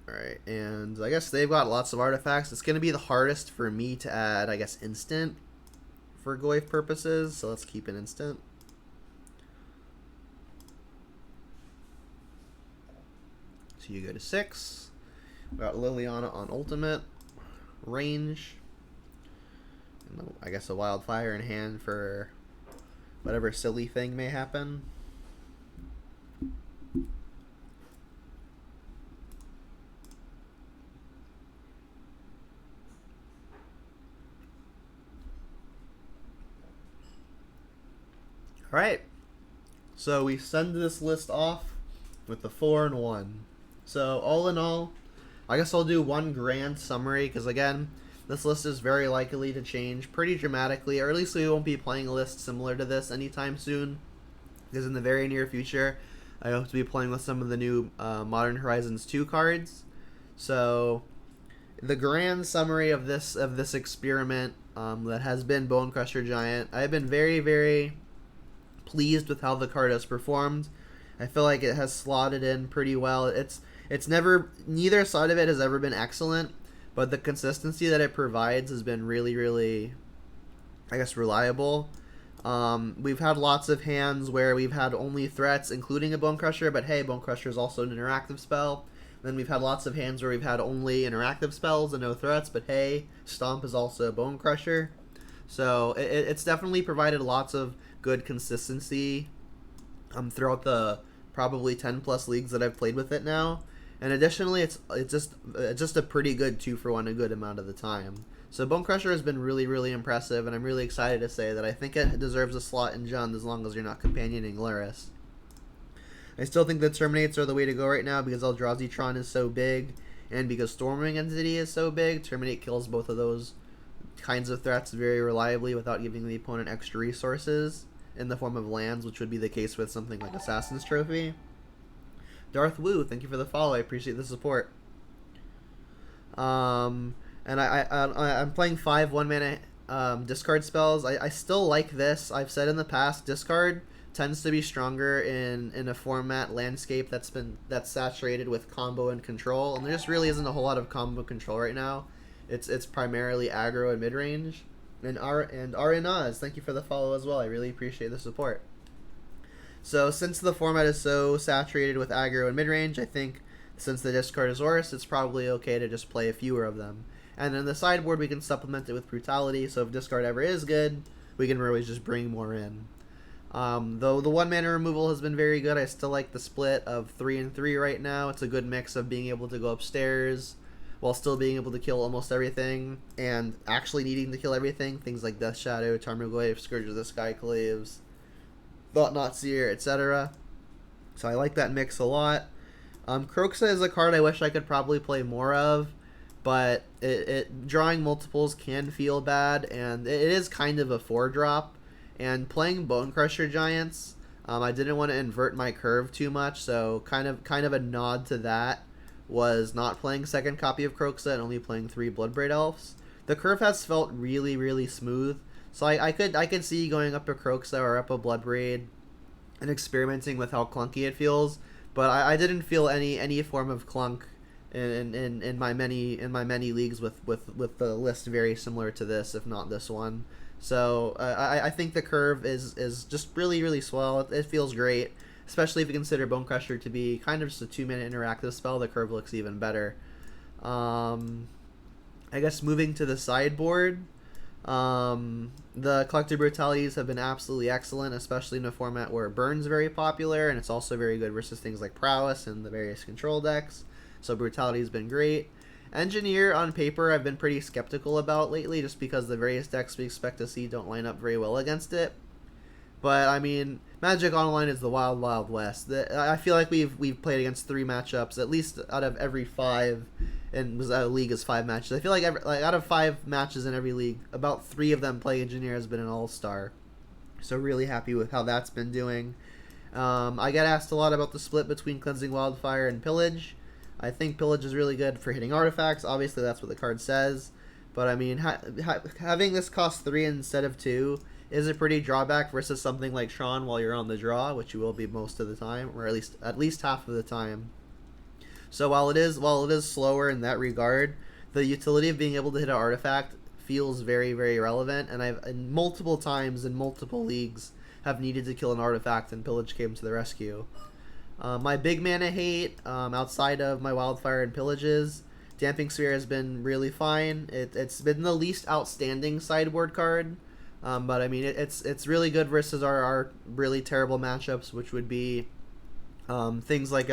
Alright, and I guess they've got lots of artifacts. It's going to be the hardest for me to add, I guess, instant for Goyf purposes, so let's keep an instant. So you go to 6. We got Liliana on ultimate. Range. And I guess a Wildfire in hand for whatever silly thing may happen. Alright. So we send this list off with the 4 and 1. So all in all, I guess I'll do one grand summary because again, this list is very likely to change pretty dramatically, or at least we won't be playing a list similar to this anytime soon, because in the very near future, I hope to be playing with some of the new Modern Horizons 2 cards. So, the grand summary of this experiment that has been Bone Crusher Giant, I've been very, very pleased with how the card has performed. I feel like it has slotted in pretty well. It's never, neither side of it has ever been excellent, but the consistency that it provides has been really, really, I guess, reliable. We've had lots of hands where we've had only threats, including a Bone Crusher, but hey, Bone Crusher is also an interactive spell. Then we've had lots of hands where we've had only interactive spells and no threats, but hey, Stomp is also a Bone Crusher. So it's definitely provided lots of good consistency throughout the probably 10 plus leagues that I've played with it now. And additionally, it's just a pretty good 2-for-1 a good amount of the time. So Bone Crusher has been really, really impressive, and I'm really excited to say that I think it deserves a slot in Jund as long as you're not companioning Luris. I still think that Terminates are the way to go right now because Eldrazi Tron is so big, and because Stormwing Entity is so big, Terminate kills both of those kinds of threats very reliably without giving the opponent extra resources in the form of lands, which would be the case with something like Assassin's Trophy. Darth Wu, thank you for the follow. I appreciate the support. And I'm playing 5 1-mana discard spells. I still like this. I've said in the past, discard tends to be stronger in a format landscape that's saturated with combo and control, and there just really isn't a whole lot of combo control right now. It's primarily aggro and mid range. And Arinaz, thank you for the follow as well. I really appreciate the support. So since the format is so saturated with aggro and mid-range, I think since the discard is Horus, it's probably okay to just play fewer of them. And then the sideboard, we can supplement it with Brutality, so if discard ever is good, we can always just bring more in. Though the 1-mana removal has been very good, I still like the split of 3 and 3 right now. It's a good mix of being able to go upstairs while still being able to kill almost everything, and actually needing to kill everything, things like Death Shadow, Tarmogoyf, Scourge of the Skyclaves, Thought-Knot Seer, etc. So I like that mix a lot. Croxa is a card I wish I could probably play more of, but drawing multiples can feel bad, and it is kind of a 4-drop. And playing Bone Crusher Giants, I didn't want to invert my curve too much, so kind of a nod to that was not playing second copy of Croxa and only playing 3 Bloodbraid Elves. The curve has felt really, really smooth. So I could see going up a Croxa or up a Bloodbraid and experimenting with how clunky it feels, but I didn't feel any form of clunk in my many leagues with the list very similar to this, if not this one. So I think the curve is just really swell. It feels great, especially if you consider Bone Crusher to be kind of just a 2-minute interactive spell. The curve looks even better. I guess moving to the sideboard, the Collector Brutalities have been absolutely excellent, especially in a format where Burn's very popular, and it's also very good versus things like Prowess and the various control decks. So Brutality has been great. Engineer, on paper, I've been pretty skeptical about lately, just because the various decks we expect to see don't line up very well against it. But I mean, Magic Online is the wild west. I feel like we've played against 3 matchups, at least out of every 5, and was a league is 5 matches. I feel like out of 5 matches in every league, about 3 of them play Engineer has been an all-star. So really happy with how that's been doing. I get asked a lot about the split between Cleansing Wildfire and Pillage. I think Pillage is really good for hitting artifacts. Obviously, that's what the card says. But I mean, having this cost 3 instead of 2 is a pretty drawback versus something like Tron while you're on the draw, which you will be most of the time, or at least half of the time. So while it is slower in that regard, the utility of being able to hit an artifact feels very relevant. And I've multiple times in multiple leagues have needed to kill an artifact, and Pillage came to the rescue. My big mana hate, outside of my Wildfire and Pillages, Damping Sphere has been really fine. It's been the least outstanding sideboard card. But I mean, it's really good versus our really terrible matchups, which would be things like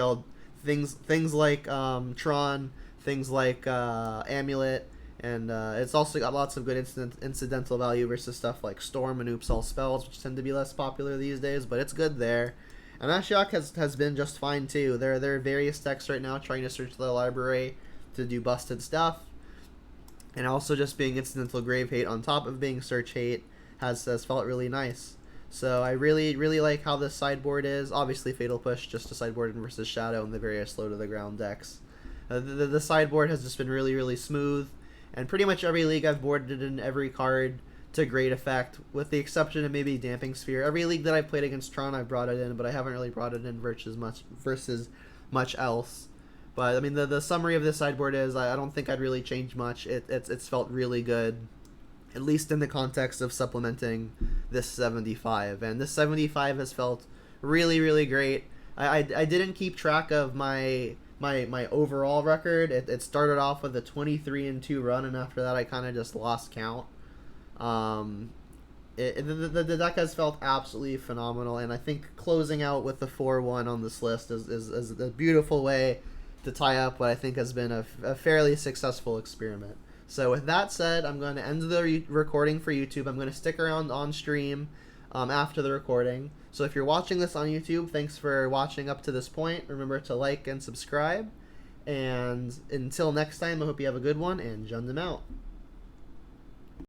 Tron, things like Amulet, and it's also got lots of good incidental value versus stuff like Storm and Oops All Spells, which tend to be less popular these days. But it's good there. And Ashiok has been just fine too. There are various decks right now trying to search the library to do busted stuff, and also just being incidental Grave Hate on top of being Search Hate has felt really nice. So I really like how this sideboard is. Obviously Fatal Push just a sideboard versus Shadow and the various low to the ground decks. The sideboard has just been really smooth, and pretty much every league I've boarded in every card to great effect, with the exception of maybe Damping Sphere. Every league that I've played against Tron I've brought it in, but I haven't really brought it in versus much else. But I mean, the summary of this sideboard is I don't think I'd really change much. It's felt really good, at least in the context of supplementing this 75. And this 75 has felt really great. I didn't keep track of my overall record. It started off with a 23-2 run, and after that I kind of just lost count. The deck has felt absolutely phenomenal, and I think closing out with the 4-1 on this list is a beautiful way to tie up what I think has been a fairly successful experiment. So with that said, I'm going to end the recording for YouTube. I'm going to stick around on stream after the recording. So if you're watching this on YouTube, thanks for watching up to this point. Remember to like and subscribe. And until next time, I hope you have a good one, and Jund them out.